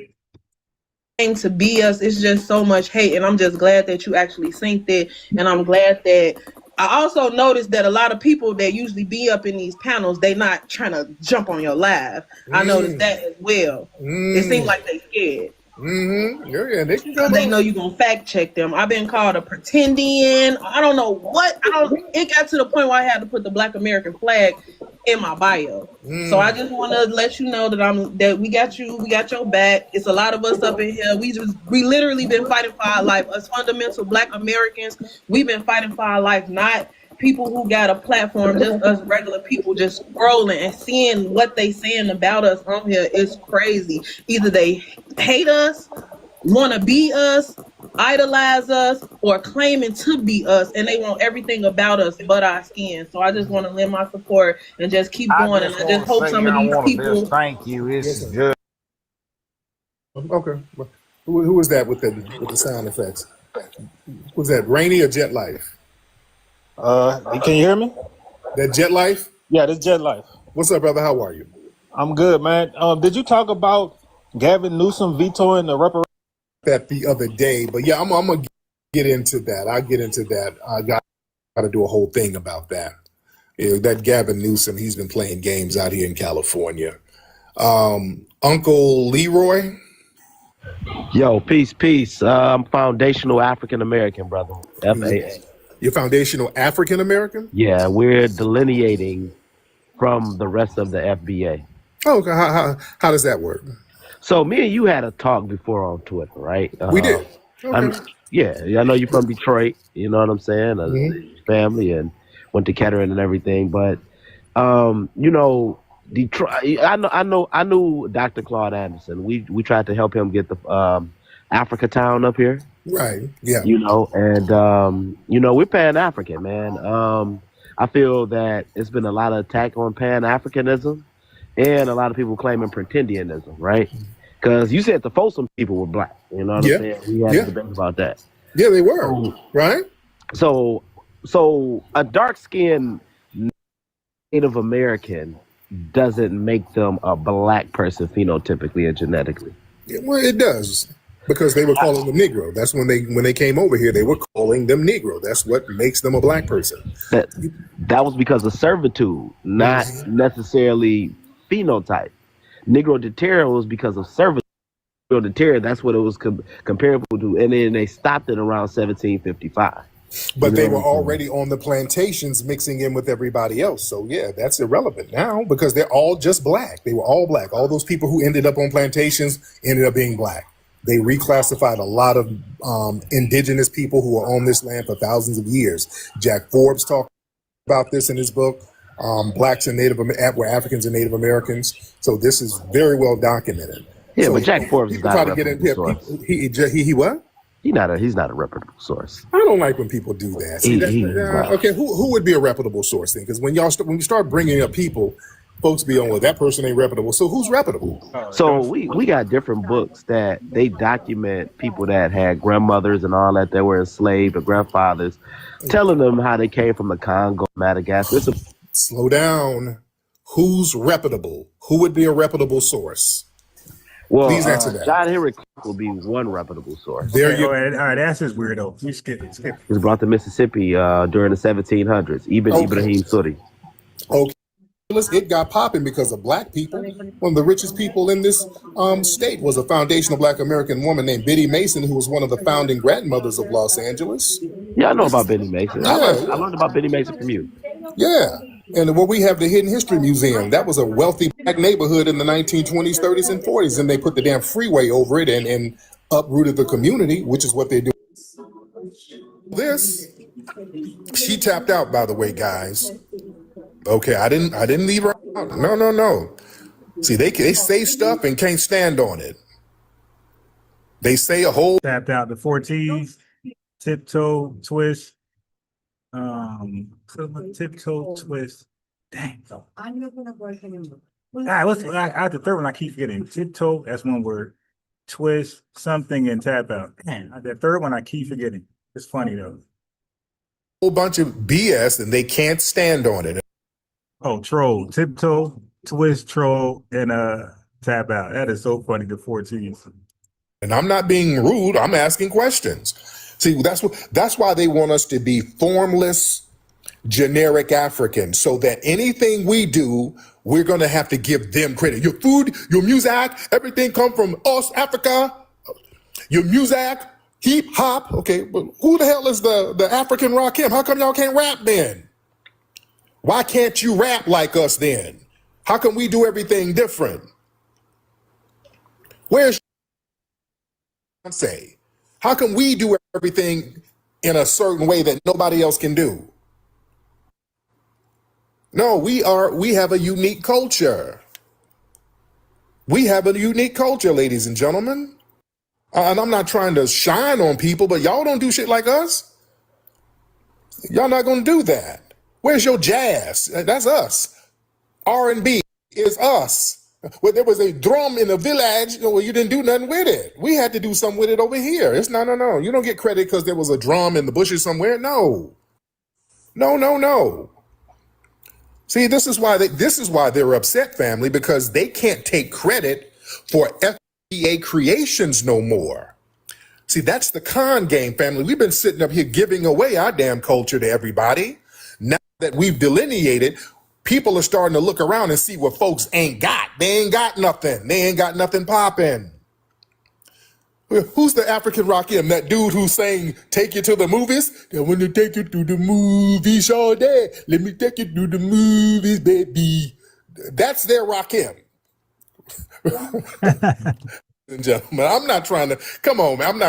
To be us, it's just so much hate, and I'm just glad that you actually synced it, and I'm glad that I also noticed that a lot of people that usually be up in these panels, they not trying to jump on your live. I noticed that as well. It seems like they scared.
Yeah, they can go.
They know you gonna fact check them. I've been called a pretendian. I don't know what. It got to the point where I had to put the Black American flag in my bio. So I just want to let you know that we got you. We got your back. It's a lot of us up in here. We literally been fighting for our life. Us fundamental Black Americans, we've been fighting for our life. Not people who got a platform, just us regular people just scrolling and seeing what they saying about us on here is crazy. Either they hate us, want to be us, idolize us, or claiming to be us, and they want everything about us but our skin. So I just want to lend my support and just keep going. And I just hope some of these people.
Thank you. It's good.
Okay. Who is that with the sound effects? Was that Rainy or Jet Life?
Can you hear me?
That Jet Life?
Yeah, this Jet Life.
What's up, brother? How are you?
I'm good, man. Did you talk about Gavin Newsom vetoing the reparations?
That the other day, but yeah, I'm gonna get into that. I'll get into that. I got to do a whole thing about that. That Gavin Newsom, he's been playing games out here in California. Uncle Leroy.
Yo, peace. I'm foundational African American, brother. FAA.
You're foundational African American?
Yeah, we're delineating from the rest of the FBA.
Oh, okay. How does that work?
So me and you had a talk before on Twitter, right?
We did. Okay.
I know you're from Detroit. You know what I'm saying? Family and went to Kettering and everything. But Detroit. I knew Dr. Claude Anderson. We tried to help him get the Africa Town up here.
Right. Yeah.
We're Pan-African, man. I feel that it's been a lot of attack on Pan-Africanism and a lot of people claiming pretendianism, right? Because you said the Folsom people were black. You know what I'm saying? We had a debate about that.
Yeah, they were. Right?
So a dark-skinned Native American doesn't make them a black person phenotypically and genetically.
Yeah, well, it does. Because they were calling them Negro. That's when they came over here, they were calling them Negro. That's what makes them a black person.
That was because of servitude, not necessarily phenotype. Negro de terra was because of servitude. Negro de terra, that's what it was comparable to. And then they stopped it around 1755.
But they were already on the plantations mixing in with everybody else. So yeah, that's irrelevant now because they're all just black. They were all black. All those people who ended up on plantations ended up being black. They reclassified a lot of indigenous people who were on this land for thousands of years. Jack Forbes talked about this in his book. Blacks and were Africans and Native Americans. So this is very well documented.
Yeah,
so
but Jack Forbes is not a reputable source.
He what?
He's not a reputable source.
I don't like when people do that. See, okay, who would be a reputable source then? Because when you start bringing up people, folks be on, well, that person ain't reputable. So who's reputable?
So we got different books that they document people that had grandmothers and all that were enslaved or grandfathers, telling them how they came from the Congo, Madagascar.
Slow down. Who's reputable? Who would be a reputable source?
Well,
please answer that.
John Henry Clark will be one reputable source.
There you go. All right, that's just weirdo. You skip it.
He was brought to Mississippi during the 1700s. Ibrahim Suri.
Okay. It got popping because of black people. One of the richest people in this state was a foundational black American woman named Biddy Mason, who was one of the founding grandmothers of Los Angeles.
Yeah, I know about Biddy Mason.
Yeah.
I learned about Biddy Mason from you.
Yeah. And where we have the Hidden History Museum, that was a wealthy black neighborhood in the 1920s, 30s, and 40s. And they put the damn freeway over it and uprooted the community, which is what they do. She tapped out, by the way, guys. Okay, I didn't leave her out. No. See, they say stuff and can't stand on it. They say a whole
tapped out the 4 T's, tiptoe, twist, tiptoe, twist. Dang. All right, I the third one I keep forgetting. Tiptoe, that's one word. Twist, something, and tap out. Man, the third one I keep forgetting. It's funny though.
Whole bunch of BS and they can't stand on it.
Oh, troll, tiptoe, twist, troll, and tap out. That is so funny, the 4 T's.
And I'm not being rude, I'm asking questions. See, that's why they want us to be formless, generic Africans, so that anything we do, we're gonna have to give them credit. Your food, your music, everything come from us, Africa. Your music, hip hop, okay, but who the hell is the African Rakim? How come y'all can't rap then? Why can't you rap like us then? How come we do everything different? Where's say? How come we do everything in a certain way that nobody else can do? No, we have a unique culture. We have a unique culture, ladies and gentlemen. And I'm not trying to shine on people, but y'all don't do shit like us. Y'all not gonna do that. Where's your jazz? That's us. R&B is us. Well, there was a drum in the village, well, you didn't do nothing with it. We had to do something with it over here. It's no. You don't get credit because there was a drum in the bushes somewhere. No. See, this is why they're upset, family, because they can't take credit for FBA creations no more. See, that's the con game, family. We've been sitting up here giving away our damn culture to everybody. Now that we've delineated, people are starting to look around and see what folks ain't got. They ain't got nothing. They ain't got nothing popping. Who's the African Rakim? That dude who's saying, take you to the movies? They want to take you to the movies all day. Let me take you to the movies, baby. That's their Rakim. Gentlemen, I'm not trying to, come on, man.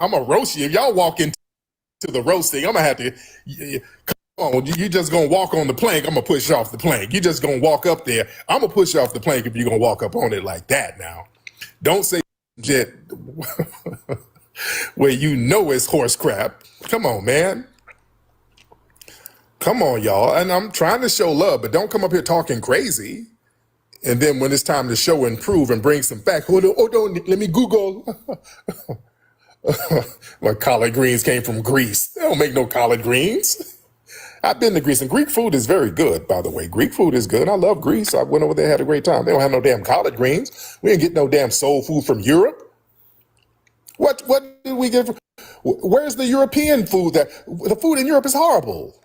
I'm a roast you. If y'all walk into the roasting, I'm going to have to, come on, you just going to walk on the plank. I'm going to push you off the plank. You just going to walk up there. I'm going to push you off the plank if you're going to walk up on it like that now. Don't say shit where you know it's horse crap. Come on, man. Come on, y'all. And I'm trying to show love, but don't come up here talking crazy. And then when it's time to show and prove and bring some facts, hold on, let me Google. My collard greens came from Greece. They don't make no collard greens. I've been to Greece, and Greek food is very good, by the way. Greek food is good. I love Greece. I went over there, had a great time. They don't have no damn collard greens. We didn't get no damn soul food from Europe. What did we get? Where's the European food? The food in Europe is horrible,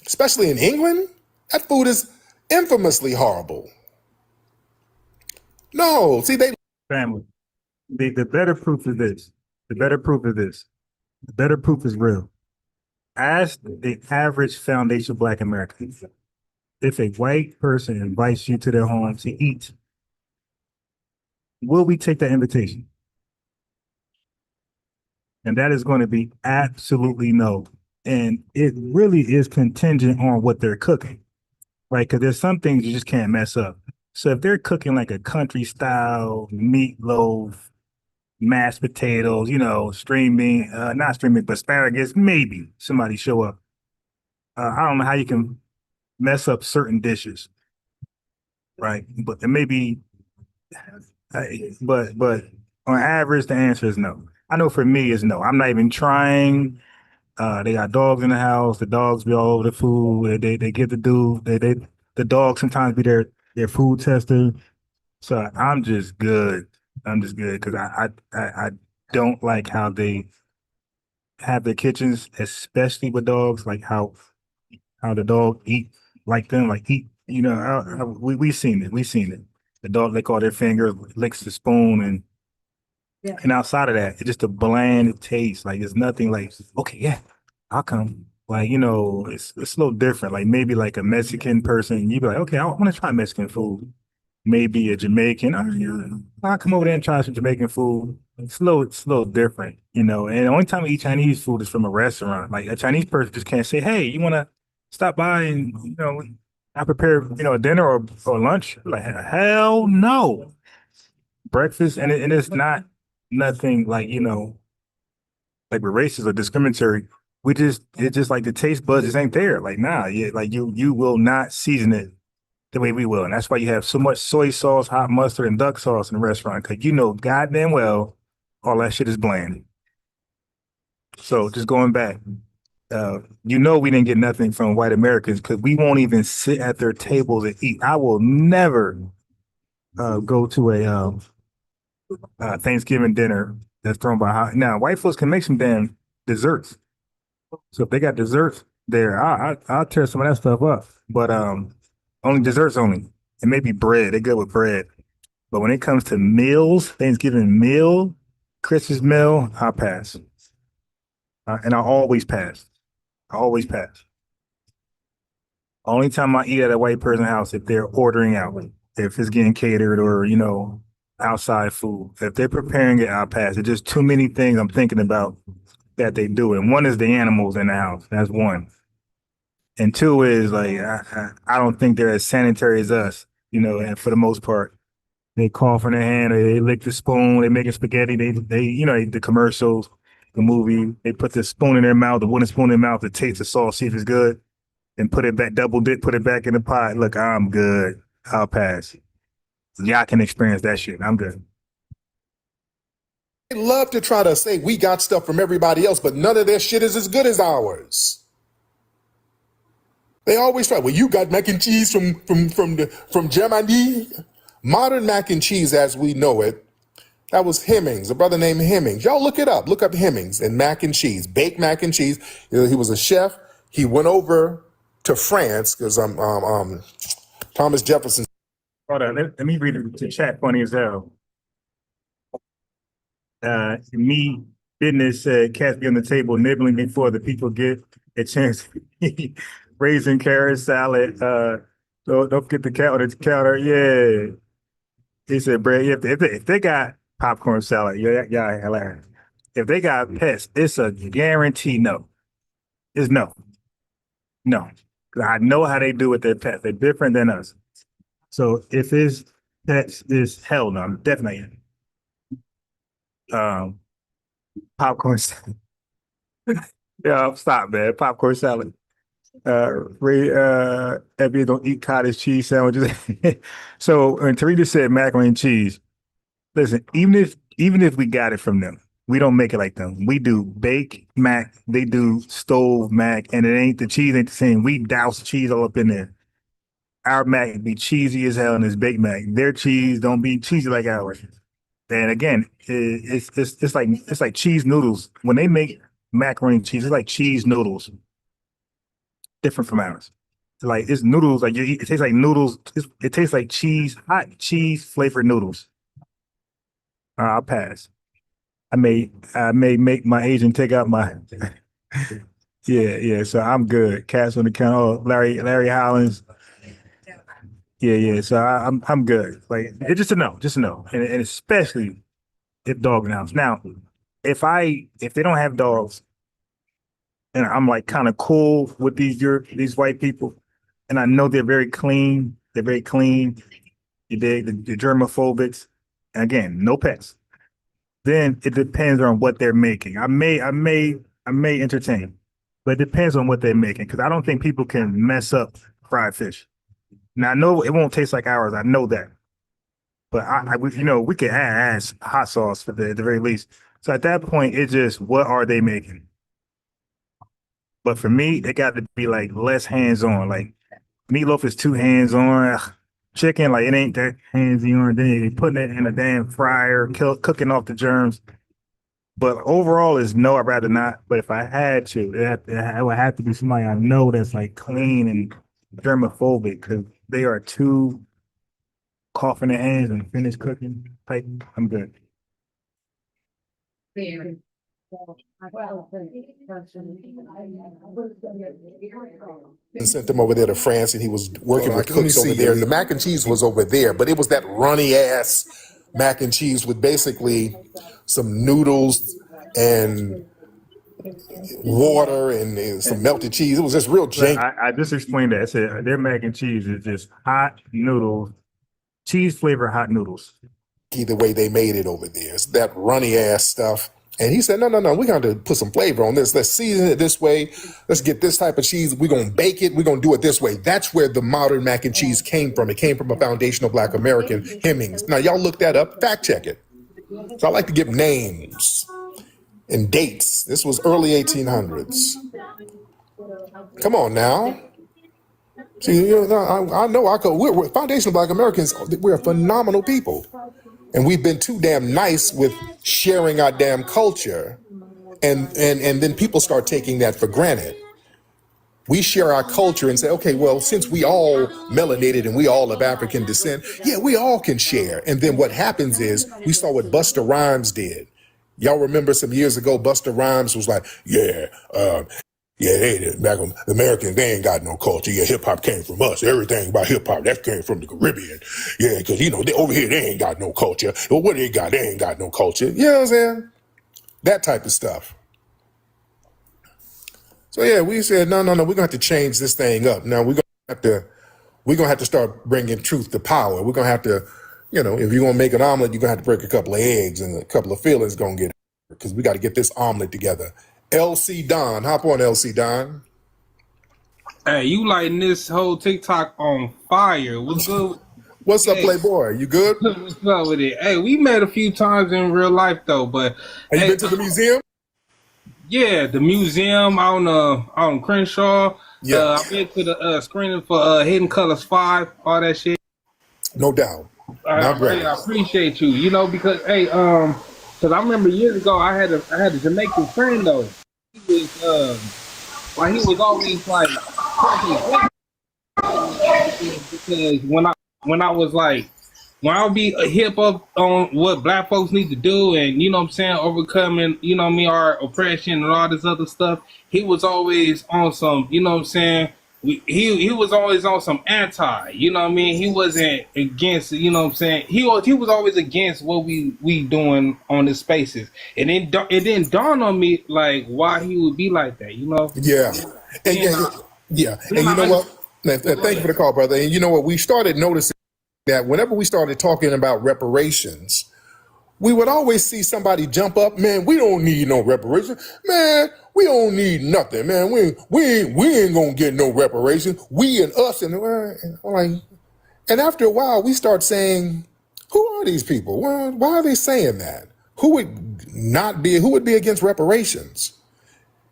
especially in England. That food is infamously horrible. No, see they
family. The better proof is this. The better proof is this. The better proof is real. Ask the average foundation Black American if a white person invites you to their home to eat, will we take that invitation? And that is going to be absolutely no. And it really is contingent on what they're cooking, right? Because there's some things you just can't mess up. So if they're cooking like a country style meatloaf, mashed potatoes, string bean, not string bean, but asparagus, maybe somebody show up. I don't know how you can mess up certain dishes, right? But maybe, but on average, the answer is no. I know for me, it's no. I'm not even trying. They got dogs in the house. The dogs be all over the food. They get the dude. The dog sometimes be their food tester. So I'm just good. I'm just good because I don't like how they have their kitchens, especially with dogs. Like how the dog eat like them, like eat. We seen it. We seen it. The dog lick all their fingers, licks the spoon, and outside of that, it's just a bland taste. Like it's nothing like, okay, yeah, I'll come. Like, it's a little different. Like maybe like a Mexican person, you'd be like, okay, I want to try Mexican food. Maybe a Jamaican, oh, yeah, I'll come over there and try some Jamaican food. It's a little different, And the only time we eat Chinese food is from a restaurant. Like a Chinese person just can't say, hey, you want to stop by and, I prepare, a dinner or lunch? Like, hell no. Breakfast, and it's not nothing like, like we're racist or discriminatory. It's just like the taste buds just ain't there. Like, nah, yeah, like you will not season it the way we will. And that's why you have so much soy sauce, hot mustard, and duck sauce in the restaurant, because goddamn well all that shit is bland. So just going back, we didn't get nothing from white Americans because we won't even sit at their tables and eat. I will never go to a Thanksgiving dinner that's thrown by now. White folks can make some damn desserts. So if they got desserts there, I'll tear some of that stuff up. But only desserts only. And maybe bread. They're good with bread. But when it comes to meals, Thanksgiving meal, Christmas meal, I'll pass. And I always pass. I always pass. Only time I eat at a white person's house if they're ordering out, if it's getting catered or, outside food. If they're preparing it, I'll pass. There's just too many things I'm thinking about that they do. And one is the animals in the house. That's one. And two is like, I don't think they're as sanitary as us, and for the most part. They cough in their hand, or they lick the spoon, they making spaghetti, they the commercials, the movie, they put the spoon in their mouth, the wooden spoon in their mouth to taste the sauce, see if it's good, and put it back, double dip, put it back in the pot. Look, I'm good. I'll pass. Y'all can experience that shit. I'm good.
They love to try to say we got stuff from everybody else, but none of their shit is as good as ours. They always try. Well, you got mac and cheese from Germany. Modern mac and cheese, as we know it, that was Hemmings, a brother named Hemmings. Y'all look it up. Look up Hemmings and mac and cheese, baked mac and cheese. He was a chef. He went over to France because Thomas Jefferson.
Hold on, let me read the chat. Funny as hell. Me business said, cats be on the table nibbling before the people get a chance. Raisin, carrot, salad. Don't forget the cat on the counter. Yeah. He said, Brad, if they got popcorn salad, yeah, hilarious. If they got pets, it's a guarantee no. It's no. No. I know how they do with their pets. They're different than us. So if it's pets, is hell no. I'm definitely popcorn salad. Yeah, stop, man. Popcorn salad. FBA don't eat cottage cheese sandwiches. So when Tarita said macaroni and cheese, listen, even if we got it from them, we don't make it like them. We do bake mac, they do stove mac, and the cheese ain't the same. We douse cheese all up in there. Our mac be cheesy as hell in this baked mac. Their cheese don't be cheesy like ours. And again, it's like cheese noodles. When they make macaroni and cheese, it's like cheese noodles, different from ours. Like it's noodles, like it tastes like noodles. It tastes like cheese, hot cheese flavored noodles. I'll pass. I may make my agent take out my yeah. So I'm good. Cash on the counter. Oh, Larry Hollins. Yeah. So I'm good. Like it's just a no, and especially if dog house. Now, if they don't have dogs, and I'm like kind of cool with these white people, and I know they're very clean. They're very clean. You dig the germophobics. And again, no pets. Then it depends on what they're making. I may entertain, but it depends on what they're making because I don't think people can mess up fried fish. Now I know it won't taste like ours. I know that, but we could add hot sauce for the very least. So at that point, it's just what are they making? But for me, it got to be like less hands on. Like meatloaf is too hands on. Chicken, like it ain't that handsy on. Then they putting it in a damn fryer, cooking off the germs. But overall, is no. I'd rather not. But if I had to, it would have to be somebody I know that's like clean and germophobic because they are too coughing their hands and finish cooking. Type, I'm good.
And sent him over there to France, and he was working with cooks over there. And the mac and cheese was over there, but it was that runny ass mac and cheese with basically some noodles and water and some melted cheese. It was just real janky.
I just explained that. I said their mac and cheese is just hot noodles, cheese flavor hot noodles.
The way they made it over there, it's that runny ass stuff. And he said, no, we're going to put some flavor on this. Let's season it this way. Let's get this type of cheese. We're going to bake it. We're going to do it this way. That's where the modern mac and cheese came from. It came from a foundational Black American, Hemmings. Now, y'all look that up. Fact check it. So I like to give names and dates. This was early 1800s. Come on now. See, I know we're foundational Black Americans. We're phenomenal people. And we've been too damn nice with sharing our damn culture. And then people start taking that for granted. We share our culture and say, okay, well, since we all melanated and we all of African descent, yeah, we all can share. And then what happens is we saw what Busta Rhymes did. Y'all remember some years ago, Busta Rhymes was like, they back on Americans, they ain't got no culture. Yeah, hip hop came from us. Everything about hip hop, that came from the Caribbean. Yeah, because they over here, they ain't got no culture. Well, what they got? They ain't got no culture. You know what I'm saying? That type of stuff. So yeah, we said, no, we're gonna have to change this thing up. Now we're gonna have to start bringing truth to power. We're gonna have to, if you're gonna make an omelet, you're gonna have to break a couple of eggs and a couple of fillings gonna get it because we got to get this omelet together. LC Don, hop on LC Don.
Hey, you lighting this whole TikTok on fire. What's good?
What's up, Playboy? You good?
What's up with it? Hey, we met a few times in real life though, but
have you been to the museum?
Yeah, the museum on Crenshaw. Yeah, I've been to the screening for Hidden Colors 5, all that shit.
No doubt.
I appreciate you. Because because I remember years ago I had a Jamaican friend though. He was always like because when I would be hip up on what Black folks need to do and overcoming our oppression and all this other stuff, he was always on some he was always on some anti, he wasn't against, he was always against what we doing on the spaces. And it didn't dawn on me like why he would be like that,
Yeah. And you know what? Thank you for the call, brother. And you know what? We started noticing that whenever we started talking about reparations, we would always see somebody jump up, man, we don't need no reparations. Man, we don't need nothing, man. We ain't gonna get no reparations. We and us and after a while we start saying, who are these people? Why are they saying that? Who would be against reparations?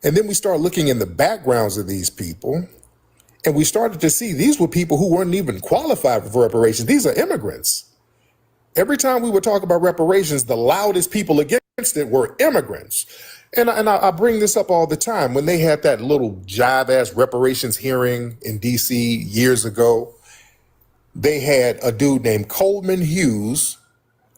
And then we start looking in the backgrounds of these people, and we started to see these were people who weren't even qualified for reparations. These are immigrants. Every time we would talk about reparations, the loudest people against it were immigrants. And I bring this up all the time. When they had that little jive-ass reparations hearing in D.C. years ago, they had a dude named Coleman Hughes,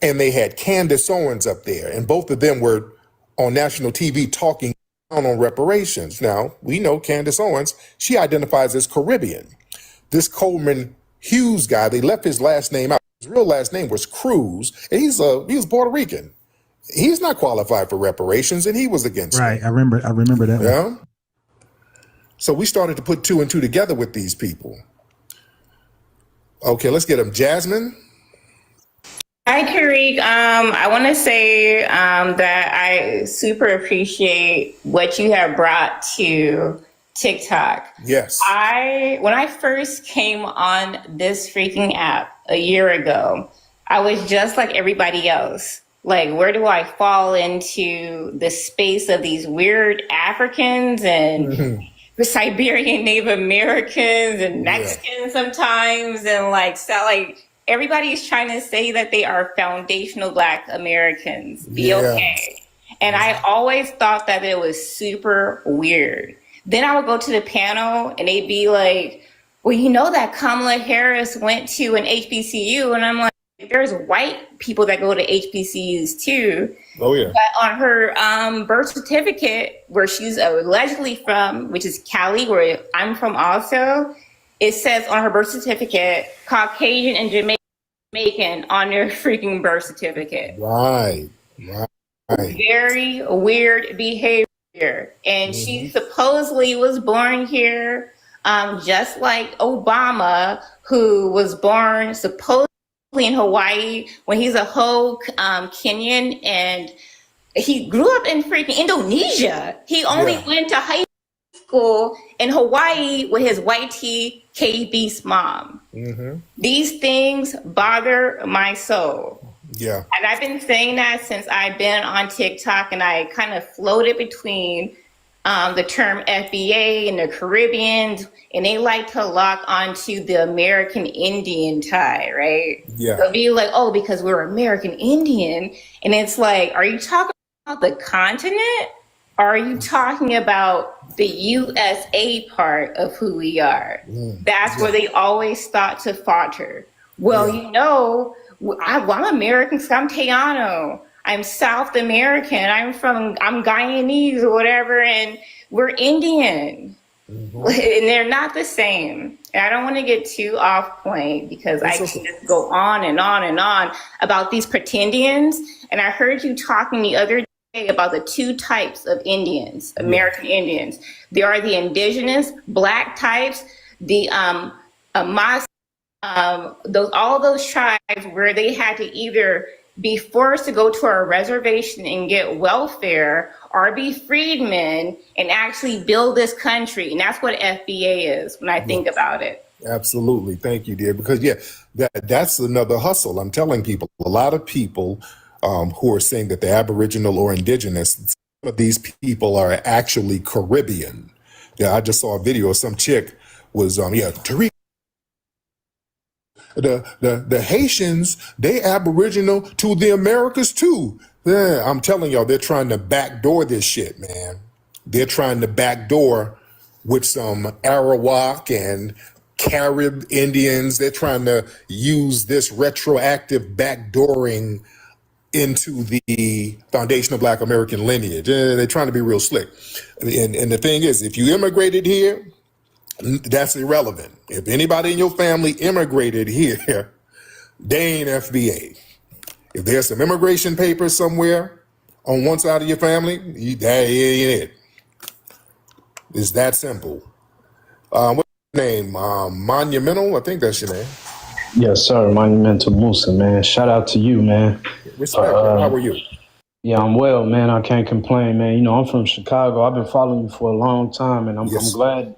and they had Candace Owens up there. And both of them were on national TV talking down on reparations. Now, we know Candace Owens, she identifies as Caribbean. This Coleman Hughes guy, they left his last name out. His real last name was Cruz, and he was Puerto Rican. He's not qualified for reparations, and he was against it.
Right. I remember that.
Yeah.
One.
So we started to put two and two together with these people. Okay, let's get them. Jasmine.
Hi, Karik. I want to say that I super appreciate what you have brought to TikTok.
Yes.
When I first came on this freaking app a year ago, I was just like everybody else. Like, where do I fall into the space of these weird Africans and the Siberian Native Americans and Mexicans sometimes? And like, so like everybody's trying to say that they are foundational Black Americans, okay. And I always thought that it was super weird. Then I would go to the panel and they'd be like, well, you know that Kamala Harris went to an HBCU. And I'm like, there's white people that go to HBCUs too.
Oh, yeah.
But on her birth certificate, where she's allegedly from, which is Cali, where I'm from also, it says on her birth certificate, Caucasian and Jamaican on their freaking birth certificate.
Right.
Very weird behavior. And she supposedly was born here, just like Obama, who was born supposedly in Hawaii when he's a whole Kenyan, and he grew up in freaking Indonesia. He only went to high school in Hawaii with his white tea K-Beast mom. These things bother my soul.
Yeah.
And I've been saying that since I've been on TikTok, and I kind of floated between the term FBA and the Caribbeans, and they like to lock onto the American Indian tie, right?
Yeah.
They'll be like, oh, because we're American Indian. And it's like, are you talking about the continent? Or are you talking about the USA part of who we are? That's where they always thought to falter. Well, you know, I'm American, so I'm Tejano. I'm South American. I'm Guyanese or whatever, and we're Indian. And they're not the same. And I don't want to get too off point because I can just go on and on and on about these pretendians. And I heard you talking the other day about the two types of Indians, American Indians. There are the indigenous Black types, the Mas, all those tribes where they had to either be forced to go to a reservation and get welfare, or be freedmen and actually build this country. And that's what FBA is when I think about it.
Absolutely. Thank you, dear. Because that's another hustle. I'm telling people, a lot of people who are saying that they're Aboriginal or Indigenous, some of these people are actually Caribbean. Yeah, I just saw a video of some chick was, Tariq. The Haitians, they Aboriginal to the Americas too. Yeah, I'm telling y'all, they're trying to backdoor this shit, man. They're trying to backdoor with some Arawak and Carib Indians. They're trying to use this retroactive backdooring into the foundational Black American lineage. They're trying to be real slick. And the thing is, if you immigrated here, that's irrelevant. If anybody in your family immigrated here, they ain't FBA. If there's some immigration papers somewhere on one side of your family, that ain't it. It's that simple. What's your name? Monumental? I think that's your name.
Yes, sir. Monumental Musa, man. Shout out to you, man.
Respect. How are you?
Yeah, I'm well, man. I can't complain, man. You know, I'm from Chicago. I've been following you for a long time, and I'm glad.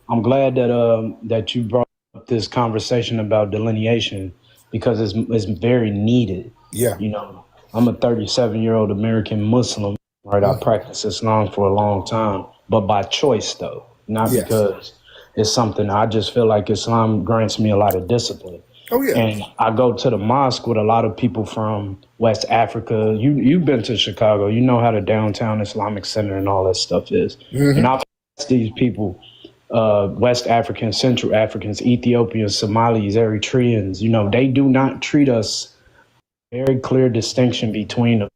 I'm glad that you brought up this conversation about delineation, because it's very needed.
Yeah.
You know, I'm a 37-year-old American Muslim, right? I practiced Islam for a long time, but by choice though, not because it's something. I just feel like Islam grants me a lot of discipline.
Oh yeah.
And I go to the mosque with a lot of people from West Africa. You've been to Chicago. You know how the downtown Islamic Center and all that stuff is.
Mm-hmm.
And I've asked these people, West Africans, Central Africans, Ethiopians, Somalis, Eritreans, you know, they do not treat us. Very clear distinction between a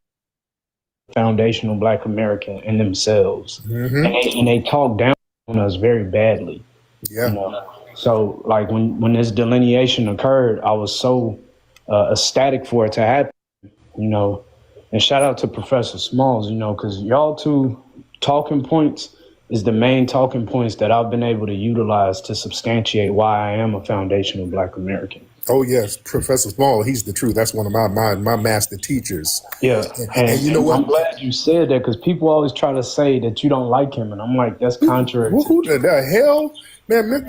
foundational Black American and themselves.
Mm-hmm.
And they talk down on us very badly.
Yeah.
You know? So like when this delineation occurred, I was so ecstatic for it to happen, you know, and shout out to Professor Smalls, you know, because y'all two talking points is the main talking points that I've been able to utilize to substantiate why I am a foundational Black American.
Oh yes, Professor Small, he's the truth. That's one of my master teachers.
Yeah,
and you know what?
I'm glad you said that because people always try to say that you don't like him, and I'm like, that's contrary.
Who the hell, man?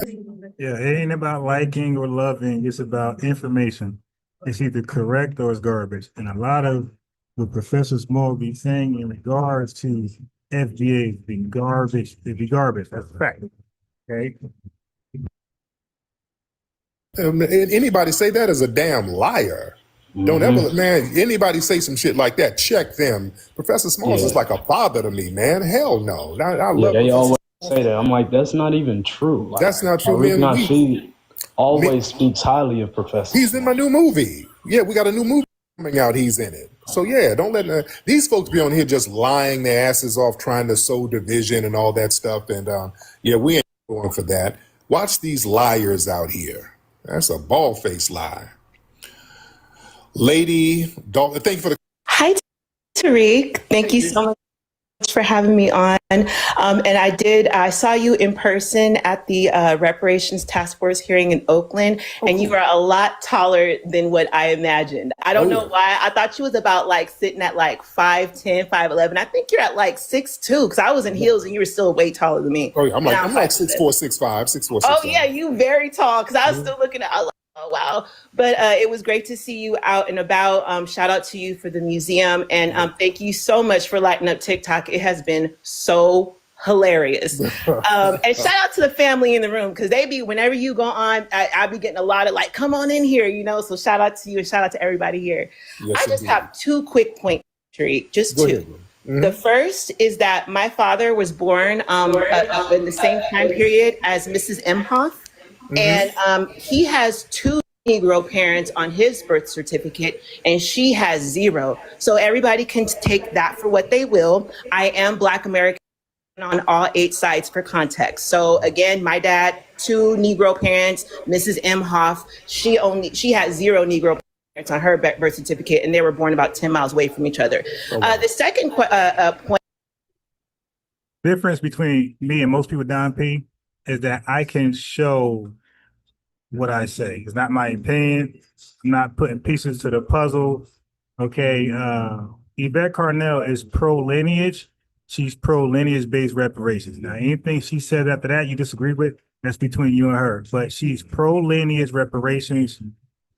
Yeah, it ain't about liking or loving. It's about information. It's either correct or it's garbage. And a lot of what Professor Small be saying in regards to FBA be garbage. It be garbage. That's a fact. Okay.
Anybody say that is a damn liar. Don't ever, man, anybody say some shit like that, check them. Professor Smalls is like a father to me, man. Hell no. I love
they always say that. I'm like, that's not even true. Like,
that's not true, man.
Nasheed always speaks highly of Professor.
He's in my new movie. Yeah, we got a new movie coming out. He's in it. So yeah, don't let these folks be on here just lying their asses off, trying to sow division and all that stuff. And yeah, we ain't going for that. Watch these liars out here. That's a bald-faced lie. Lady Dalton, thank you for the...
Hi, Tariq. Thank you so much for having me on. And I saw you in person at the reparations task force hearing in Oakland, and you are a lot taller than what I imagined. I don't know why. I thought you was about like sitting at like 5'10", 5'11". I think you're at like 6'2", because I was in heels and you were still way taller than me.
Oh yeah, I'm like 6'4", 6'5", 6'4", 6'5".
Oh yeah, you very tall, because I was still looking at, I was like, oh wow. But it was great to see you out and about. Shout out to you for the museum, and thank you so much for lighting up TikTok. It has been so hilarious. And shout out to the family in the room, because they be, whenever you go on, I be getting a lot of like, come on in here, you know. So shout out to you and shout out to everybody here. Yes, I just have 2 quick points, just
Go
2.
ahead. Mm-hmm.
The first is that my father was born in the same time period as Mrs. Imhoff. And he has 2 Negro parents on his birth certificate, and she has 0. So everybody can take that for what they will. I am Black American on all 8 sides for context. So again, my dad, 2 Negro parents, Mrs. Imhoff, she had 0 Negro parents on her birth certificate, and they were born about 10 miles away from each other. The second point.
Difference between me and most people down P is that I can show what I say. It's not my opinion. I'm not putting pieces to the puzzle. Okay. Yvette Carnell is pro-lineage. She's pro-lineage-based reparations. Now, anything she said after that you disagree with, that's between you and her. But she's pro-lineage reparations.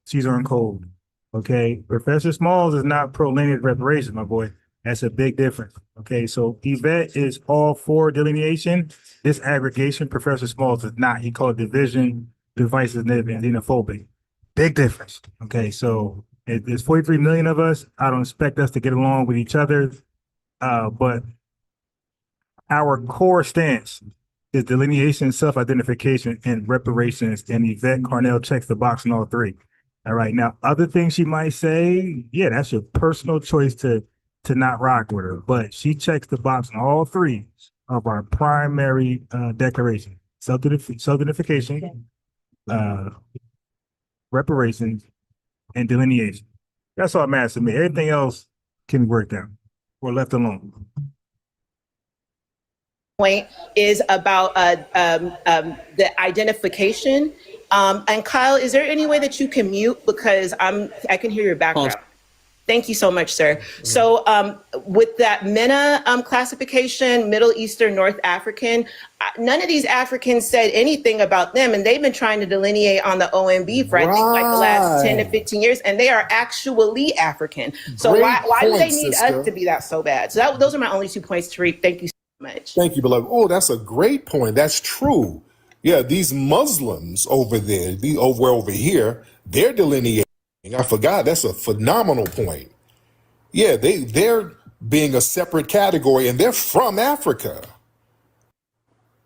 She's on code. Okay. Professor Smalls is not pro-lineage reparations, my boy. That's a big difference. Okay. So Yvette is all for delineation. This aggregation, Professor Smalls is not. He called it division, divisive, and xenophobic. Big difference. Okay, so there's 43 million of us. I don't expect us to get along with each other, but our core stance is delineation, self-identification, and reparations, and Yvette Carnell checks the box on all 3. All right, now other things she might say, yeah, that's your personal choice to not rock with her, but she checks the box on all 3 of our primary declaration: self-identification, reparations, and delineation. That's all matters to me. Everything else can work down or left alone.
Point is about the identification. And Kyle, is there any way that you can mute, because I can hear your background? Thank you so much, sir. So with that MENA classification, Middle Eastern, North African, none of these Africans said anything about them, and they've been trying to delineate on the OMB for I think like the last 10 to 15 years, and they are actually African. So why do they need us to be that so bad? So those are my only 2 points, Tariq. Thank you so much.
Thank you, beloved. Oh, that's a great point. That's true. Yeah, these Muslims over there, over here, They're delineating. I forgot. That's a phenomenal point. Yeah, they're being a separate category, and they're from Africa.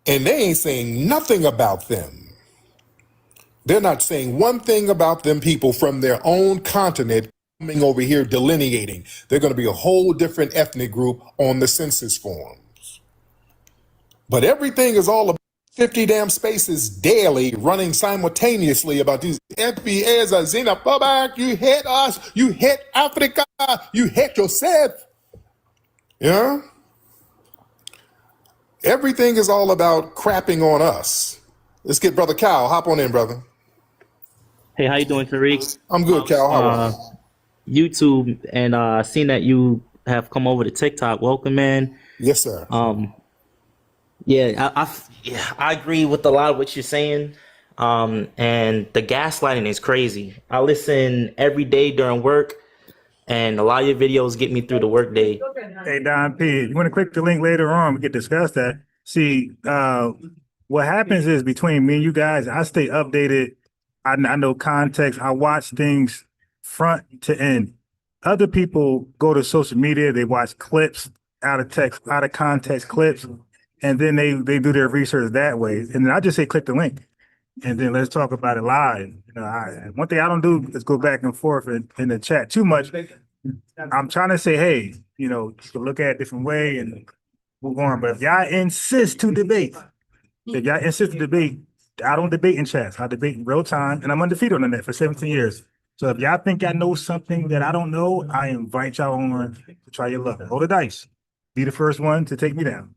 And they ain't saying nothing about them. They're not saying one thing about them people from their own continent coming over here delineating. They're going to be a whole different ethnic group on the census forms. But everything is all about 50 damn spaces daily running simultaneously about these FBAs are xenophobic. You hate us. You hate Africa. You hate yourself. Yeah? Everything is all about crapping on us. Let's get Brother Cal. Hop on in, brother.
Hey, how you doing, Tariq?
I'm good, Cal. How are you?
YouTube, and seen that you have come over to TikTok. Welcome, man.
Yes, sir.
Yeah, I agree with a lot of what you're saying. And the gaslighting is crazy. I listen every day during work, and a lot of your videos get me through the workday.
Hey, Don P, you want to click the link later on? We can discuss that. See, what happens is between me and you guys, I stay updated. I know context. I watch things front to end. Other people go to social media, they watch clips, out of text, out of context clips, and then they do their research that way. And then I just say click the link, and then let's talk about it live. You know, one thing I don't do is go back and forth in the chat too much. I'm trying to say, hey, you know, you can look at it a different way and move on. But if y'all insist to debate, I don't debate in chats. I debate in real time, and I'm undefeated on the net for 17 years. So if y'all think I know something that I don't know, I invite y'all on to try your luck. Roll the dice. Be the first one to take me down.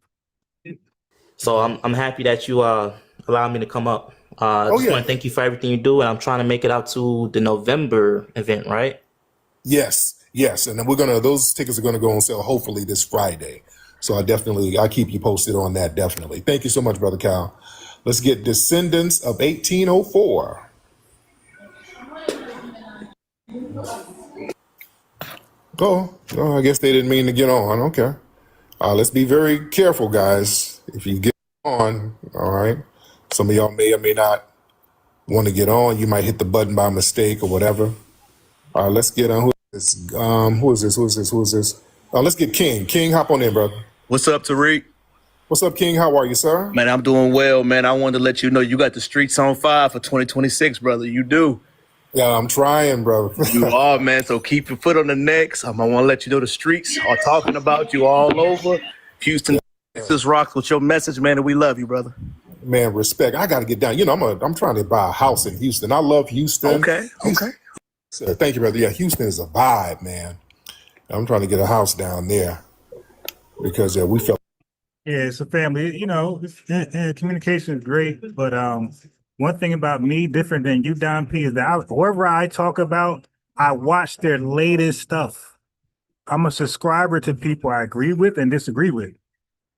So I'm happy that you allowed me to come up. Want to thank you for everything you do, and I'm trying to make it out to the November event, right?
Yes. And then those tickets are gonna go on sale hopefully this Friday. So I'll keep you posted on that, definitely. Thank you so much, Brother Cal. Let's get Descendants of 1804. Oh, I guess they didn't mean to get on. Okay. Let's be very careful, guys. If you get on, all right. Some of y'all may or may not want to get on. You might hit the button by mistake or whatever. All right, let's get on. Who is this? Let's get King. King, hop on in, brother.
What's up, Tariq?
What's up, King? How are you, sir?
Man, I'm doing well, man. I wanted to let you know you got the streets on fire for 2026, brother. You do.
Yeah, I'm trying, brother.
You are, man. So keep your foot on the necks. I want to let you know the streets are talking about you all over. Houston, Texas rocks with your message, man, and we love you, brother.
Man, respect. I got to get down. You know, I'm trying to buy a house in Houston. I love Houston.
Okay.
So, thank you, brother. Yeah, Houston is a vibe, man. I'm trying to get a house down there because we felt.
Yeah, it's a family. You know, communication is great, but one thing about me, different than you, Don P, is that whoever I talk about, I watch their latest stuff. I'm a subscriber to people I agree with and disagree with.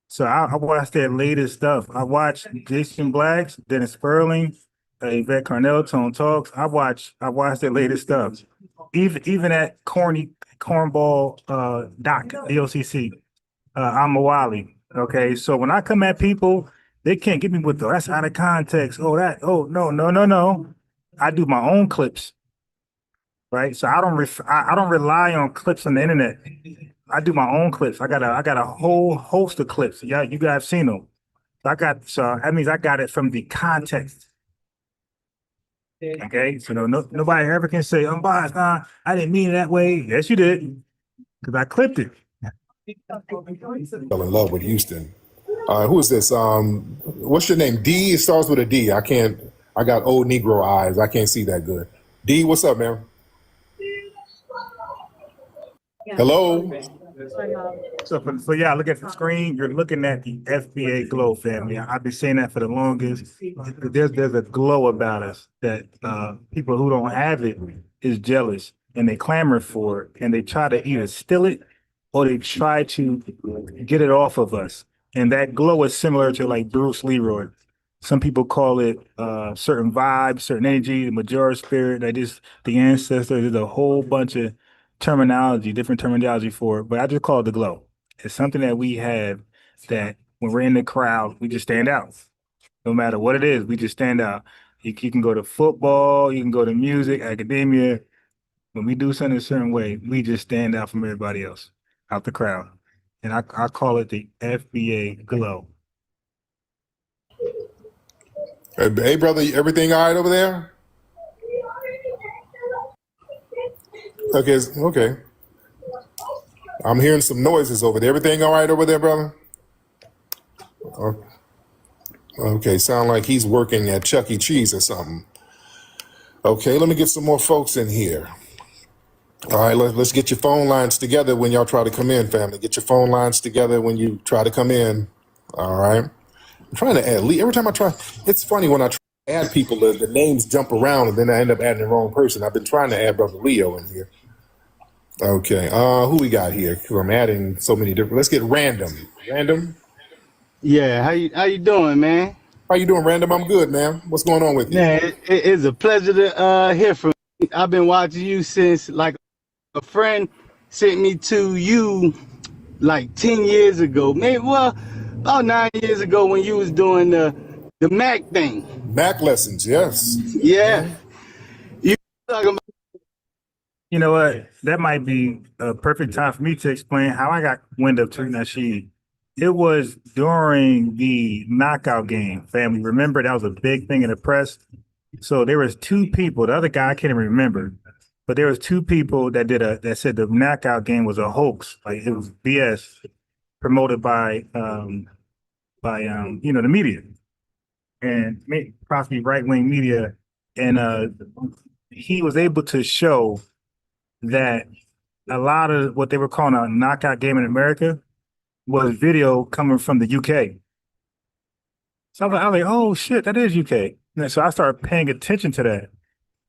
So I watch their latest stuff. I watch Jason Blacks, Dennis Sperling, Yvette Carnell, Tone Talks. I watch their latest stuff. Even that cornball doc, DOCC, Amawali. Okay, so when I come at people, they can't get me with that's out of context. No. I do my own clips, right? So I don't rely on clips on the internet. I do my own clips. I got a whole host of clips. Yeah, you guys seen them. So that means I got it from the context. Okay, so nobody ever can say I'm biased. I didn't mean it that way. Yes, you did, because I clipped it.
Fell in love with Houston. Who is this? What's your name? D. It starts with a D. I got old Negro eyes. I can't see that good. D. What's up, man? Hello.
So yeah, look at the screen. You're looking at the FBA glow, family. I've been saying that for the longest. There's a glow about us that people who don't have it is jealous, and they clamor for it, and they try to either steal it or they try to get it off of us. And that glow is similar to like Bruce Leroy. Some people call it certain vibes, certain energy, the majority spirit, the ancestors. There's a whole bunch of different terminology for it, but I just call it the glow. It's something that we have that when we're in the crowd, we just stand out. No matter what it is, we just stand out. You can go to football, you can go to music, academia. When we do something a certain way, we just stand out from everybody else, out the crowd. And I call it the FBA glow.
Hey, brother, everything all right over there? Okay. I'm hearing some noises over there. Everything all right over there, brother? Okay, sound like he's working at Chuck E. Cheese or something. Okay, let me get some more folks in here. All right, let's get your phone lines together when y'all try to come in, family. Get your phone lines together when you try to come in. All right. I'm trying to add Lee. Every time I try, it's funny when I try to add people, the names jump around and then I end up adding the wrong person. I've been trying to add Brother Leo in here. Okay, who we got here? I'm adding so many different. Let's get Random. Random?
Yeah, how you doing, man?
How you doing, Random? I'm good, man. What's going on with you?
Man, it's a pleasure to hear from you. I've been watching you since, like, a friend sent me to you like 10 years ago. Maybe, well, about 9 years ago when you was doing the Mac thing.
Mac lessons, yes.
Yeah. You talking about.
You know what? That might be a perfect time for me to explain how I got wind of Tariq Nasheed. It was during the knockout game, family. Remember, that was a big thing in the press. So there was two people. The other guy I can't even remember, but there was two people that said the knockout game was a hoax, like it was BS, promoted by the media and possibly right wing media, and he was able to show that a lot of what they were calling a knockout game in America was video coming from the UK. So I was like, oh shit, that is UK. And so I started paying attention to that.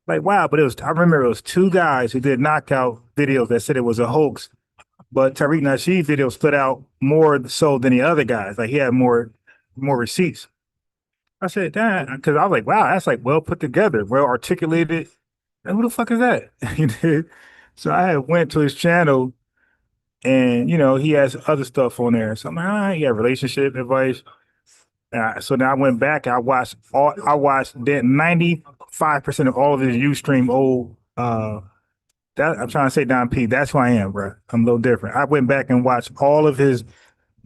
Like, wow, but I remember it was two guys who did knockout videos that said it was a hoax, but Tariq Nasheed video stood out more so than the other guys. Like he had more receipts. I said, damn, because I was like, wow, that's like well put together, well articulated. And who the fuck is that? So I had went to his channel and, he has other stuff on there. So I'm like, all right, he had relationship advice. So then I went back and I watched 95% of all of his Ustream old, I'm trying to say Don P. That's who I am, bro. I'm a little different. I went back and watched all of his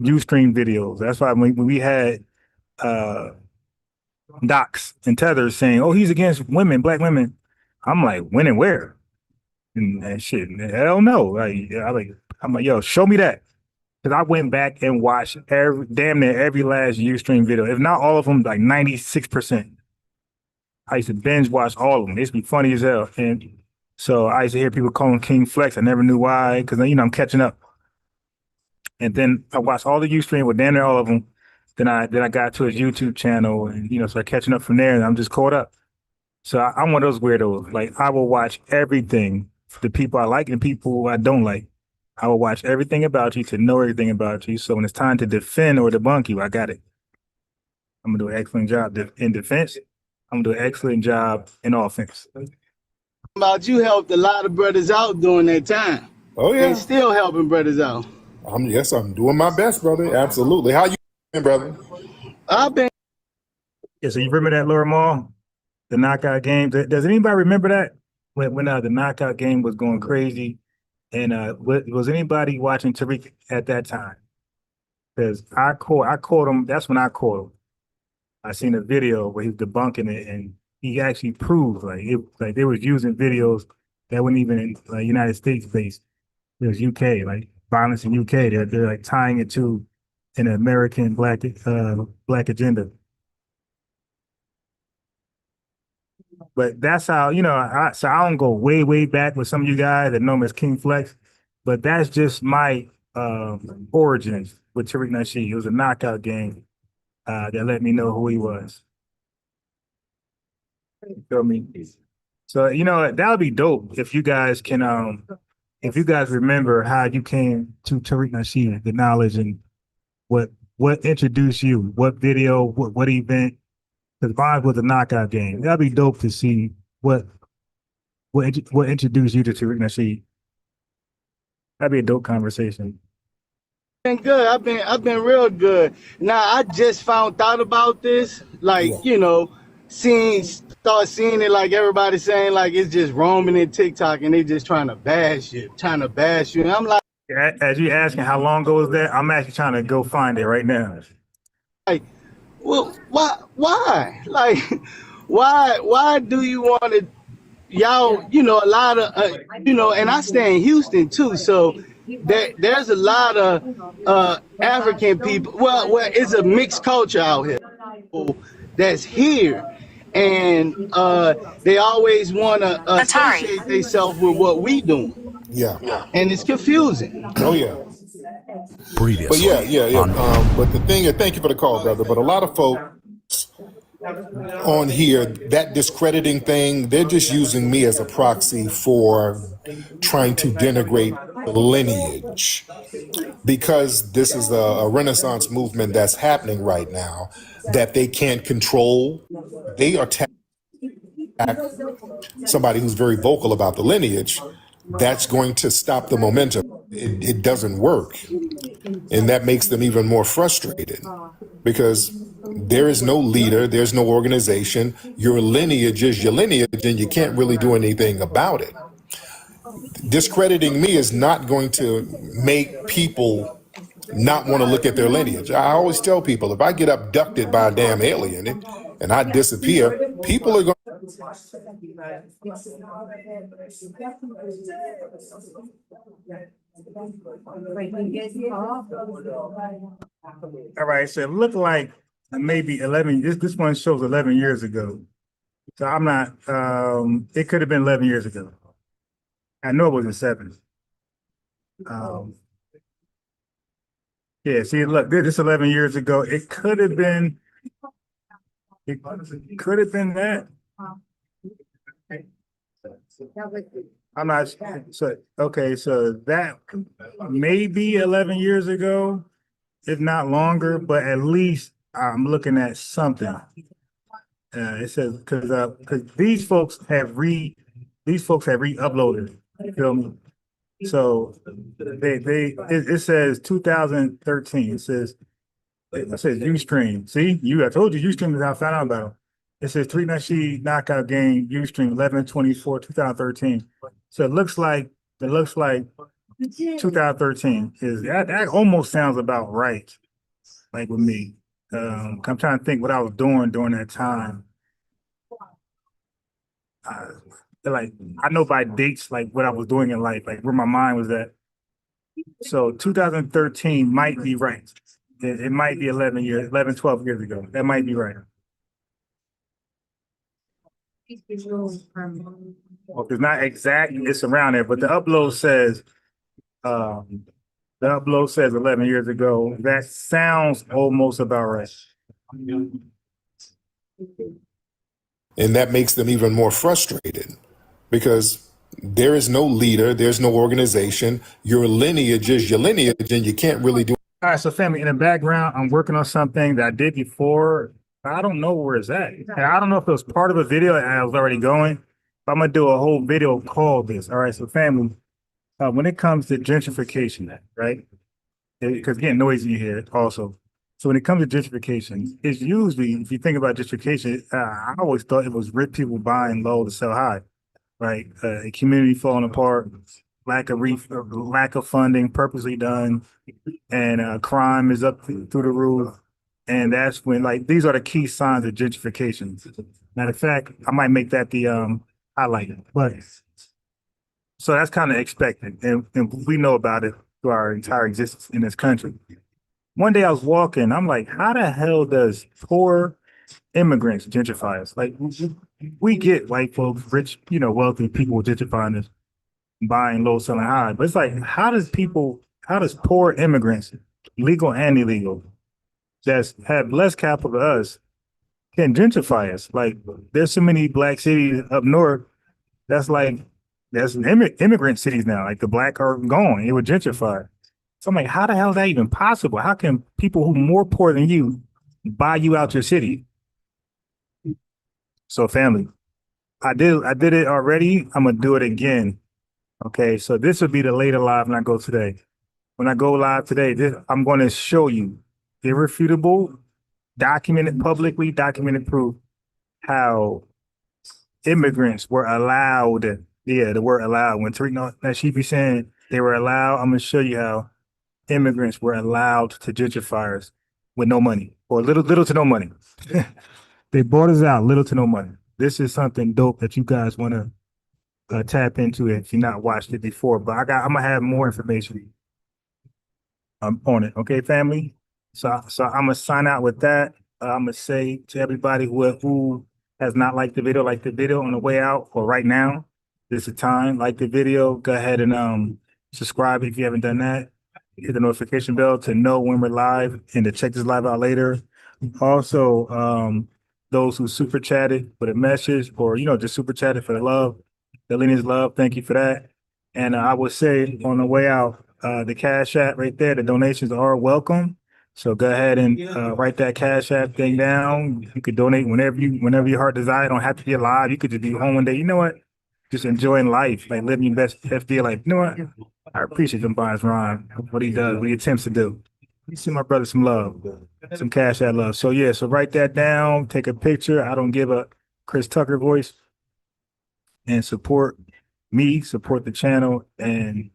Ustream videos. That's why when we had Docs and Tethers saying, oh, he's against women, black women. I'm like, when and where? And shit, hell no. Like, I'm like, yo, show me that. Because I went back and watched damn near every last Ustream video. If not all of them, like 96%. I used to binge watch all of them. They used to be funny as hell. And so I used to hear people calling King Flex. I never knew why, because I'm catching up. And then I watched all the Ustream with damn near all of them. Then I got to his YouTube channel and started catching up from there, and I'm just caught up. So I'm one of those weirdos. Like I will watch everything, the people I like and people I don't like. I will watch everything about you to know everything about you. So when it's time to defend or debunk you, I got it. I'm gonna do an excellent job in defense. I'm gonna do an excellent job in offense.
About you helped a lot of brothers out during that time.
Oh yeah.
And still helping brothers out.
I'm doing my best, brother. Absolutely. How you been, brother?
I've been.
Yeah, so you remember that, Laura Mall? The knockout game. Does anybody remember that? When the knockout game was going crazy? And was anybody watching Tariq at that time? Because I caught him. That's when I caught him. I seen a video where he was debunking it, and he actually proved like they was using videos that weren't even in United States based. It was UK, like violence in UK. They're like tying it to an American black agenda. But that's how, so I don't go way back with some of you guys that know him as King Flex, but that's just my origins with Tariq Nasheed. It was a knockout game that let me know who he was. You feel me? So, that would be dope if you guys can, if you guys remember how you came to Tariq Nasheed, the knowledge and what introduced you, what video, what event. Because mine was a knockout game. That'd be dope to see what introduced you to Tariq Nasheed. That'd be a dope conversation.
Been good. I've been real good. Now I just found out about this, start seeing it like everybody saying like it's just roaming in TikTok and they just trying to bash you. And I'm like,
As you asking how long ago was that, I'm actually trying to go find it right now.
well, why? Like, why do you want to? Y'all, a lot of, and I stay in Houston too, so there's a lot of African people. Well, it's a mixed culture out here that's here, and they always want to associate themselves with what we doing.
Yeah.
And it's confusing.
Oh yeah. But yeah. But the thing, thank you for the call, brother. But a lot of folks on here, that discrediting thing, they're just using me as a proxy for trying to denigrate lineage, because this is a Renaissance movement that's happening right now that they can't control. They attack somebody who's very vocal about the lineage. That's going to stop the momentum. It doesn't work. And that makes them even more frustrated, because there is no leader, there's no organization. Your lineage is your lineage, and you can't really do anything about it. Discrediting me is not going to make people not want to look at their lineage. I always tell people, if I get abducted by a damn alien and I disappear, people are going
All right, so it looked like maybe 11. This one shows 11 years ago. So I'm not. It could have been 11 years ago. I know it wasn't 7. Yeah. See, look, this 11 years ago. It could have been. It could have been that. I'm not. So okay, so that maybe 11 years ago, if not longer, but at least I'm looking at something. It says because these folks have re-uploaded. You feel me? So it says 2013. It says Ustream. See, I told you Ustream is how I found out about them. It says 3-Nashi knockout game Ustream 11/24/2013. So it looks like 2013 is that almost sounds about right, like with me. I'm trying to think what I was doing during that time. Like I know by dates, like what I was doing in life, like where my mind was at. So 2013 might be right. It might be 11, 12 years ago. That might be right. Well, it's not exact, it's around there, but the upload says 11 years ago. That sounds almost about right.
And that makes them even more frustrated, because there is no leader, there's no organization. Your lineage is your lineage, and you can't really do.
All right, so family, in the background, I'm working on something that I did before. I don't know where it's at. And I don't know if it was part of a video and I was already going, but I'm gonna do a whole video called this. All right, so family, when it comes to gentrification, right? Because getting noisy here also. So when it comes to gentrification, it's usually, if you think about gentrification, I always thought it was rich people buying low to sell high, right? A community falling apart, lack of funding, purposely done, and crime is up through the roof. And that's when, like, these are the key signs of gentrification. Matter of fact, I might make that the highlight. But so that's kind of expected, and we know about it through our entire existence in this country. One day I was walking, I'm like, how the hell does poor immigrants gentrify us? Like, we get white folks, rich, wealthy people gentrifying us, buying low, selling high. But it's like, how does poor immigrants, legal and illegal, that have less capital than us, can gentrify us? Like, there's so many black cities up north that's immigrant cities now. Like, the black are gone. It would gentrify. So I'm like, how the hell is that even possible? How can people who are more poor than you buy you out your city? So family, I did it already. I'm gonna do it again. Okay, so this would be the later live when I go today. When I go live today, I'm going to show you irrefutable, documented proof how immigrants were allowed. Yeah, the word allowed. When Tariq, that she be saying they were allowed, I'm gonna show you how immigrants were allowed to gentrifiers with no money or little to no money. They bought us out, little to no money. This is something dope that you guys want to tap into if you've not watched it before. But I'm gonna have more information on it. Okay, family. So I'm gonna sign out with that. I'm gonna say to everybody who has not liked the video, like the video on the way out or right now. This is the time. Like the video. Go ahead and subscribe if you haven't done that. Hit the notification bell to know when we're live and to check this live out later. Also, those who super chatted with a message or just super chatted for the love, the lineage love. Thank you for that. And I would say on the way out, the Cash App right there, the donations are welcome. So go ahead and write that Cash App thing down. You could donate whenever your heart desires. Don't have to be alive. You could just be home one day. You know what? Just enjoying life, like living your best FBA life. You know what? I appreciate them buyers, Ron, what he does, what he attempts to do. You see my brother some love, some Cash App love. So yeah, so write that down, take a picture. I don't give a Chris Tucker voice, and support me, support the channel, and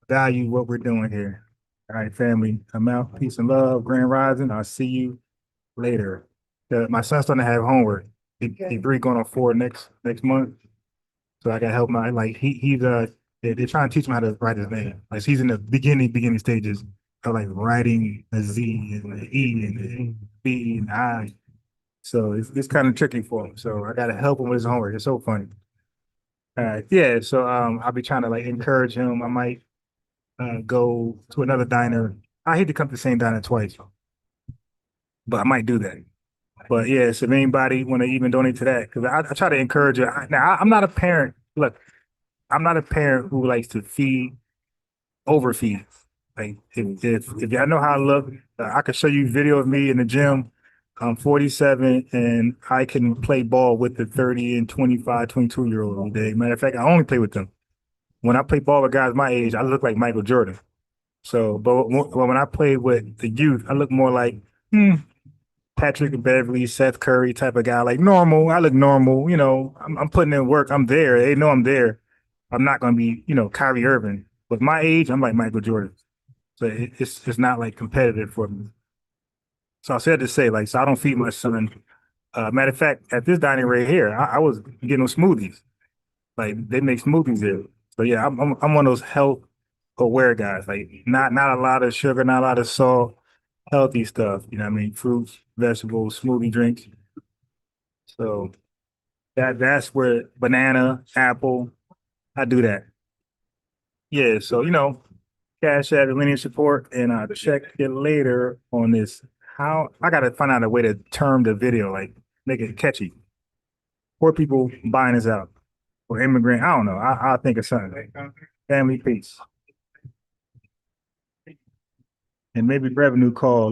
value what we're doing here. All right, family, I'm out. Peace and love, Grand Rising. I'll see you later. My son's starting to have homework. He 3 going on 4 next month. So I gotta help him out. Like they're trying to teach him how to write his name. Like he's in the beginning stages of like writing a Z and an E and a B and I. So it's kind of tricky for him. So I gotta help him with his homework. It's so funny. All right, yeah. So I'll be trying to like encourage him. I might go to another diner. I hate to come to the same diner twice, but I might do that. But yeah, so if anybody want to even donate to that, because I try to encourage it. Now I'm not a parent. Look, I'm not a parent who likes to overfeed. Like if y'all know how I look, I can show you video of me in the gym. I'm 47 and I can play ball with the 30 and 25, 22-year-old all day. Matter of fact, I only play with them. When I play ball with guys my age, I look like Michael Jordan. So, but when I play with the youth, I look more like Patrick Beverly, Seth Curry type of guy, like normal. I look normal. I'm putting in work. I'm there. They know I'm there. I'm not going to be, Kyrie Irving. But my age, I'm like Michael Jordan. So it's not like competitive for me. So I said to say, like, so I don't feed my son. Matter of fact, at this dining right here, I was getting them smoothies. Like they make smoothies there. So yeah, I'm one of those health aware guys. Like not a lot of sugar, not a lot of salt, healthy stuff. You know what I mean? Fruits, vegetables, smoothie drinks. So that's where banana, apple, I do that. Yeah, so Cash App, lineage support, and check it later on this. How I gotta find out a way to term the video, like make it catchy. Poor people buying this out. Or immigrant, I don't know. I'll think of something. Family peace. And maybe revenue call.